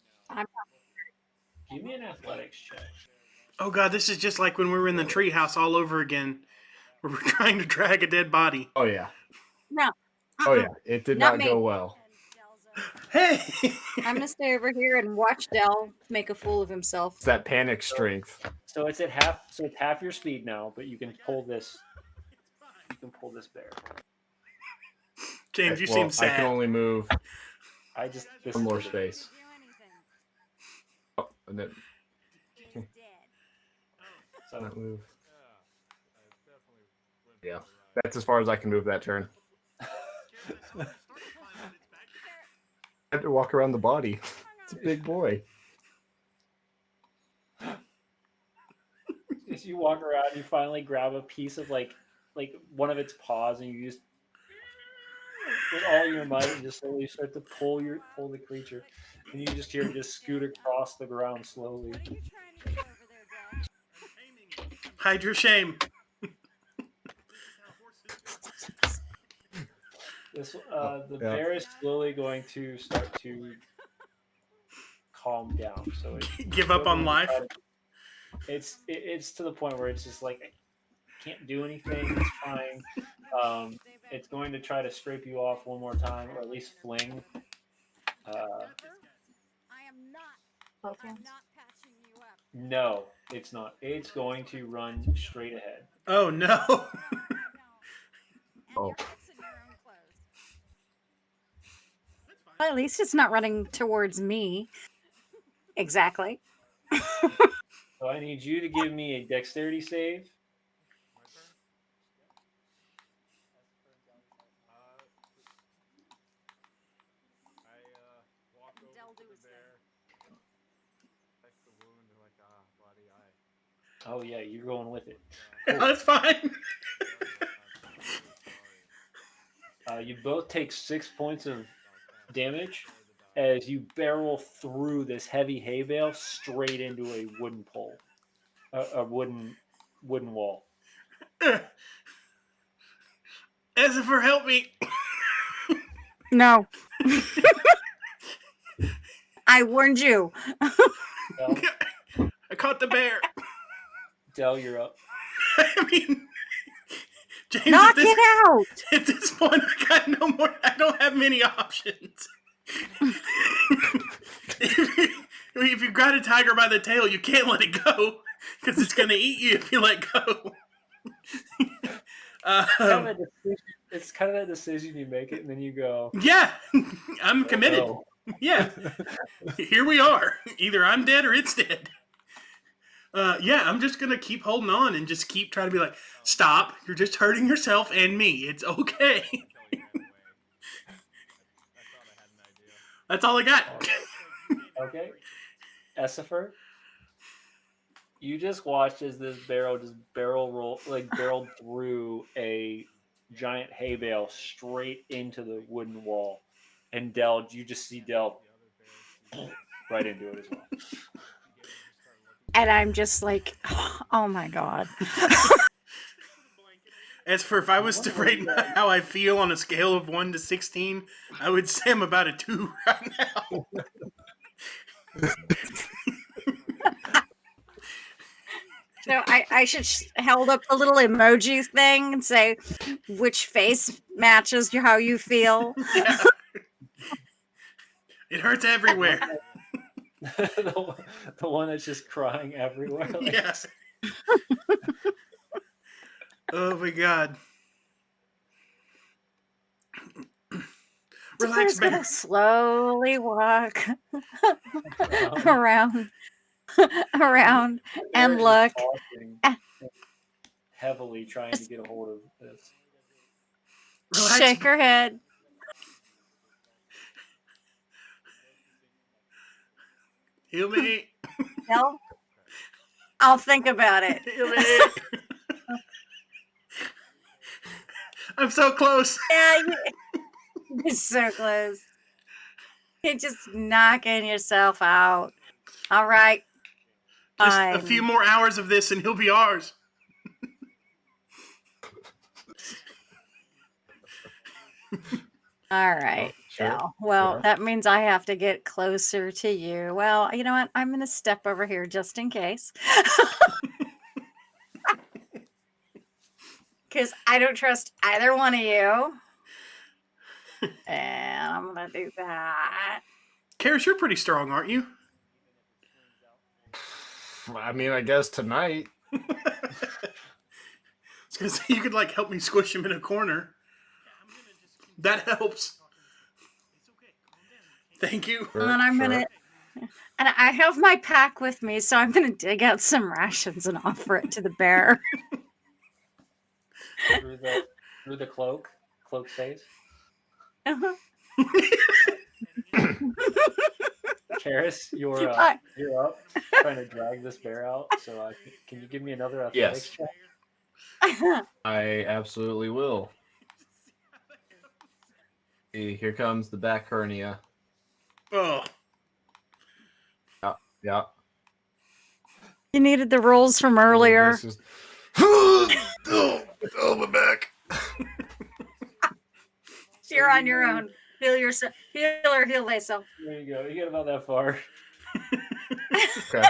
[SPEAKER 2] athletics check.
[SPEAKER 1] Oh god, this is just like when we were in the treehouse all over again, where we're trying to drag a dead body.
[SPEAKER 4] Oh yeah.
[SPEAKER 3] No.
[SPEAKER 4] Oh yeah. It did not go well.
[SPEAKER 1] Hey!
[SPEAKER 3] I'm gonna stay over here and watch Dell make a fool of himself.
[SPEAKER 4] It's that panic strength.
[SPEAKER 2] So it's at half. So it's half your speed now, but you can pull this. You can pull this bear.
[SPEAKER 1] James, you seem sad.
[SPEAKER 4] I can only move
[SPEAKER 2] this
[SPEAKER 4] one more space. Oh, and then
[SPEAKER 2] So
[SPEAKER 4] move. Yeah, that's as far as I can move that turn. I had to walk around the body. It's a big boy.
[SPEAKER 2] as you walk around, you finally grab a piece of like one of its paws, and you just with all your might, and just slowly start to pull the creature, and you just hear it just scoot across the ground slowly.
[SPEAKER 1] Hide your shame.
[SPEAKER 2] The bear is slowly going to start to calm down. So it
[SPEAKER 1] Give up on life.
[SPEAKER 2] It's to the point where it's just like it can't do anything. It's trying. It's going to try to scrape you off one more time, or at least fling. No, it's not. It's going to run straight ahead.
[SPEAKER 1] Oh no.
[SPEAKER 4] Oh.
[SPEAKER 3] Well, at least it's not running towards me. Exactly.
[SPEAKER 2] So I need you to give me a dexterity save. Oh yeah, you're going with it.
[SPEAKER 1] Cool. That's fine.
[SPEAKER 2] You both take 6 points of damage as you barrel through this heavy hay bale straight into a wooden pole, a wooden wall.
[SPEAKER 1] Ezephyr, help me.
[SPEAKER 3] No. I warned you.
[SPEAKER 2] Well,
[SPEAKER 1] I caught the bear.
[SPEAKER 2] Dell, you're up.
[SPEAKER 1] I mean, James,
[SPEAKER 3] Knock it out.
[SPEAKER 1] at this point, I got no more. I don't have many options. If you got a tiger by the tail, you can't let it go because it's going to eat you if you let go.
[SPEAKER 2] It's kind of that decision you make it, and then you go,
[SPEAKER 1] Yeah, I'm committed.
[SPEAKER 2] "No."
[SPEAKER 1] Yeah, here we are. Either I'm dead or it's dead. Yeah, I'm just gonna keep holding on and just keep trying to be like, stop. You're just hurting yourself and me. It's okay. That's all I got.
[SPEAKER 2] Okay. Essifer, you just watched as this barrel just barreled through a giant hay bale straight into the wooden wall. And Dell, you just see Dell right into it as well.
[SPEAKER 3] And I'm just like, oh my God.
[SPEAKER 1] As for if I was to rate how I feel on a scale of 1 to 16, I would say I'm about a 2 right now.
[SPEAKER 3] So I should held up the little emoji thing and say which face matches how you feel.
[SPEAKER 1] Yeah. It hurts everywhere.
[SPEAKER 2] the one that's just crying everywhere. Like,
[SPEAKER 1] Yes. Oh my God. Relax,
[SPEAKER 3] Relax,
[SPEAKER 1] bear.
[SPEAKER 3] gonna slowly walk
[SPEAKER 2] um,
[SPEAKER 3] around and
[SPEAKER 2] Bear is
[SPEAKER 3] look.
[SPEAKER 2] tossing heavily trying to get a hold of this.
[SPEAKER 1] Relax.
[SPEAKER 3] Shake her head.
[SPEAKER 1] Heal me.
[SPEAKER 3] No, I'll think about it.
[SPEAKER 1] Heal me. I'm so close.
[SPEAKER 3] Yeah, you're so close. You're just knocking yourself out. All right.
[SPEAKER 1] Just
[SPEAKER 3] Fine.
[SPEAKER 1] a few more hours of this and he'll be ours.
[SPEAKER 3] All right.
[SPEAKER 4] Sure.
[SPEAKER 3] Now, well,
[SPEAKER 4] Sure.
[SPEAKER 3] that means I have to get closer to you. Well, you know what? I'm going to step over here just in case. Because I don't trust either one of you. And I'm going to do that.
[SPEAKER 1] Karis, you're pretty strong, aren't you?
[SPEAKER 4] I mean, I guess tonight.
[SPEAKER 1] I was gonna say you could like help me squish him in a corner. That helps. Thank you.
[SPEAKER 3] And then I'm going to. And I have my pack with me, so I'm going to dig out some rations and offer it to the bear.
[SPEAKER 2] Through the cloak face.
[SPEAKER 3] Uh-huh.
[SPEAKER 2] Karis, you're up trying to drag this bear out. So can you give me another athletics check?
[SPEAKER 4] I absolutely will. Here comes the back hernia.
[SPEAKER 1] Oh.
[SPEAKER 4] Yeah.
[SPEAKER 3] You needed the rolls from earlier.
[SPEAKER 4] This is... oh, my back.
[SPEAKER 3] You're on your own. Heal yourself. Heal thyself.
[SPEAKER 2] There you go. You get about that far.
[SPEAKER 4] Okay.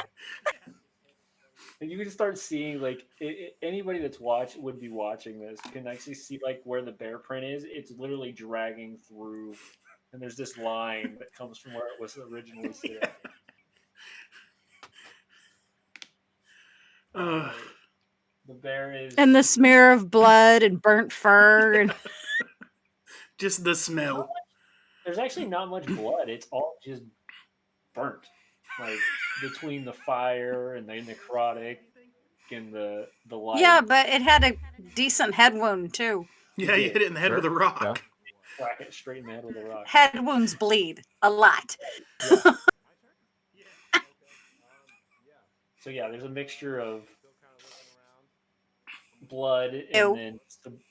[SPEAKER 2] And you can start seeing like anybody that's would be watching this can actually see like where the bear print is. It's literally dragging through, and there's this line that comes from where it was originally sitting. The bear is,
[SPEAKER 3] And the smear of blood and burnt fur. And
[SPEAKER 1] just the smell.
[SPEAKER 2] there's actually not much blood. It's all just burnt, like between the fire and the necrotic and the light.
[SPEAKER 3] yeah, but it had a decent head wound too.
[SPEAKER 1] Yeah, you hit it in the head with a rock.
[SPEAKER 4] Yeah.
[SPEAKER 2] Whack it straight in the head with a rock.
[SPEAKER 3] Head wounds bleed a lot.
[SPEAKER 2] Yeah. So yeah, there's a mixture of blood and then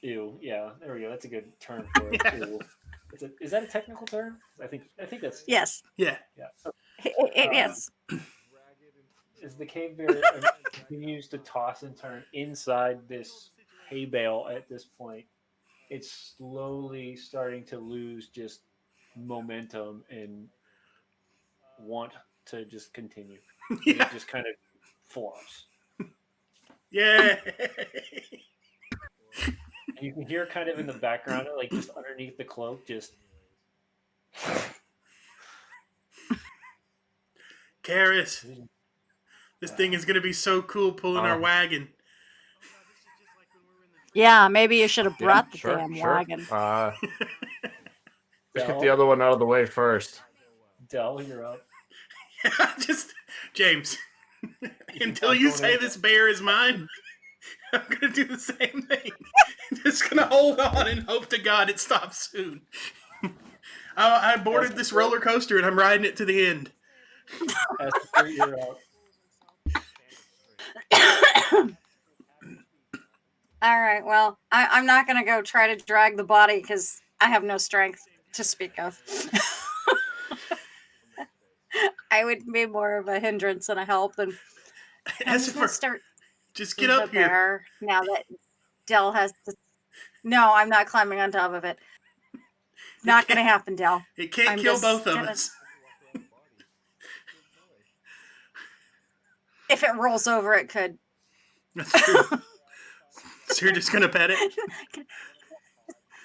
[SPEAKER 2] ew. Yeah, there we go. That's a good term for it.
[SPEAKER 1] Yeah.
[SPEAKER 2] Ew. Is that a technical term? I think that's
[SPEAKER 3] Yes.
[SPEAKER 1] Yeah.
[SPEAKER 2] yeah. So,
[SPEAKER 3] Yes.
[SPEAKER 2] as the cave bear continues to toss and turn inside this hay bale at this point, it's slowly starting to lose just momentum and want to just continue.
[SPEAKER 1] Yeah.
[SPEAKER 2] It just kind of forearms.
[SPEAKER 1] Yeah.
[SPEAKER 2] And you can hear kind of in the background, like just underneath the cloak, just
[SPEAKER 1] Karis, this thing is going to be so cool pulling our wagon.
[SPEAKER 3] Yeah, maybe you should have
[SPEAKER 4] Yeah,
[SPEAKER 3] brought the
[SPEAKER 4] sure,
[SPEAKER 3] damn
[SPEAKER 4] sure.
[SPEAKER 3] wagon.
[SPEAKER 4] Let's get the other one out of the way first.
[SPEAKER 2] Del, you're up.
[SPEAKER 1] Just, James, until
[SPEAKER 2] start
[SPEAKER 1] you
[SPEAKER 2] going
[SPEAKER 1] say
[SPEAKER 2] in.
[SPEAKER 1] this bear is mine, I'm going to do the same thing. Just going to hold on and hope to God it stops soon. I boarded this roller coaster and I'm riding it to the end.
[SPEAKER 2] Esther, you're up.
[SPEAKER 3] All right. Well, I'm not going to go try to drag the body because I have no strength to speak of. I would be more of a hindrance and a help. And I'm just going to start
[SPEAKER 1] just get
[SPEAKER 3] the
[SPEAKER 1] up here.
[SPEAKER 3] bear now that Del has to. No, I'm not climbing on top of it. Not going to happen, Del.
[SPEAKER 1] It can't kill both of us.
[SPEAKER 3] If it rolls over, it could.
[SPEAKER 1] That's true. So you're just going to pet it?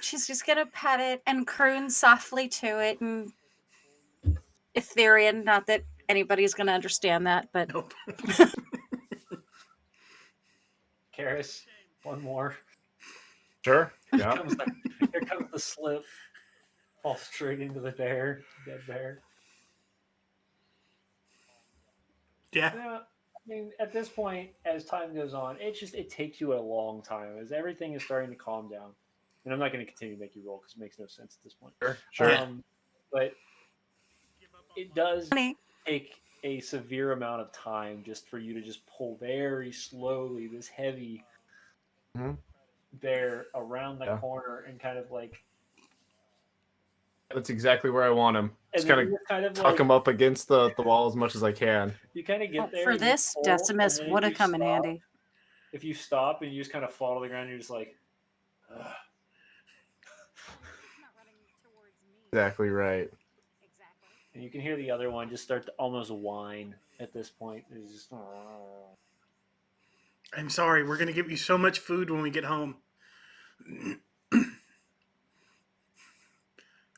[SPEAKER 3] She's just going to pet it and croon softly to it. And Etherean, not that anybody's going to understand that, but
[SPEAKER 1] Nope.
[SPEAKER 2] Karis, one more.
[SPEAKER 4] Sure.
[SPEAKER 2] Here
[SPEAKER 4] Yeah.
[SPEAKER 2] comes the slip. Falls straight into the bear. Dead bear.
[SPEAKER 1] Yeah.
[SPEAKER 2] Yeah. I mean, at this point, as time goes on, it takes you a long time as everything is starting to calm down. And I'm not going to continue to make you roll because it makes no sense at this point.
[SPEAKER 4] Sure.
[SPEAKER 2] But it does take a severe amount of time just for you to just pull very slowly this heavy bear around the corner and kind of like.
[SPEAKER 4] That's exactly where I want him. Just kind of tuck him up against the wall as much as I can.
[SPEAKER 2] You kind of get there.
[SPEAKER 3] For this, Decimus would have come in handy.
[SPEAKER 2] If you stop and you just kind of fall to the ground, you're just like, ugh.
[SPEAKER 4] Exactly right.
[SPEAKER 2] And you can hear the other one just start to almost whine at this point. It's just,
[SPEAKER 1] I'm sorry. We're going to give you so much food when we get home.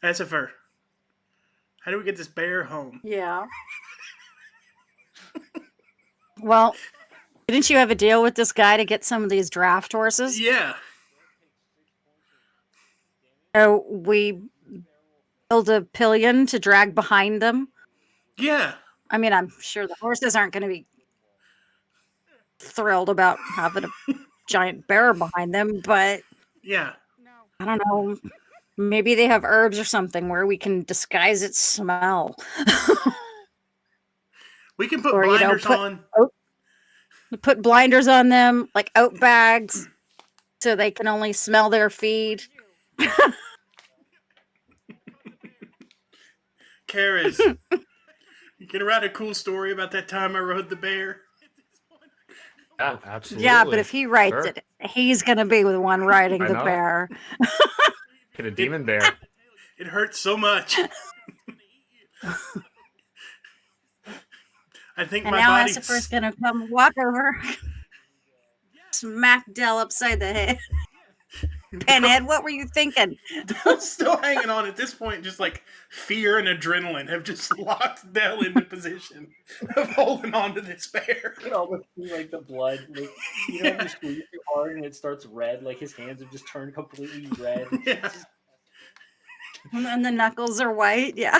[SPEAKER 1] Esifer, how do we get this bear home?
[SPEAKER 3] Yeah. Well, didn't you have a deal with this guy to get some of these draft horses?
[SPEAKER 1] Yeah.
[SPEAKER 3] So we build a pillion to drag behind them.
[SPEAKER 1] Yeah.
[SPEAKER 3] I mean, I'm sure the horses aren't going to be thrilled about having a giant bear behind them, but
[SPEAKER 1] yeah,
[SPEAKER 3] I don't know. Maybe they have herbs or something where we can disguise its smell.
[SPEAKER 1] We can put blinders on.
[SPEAKER 3] Put blinders on them, like oat bags, so they can only smell their feed.
[SPEAKER 1] Karis, you can write a cool story about that time I rode the bear.
[SPEAKER 4] Yeah, absolutely.
[SPEAKER 3] Yeah, but if he writes it, he's going to be the one riding the bear.
[SPEAKER 4] Hit a demon bear.
[SPEAKER 1] It hurts so much. I think
[SPEAKER 3] and
[SPEAKER 1] my
[SPEAKER 3] now
[SPEAKER 1] body's...
[SPEAKER 3] Esifer's going to come walk over, smack Del upside the head. Penhead, what were you thinking?
[SPEAKER 1] Del's still hanging on at this point. Just like fear and adrenaline have just locked Del into position of holding on to this bear.
[SPEAKER 2] You can almost see like the blood, like, you know, when you squeeze too hard and it starts red. Like his hands have just turned completely red.
[SPEAKER 1] Yeah.
[SPEAKER 3] And the knuckles are white. Yeah.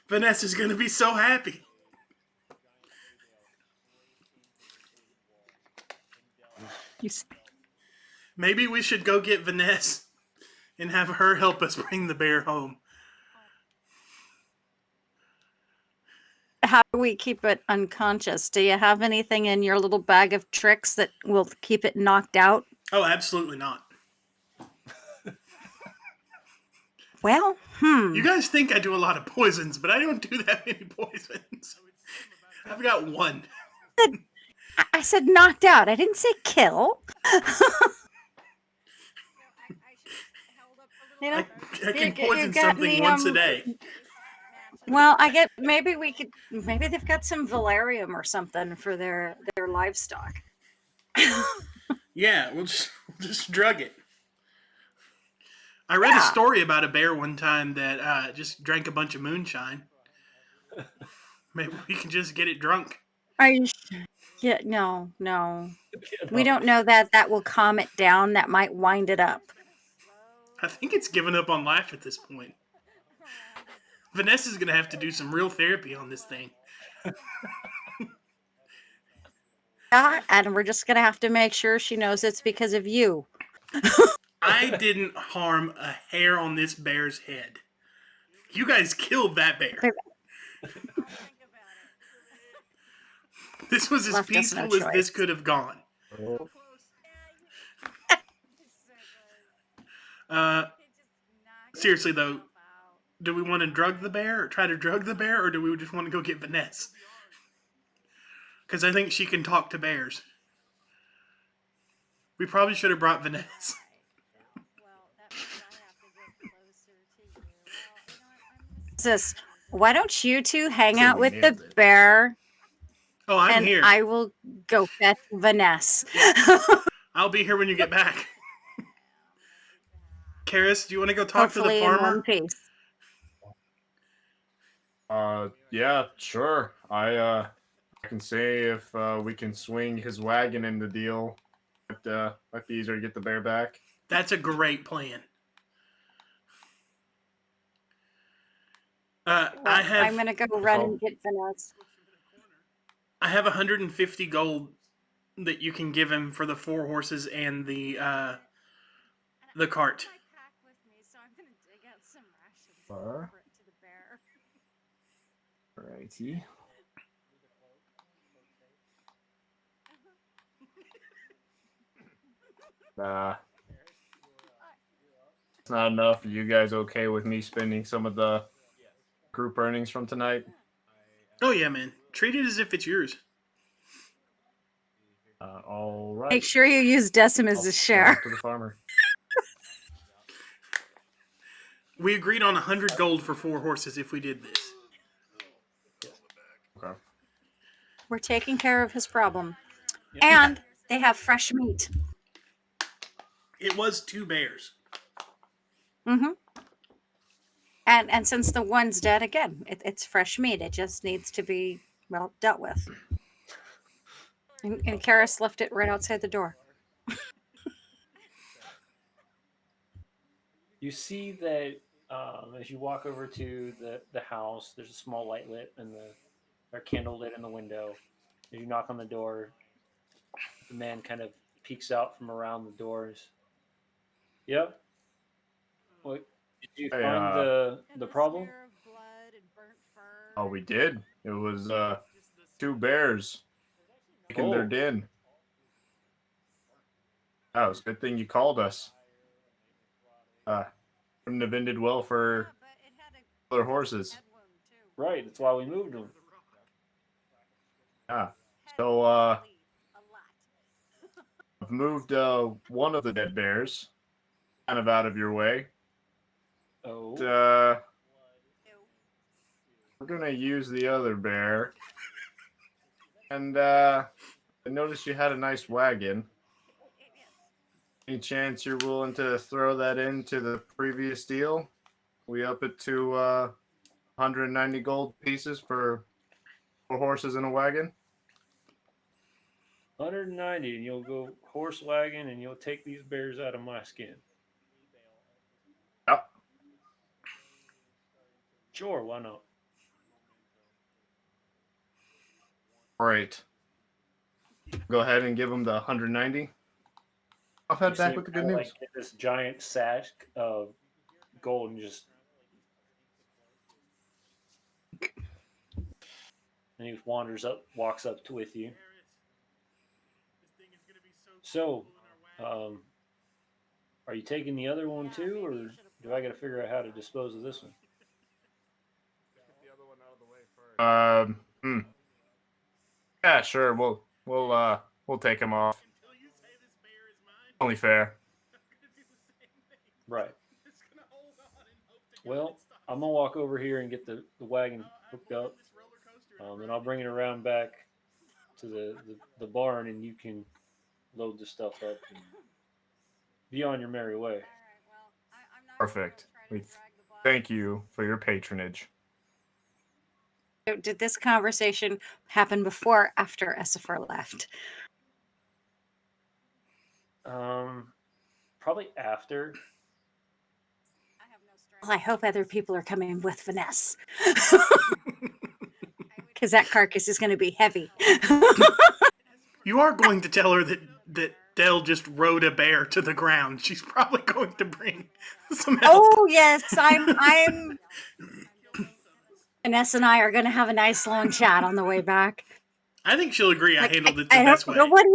[SPEAKER 1] Vanessa's gonna be so happy. Maybe we should go get Vanessa and have her help us bring the bear home.
[SPEAKER 3] How do we keep it unconscious? Do you have anything in your little bag of tricks that will keep it knocked out?
[SPEAKER 1] Oh, absolutely not.
[SPEAKER 3] Well,
[SPEAKER 1] You guys think I do a lot of poisons, but I don't do that many poisons. I've got one.
[SPEAKER 3] I said knocked out. I didn't say kill.
[SPEAKER 1] You know, I can poison something once a day.
[SPEAKER 3] Well, I get maybe they've got some valerium or something for their livestock.
[SPEAKER 1] Yeah, we'll just drug it. I read a
[SPEAKER 3] Yeah.
[SPEAKER 1] story about a bear one time that just drank a bunch of moonshine. Maybe we can just get it drunk.
[SPEAKER 3] Are you? Yeah. No. We don't know that will calm it down. That might wind it up.
[SPEAKER 1] I think it's given up on life at this point. Vanessa's gonna have to do some real therapy on this thing.
[SPEAKER 3] Yeah, and we're just gonna have to make sure she knows it's because of you.
[SPEAKER 1] I didn't harm a hair on this bear's head. You guys killed that bear. This was as
[SPEAKER 3] Left us no
[SPEAKER 1] peaceful as this
[SPEAKER 3] choice.
[SPEAKER 1] could have gone. Uh, seriously though, do we want to drug the bear or try to drug the bear, or do we just want to go get Vanessa? Because I think she can talk to bears. We probably should have brought Vanessa.
[SPEAKER 3] Sis, why don't you two hang
[SPEAKER 4] Said
[SPEAKER 3] out
[SPEAKER 4] we
[SPEAKER 3] with
[SPEAKER 4] nailed
[SPEAKER 3] the
[SPEAKER 4] it.
[SPEAKER 3] bear,
[SPEAKER 1] Oh, I'm
[SPEAKER 3] and
[SPEAKER 1] here.
[SPEAKER 3] I will go fetch Vanessa.
[SPEAKER 1] I'll be here when you get back. Karis, do you want to go talk to the
[SPEAKER 3] Hopefully in one
[SPEAKER 1] farmer?
[SPEAKER 3] piece.
[SPEAKER 4] Yeah, sure. I can say if we can swing his wagon in the deal, might be easier to get the bear back.
[SPEAKER 1] That's a great plan.
[SPEAKER 3] I'm gonna go run and get Vanessa.
[SPEAKER 1] I have 150 gold that you can give him for the 4 horses and the cart.
[SPEAKER 4] Righty. It's not enough. Are you guys okay with me spending some of the group earnings from tonight?
[SPEAKER 1] Oh yeah, man. Treat it as if it's yours.
[SPEAKER 4] All right.
[SPEAKER 3] Make sure you use Decimus'
[SPEAKER 4] I'll
[SPEAKER 3] share.
[SPEAKER 4] talk to the farmer.
[SPEAKER 1] We agreed on 100 gold for 4 horses if we did this.
[SPEAKER 4] Okay.
[SPEAKER 3] We're taking care of his problem. And they have fresh meat.
[SPEAKER 1] It was 2 bears.
[SPEAKER 3] Mm-hmm. And since the one's dead, again, it's fresh meat. It just needs to be, well, dealt with. And Karis left it right outside the door.
[SPEAKER 2] You see that as you walk over to the house, there's a small light lit and or candle lit in the window. As you knock on the door, the man kind of peeks out from around the doors. Yep. What did you
[SPEAKER 4] Hey,
[SPEAKER 2] find the problem?
[SPEAKER 4] Oh, we did. It was 2 bears taking their
[SPEAKER 2] Oh.
[SPEAKER 4] den. Oh, it's a good thing you called us. Wouldn't have ended well for other horses.
[SPEAKER 2] Right, that's why we moved them.
[SPEAKER 4] Yeah. So I've moved one of the dead bears kind of out of your way.
[SPEAKER 2] Oh.
[SPEAKER 4] We're gonna use the other bear. And I noticed you had a nice wagon. Any chance you're willing to throw that into the previous deal? We up it to 190 gold pieces for 4 horses and a wagon.
[SPEAKER 2] 190, and you'll go horse wagon, and you'll take these bears out of my skin.
[SPEAKER 4] Yep.
[SPEAKER 2] Sure, why not?
[SPEAKER 4] Great. Go ahead and give them the 190. I'll head
[SPEAKER 2] You
[SPEAKER 4] back
[SPEAKER 2] see
[SPEAKER 4] with the
[SPEAKER 2] him
[SPEAKER 4] good
[SPEAKER 2] kinda,
[SPEAKER 4] news.
[SPEAKER 2] like, get this giant sack of gold and just. And he walks up with you. So, are you taking the other one too, or do I got to figure out how to dispose of this one?
[SPEAKER 4] Yeah, sure. We'll take him off. Only fair.
[SPEAKER 2] Right. Well, I'm gonna walk over here and get the wagon hooked up, and I'll bring it around back to the barn, and you can load the stuff up and be on your merry way.
[SPEAKER 4] Perfect. Thank you for your patronage.
[SPEAKER 3] Did this conversation happen before or after Essifer left?
[SPEAKER 2] Probably after.
[SPEAKER 3] Well, I hope other people are coming with finesse. Because that carcass is going to be heavy.
[SPEAKER 1] You are going to tell her that Dell just rode a bear to the ground. She's probably going to bring some help.
[SPEAKER 3] Oh yes, I'm Vanessa and I are going to have a nice long chat on the way back.
[SPEAKER 1] I think she'll agree I handled it the
[SPEAKER 3] I
[SPEAKER 1] best
[SPEAKER 3] don't
[SPEAKER 1] way.
[SPEAKER 3] know what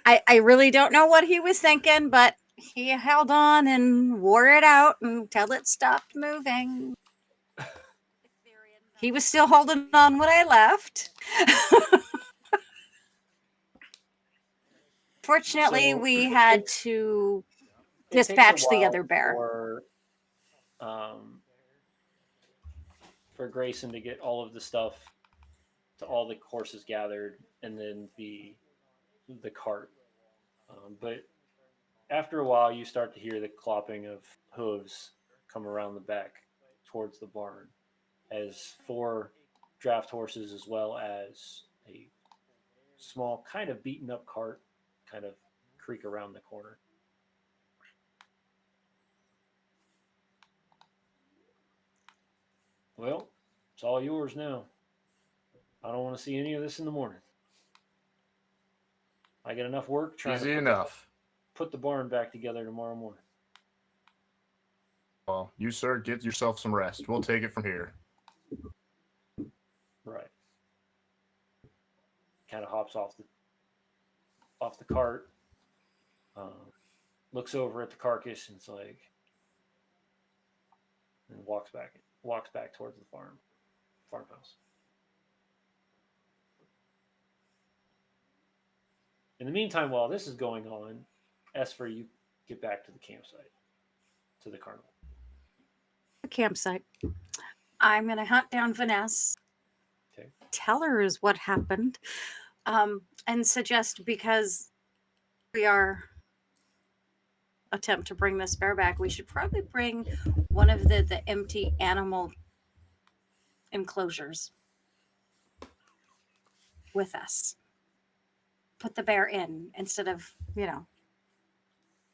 [SPEAKER 3] I really don't know what he was thinking, but he held on and wore it out until it stopped moving. He was still holding on when I left. Fortunately,
[SPEAKER 2] So
[SPEAKER 3] we had to
[SPEAKER 2] it takes a
[SPEAKER 3] dispatch the
[SPEAKER 2] while
[SPEAKER 3] other bear.
[SPEAKER 2] For Grayson to get all of the stuff to all the horses gathered, and then the cart. But after a while, you start to hear the clopping of hooves come around the back towards the barn, as 4 draft horses, as well as a small, kind of beaten up cart, kind of creak around the corner. Well, it's all yours now. I don't want to see any of this in the morning. I get enough work trying
[SPEAKER 4] Easy
[SPEAKER 2] to
[SPEAKER 4] enough.
[SPEAKER 2] put the barn back together tomorrow morning.
[SPEAKER 4] Well, you, sir, get yourself some rest. We'll take it from here.
[SPEAKER 2] Right. Kind of hops off the cart, looks over at the carcass, and it's like, and walks back towards the farmhouse. In the meantime, while this is going on, Esper, you get back to the campsite, to the carnival.
[SPEAKER 3] The campsite. I'm going to hunt down Vanessa.
[SPEAKER 2] Okay.
[SPEAKER 3] Tell her is what happened. And suggest, because we are attempt to bring this bear back, we should probably bring one of the empty animal enclosures with us. Put the bear in instead of,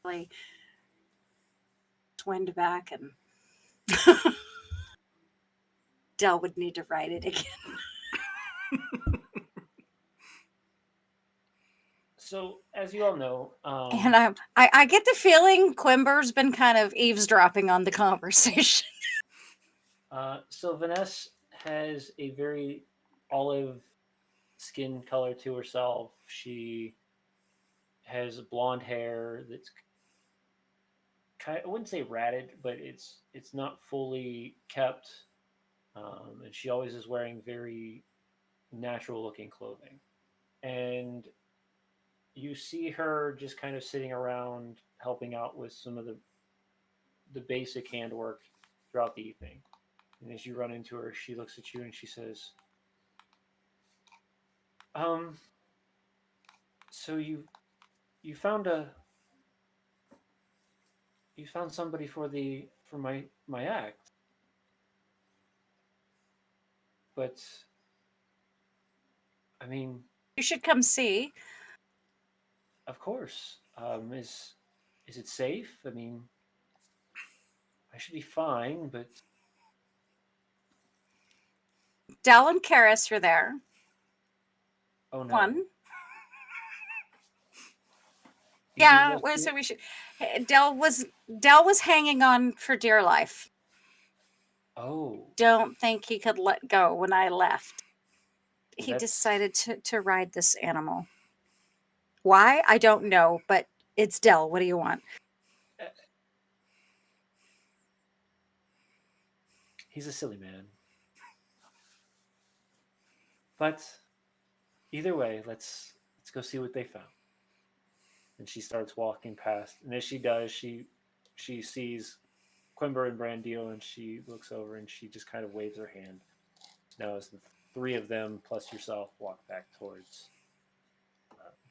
[SPEAKER 3] like wind back, and Dell would need to ride it again.
[SPEAKER 2] So, as you all know,
[SPEAKER 3] And I get the feeling Quimber's been kind of eavesdropping on the conversation.
[SPEAKER 2] so Vanessa has a very olive skin color to herself. She has blonde hair that's kind of, I wouldn't say ratted, but it's not fully kept. And she always is wearing very natural looking clothing. And you see her just kind of sitting around helping out with some of the basic handwork throughout the evening. And as you run into her, she looks at you and she says, so you found somebody for my act, but I mean,
[SPEAKER 3] You should come see.
[SPEAKER 2] of course. Is it safe? I mean, I should be fine, but
[SPEAKER 3] Dell and Karis are there.
[SPEAKER 2] oh no.
[SPEAKER 3] One.
[SPEAKER 2] You
[SPEAKER 3] Yeah,
[SPEAKER 2] just-
[SPEAKER 3] so we should. Dell was hanging on for dear life.
[SPEAKER 2] Oh,
[SPEAKER 3] Don't think he could let go when I left. He
[SPEAKER 2] That's-
[SPEAKER 3] decided to ride this animal. Why? I don't know, but it's Dell. What do you want?
[SPEAKER 2] he's a silly man. But either way, let's go see what they found. And she starts walking past, and as she does, she sees Quimber and Brandil, and she looks over and she just kind of waves her hand. Now, as the three of them plus yourself walk back towards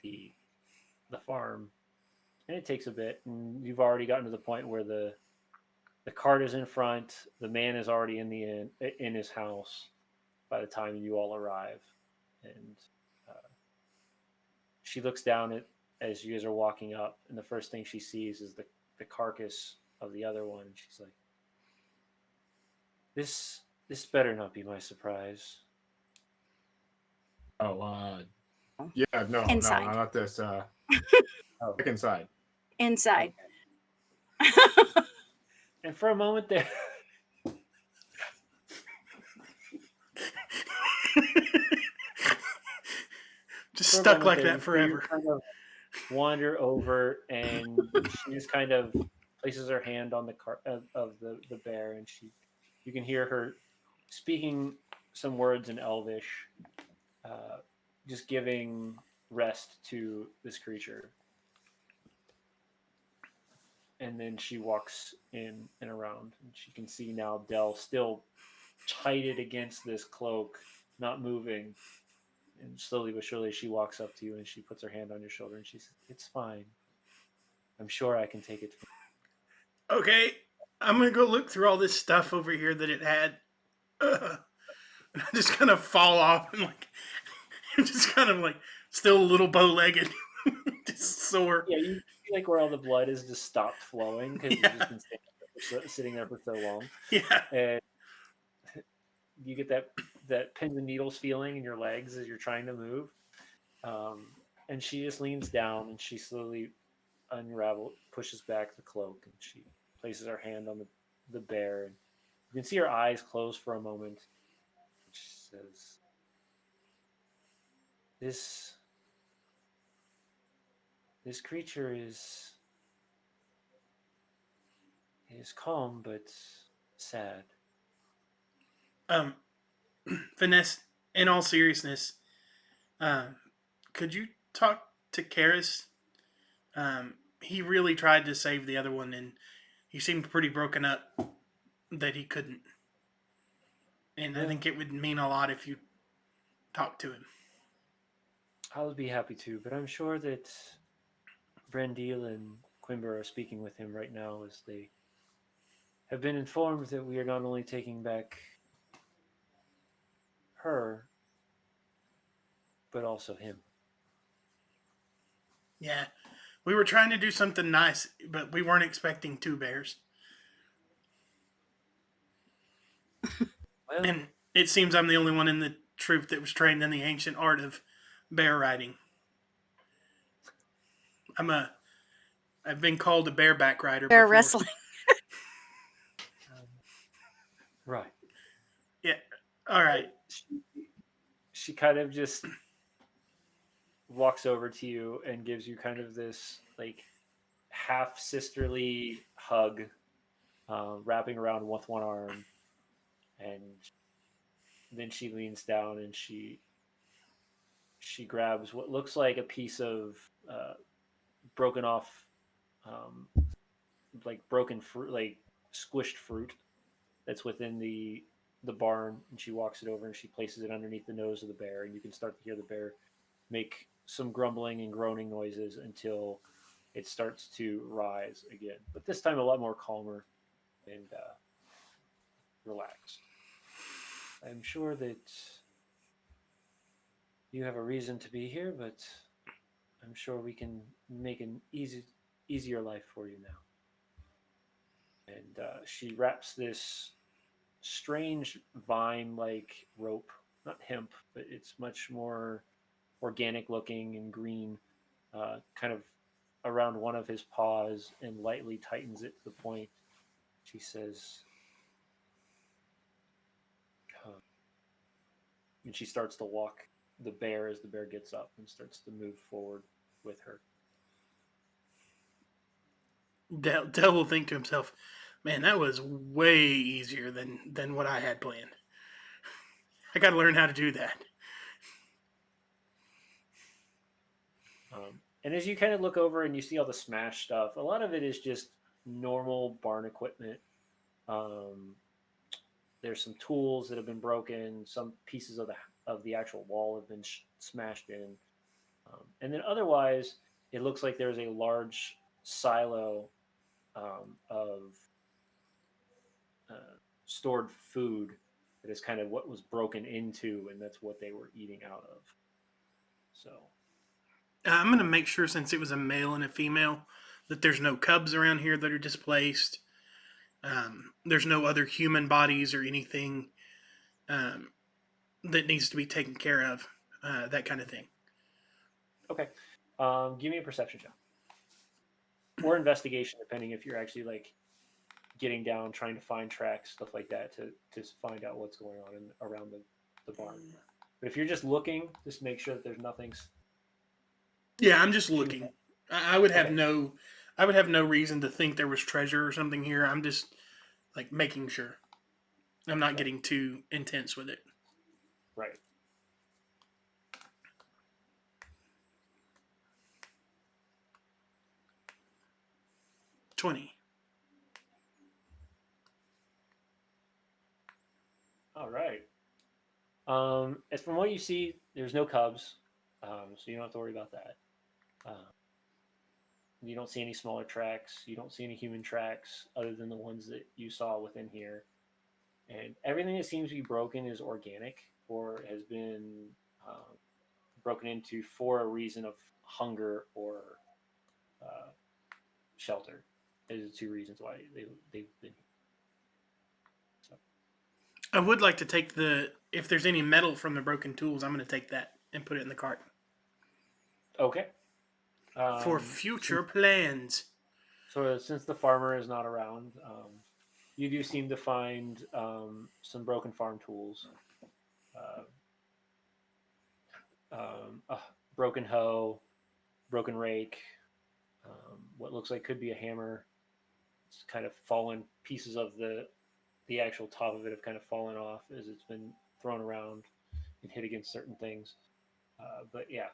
[SPEAKER 2] the farm, and it takes a bit, and you've already gotten to the point where the cart is in front, the man is already in his house by the time you all arrive, and uh, she looks down at as you guys are walking up, and the first thing she sees is the carcass of the other one, and she's like, "This better not be my surprise."
[SPEAKER 5] Oh, yeah, no,
[SPEAKER 3] Inside.
[SPEAKER 5] not this.
[SPEAKER 2] Oh,
[SPEAKER 5] Back inside.
[SPEAKER 3] Inside.
[SPEAKER 2] and for a moment there,
[SPEAKER 1] Just
[SPEAKER 2] for a
[SPEAKER 1] stuck
[SPEAKER 2] moment
[SPEAKER 1] like
[SPEAKER 2] there,
[SPEAKER 1] that
[SPEAKER 2] you
[SPEAKER 1] forever.
[SPEAKER 2] kind of wander over, and she just kind of places her hand on the car of the bear, and you can hear her speaking some words in Elvish, uh, just giving rest to this creature. And then she walks in and around, and she can see now Dell still tighted against this cloak, not moving. And slowly but surely, she walks up to you and she puts her hand on your shoulder and she says, "It's fine. I'm sure I can take it."
[SPEAKER 1] Okay, I'm gonna go look through all this stuff over here that it had. And I just kind of fall off and like, just kind of like still a little bow-legged, just sore.
[SPEAKER 2] Yeah, you feel like where all the blood is just stopped flowing because you've
[SPEAKER 1] Yeah,
[SPEAKER 2] just been sitting there for so long,
[SPEAKER 1] yeah.
[SPEAKER 2] and you get that pins and needles feeling in your legs as you're trying to move. Um, and she just leans down and she slowly pushes back the cloak, and she places her hand on the bear, and you can see her eyes close for a moment. She says, "This this creature is calm but sad."
[SPEAKER 1] Um, Finesse. In all seriousness, um, could you talk to Karis? He really tried to save the other one, and he seemed pretty broken up that he couldn't. And I
[SPEAKER 2] Well,
[SPEAKER 1] think it would mean a lot if you talked to him.
[SPEAKER 2] I would be happy to, but I'm sure that Brandil and Quimber are speaking with him right now as they have been informed that we are not only taking back her, but also him.
[SPEAKER 1] Yeah, we were trying to do something nice, but we weren't expecting two bears.
[SPEAKER 2] Well,
[SPEAKER 1] And it seems I'm the only one in the troop that was trained in the ancient art of bear riding. I'm a I've been called a bareback rider
[SPEAKER 3] Bear
[SPEAKER 1] before.
[SPEAKER 3] wrestling.
[SPEAKER 2] um, right.
[SPEAKER 1] Yeah. All right.
[SPEAKER 2] She kind of just walks over to you and gives you kind of this like half sisterly hug, wrapping around with one arm, and then she leans down and she grabs what looks like a piece of uh, broken off, um, like broken fruit, like squished fruit that's within the barn, and she walks it over and she places it underneath the nose of the bear, and you can start to hear the bear make some grumbling and groaning noises until it starts to rise again, but this time a lot more calmer and relaxed. I'm sure that you have a reason to be here, but I'm sure we can make an easier life for you now. And she wraps this strange vine-like rope, not hemp, but it's much more organic looking and green, kind of around one of his paws and lightly tightens it to the point. She says, "Come." And she starts to walk the bear as the bear gets up and starts to move forward with her.
[SPEAKER 1] Dell will think to himself, "Man, that was way easier than what I had planned. I got to learn how to do that."
[SPEAKER 2] And as you kind of look over and you see all the smash stuff, a lot of it is just normal barn equipment. There's some tools that have been broken. Some pieces of the actual wall have been smashed in, and then otherwise, it looks like there's a large silo of stored food that is kind of what was broken into, and that's what they were eating out of. So,
[SPEAKER 1] I'm going to make sure, since it was a male and a female, that there's no cubs around here that are displaced. There's no other human bodies or anything um, that needs to be taken care of. That kind of thing.
[SPEAKER 2] okay, give me a perception check or investigation, depending if you're actually like getting down, trying to find tracks, stuff like that, to find out what's going on around the barn. But if you're just looking, just make sure that there's nothing.
[SPEAKER 1] Yeah, I'm just looking. I would have
[SPEAKER 2] Okay.
[SPEAKER 1] I would have no reason to think there was treasure or something here. I'm just like making sure. I'm not
[SPEAKER 2] Okay.
[SPEAKER 1] getting too intense with it.
[SPEAKER 2] Right.
[SPEAKER 1] 20.
[SPEAKER 2] All right. As from what you see, there's no cubs, so you don't have to worry about that. Uh, you don't see any smaller tracks. You don't see any human tracks other than the ones that you saw within here. And everything that seems to be broken is organic or has been um, broken into for a reason of hunger or uh, shelter. Those are the two reasons why they've been. So.
[SPEAKER 1] I would like to take if there's any metal from the broken tools, I'm going to take that and put it in the cart
[SPEAKER 2] Okay.
[SPEAKER 1] for future plans.
[SPEAKER 2] So since the farmer is not around, you do seem to find some broken farm tools, uh, a broken hoe, broken rake, what looks like could be a hammer. It's kind of fallen. Pieces of the actual top of it have kind of fallen off as it's been thrown around and hit against certain things. But yeah,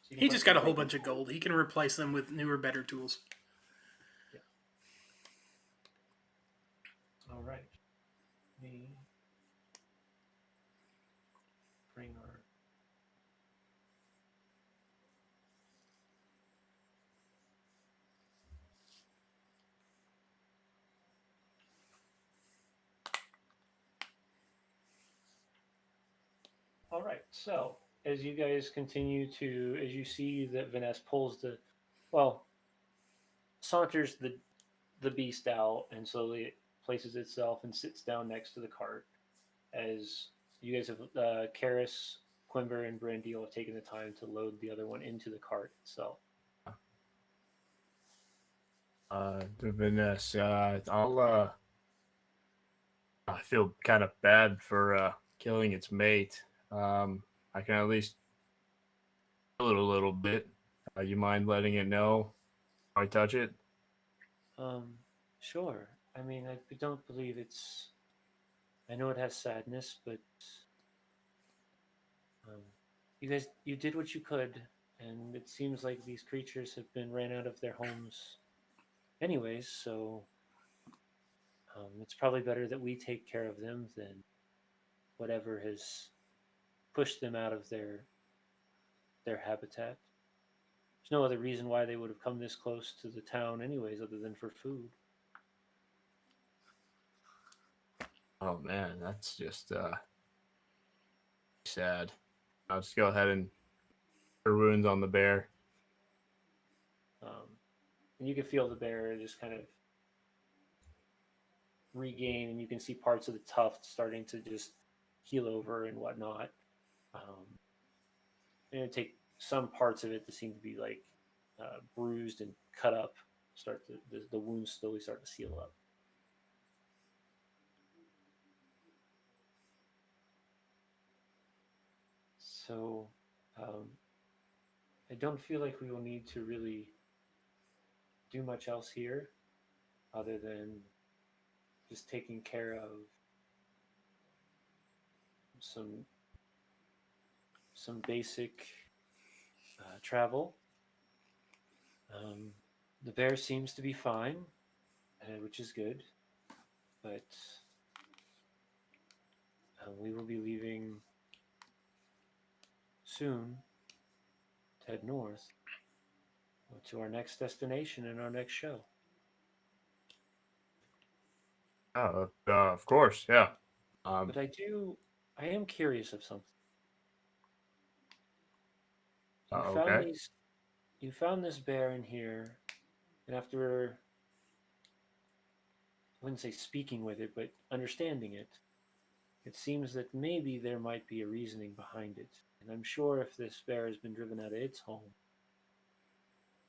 [SPEAKER 2] so you can
[SPEAKER 1] He
[SPEAKER 2] find
[SPEAKER 1] just got
[SPEAKER 2] some
[SPEAKER 1] a whole
[SPEAKER 2] broken
[SPEAKER 1] bunch of
[SPEAKER 2] tools.
[SPEAKER 1] gold. He can replace them with newer, better tools.
[SPEAKER 2] Yeah. All right. Let me bring our. All right. So as you guys continue to, as you see that Vanessa pulls well, saunters the beast out and slowly places itself and sits down next to the cart. As you guys have, Karis, Quimber, and Brandil have taken the time to load the other one into the cart itself.
[SPEAKER 4] To Vanessa, I feel kind of bad for killing its mate. I can at least kill it a little bit. You mind letting it know if I touch it?
[SPEAKER 2] Um, sure. I mean, I don't believe it's. I know it has sadness, but um, you did what you could, and it seems like these creatures have been ran out of their homes, anyways. So it's probably better that we take care of them than whatever has pushed them out of their habitat. There's no other reason why they would have come this close to the town, anyways, other than for food.
[SPEAKER 4] Oh man, that's just sad. I'll just go ahead and put wounds on the bear.
[SPEAKER 2] And you can feel the bear just kind of regain, and you can see parts of the tuft starting to just heal over and whatnot. And it take some parts of it that seem to be like bruised and cut up. Start to the wounds slowly start to seal up. So I don't feel like we will need to really do much else here other than just taking care of some basic travel. Um, the bear seems to be fine, which is good. but we will be leaving soon to head north to our next destination and our next show.
[SPEAKER 4] Of course, yeah.
[SPEAKER 2] But I am curious of something.
[SPEAKER 4] Okay.
[SPEAKER 2] You found this bear in here, and after, I wouldn't say speaking with it, but understanding it, it seems that maybe there might be a reasoning behind it. And I'm sure if this bear has been driven out of its home,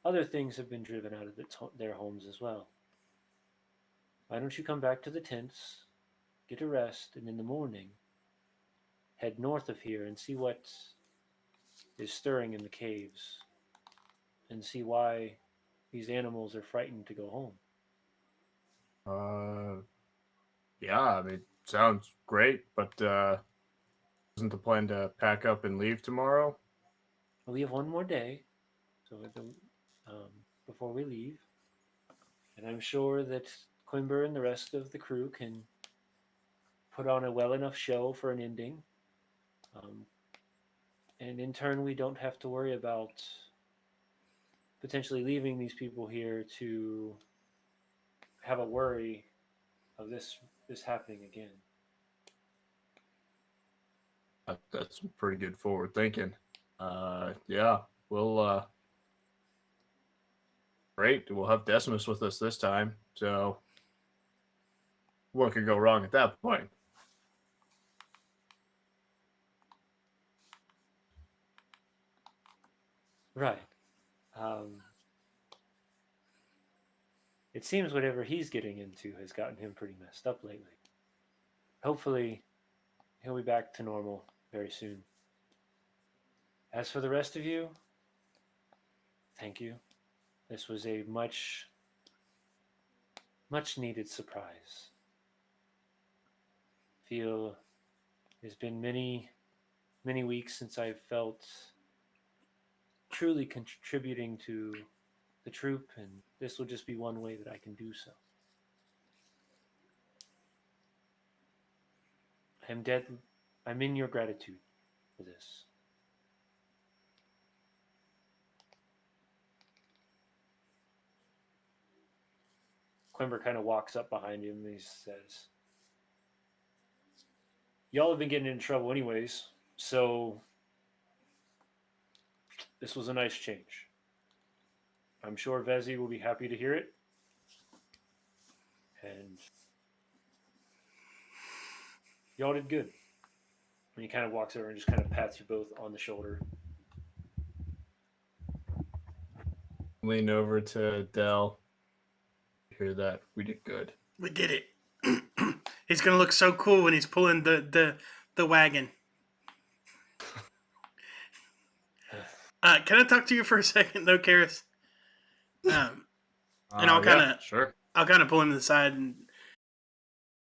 [SPEAKER 2] other things have been driven out of their homes as well. Why don't you come back to the tents, get a rest, and in the morning, head north of here and see what is stirring in the caves, and see why these animals are frightened to go home.
[SPEAKER 4] Yeah, I mean, sounds great, but isn't the plan to pack up and leave tomorrow?
[SPEAKER 2] We have one more day, so before we leave, and I'm sure that Quimber and the rest of the crew can put on a well enough show for an ending. Um, and in turn, we don't have to worry about potentially leaving these people here to have a worry of this happening again.
[SPEAKER 4] That's pretty good forward thinking. Yeah, we'll great. We'll have Decimus with us this time, so what could go wrong at that point?
[SPEAKER 2] Right. It seems whatever he's getting into has gotten him pretty messed up lately. Hopefully, he'll be back to normal very soon. As for the rest of you, thank you. This was a much needed surprise. Feel it's been many weeks since I've felt truly contributing to the troop, and this will just be one way that I can do so. I'm in your gratitude for this. Quimber kind of walks up behind him and he says, y'all have been getting in trouble anyways, so this was a nice change. I'm sure Vezi will be happy to hear it. And y'all did good. And he kind of walks over and just kind of pats you both on the shoulder.
[SPEAKER 4] Lean over to Dell. Hear that? We did good.
[SPEAKER 1] We did it. He's gonna look so cool when he's pulling the wagon. Can I talk to you for a second, though, Karis? And I'll kind of
[SPEAKER 4] sure.
[SPEAKER 1] I'll kind of pull him to the side and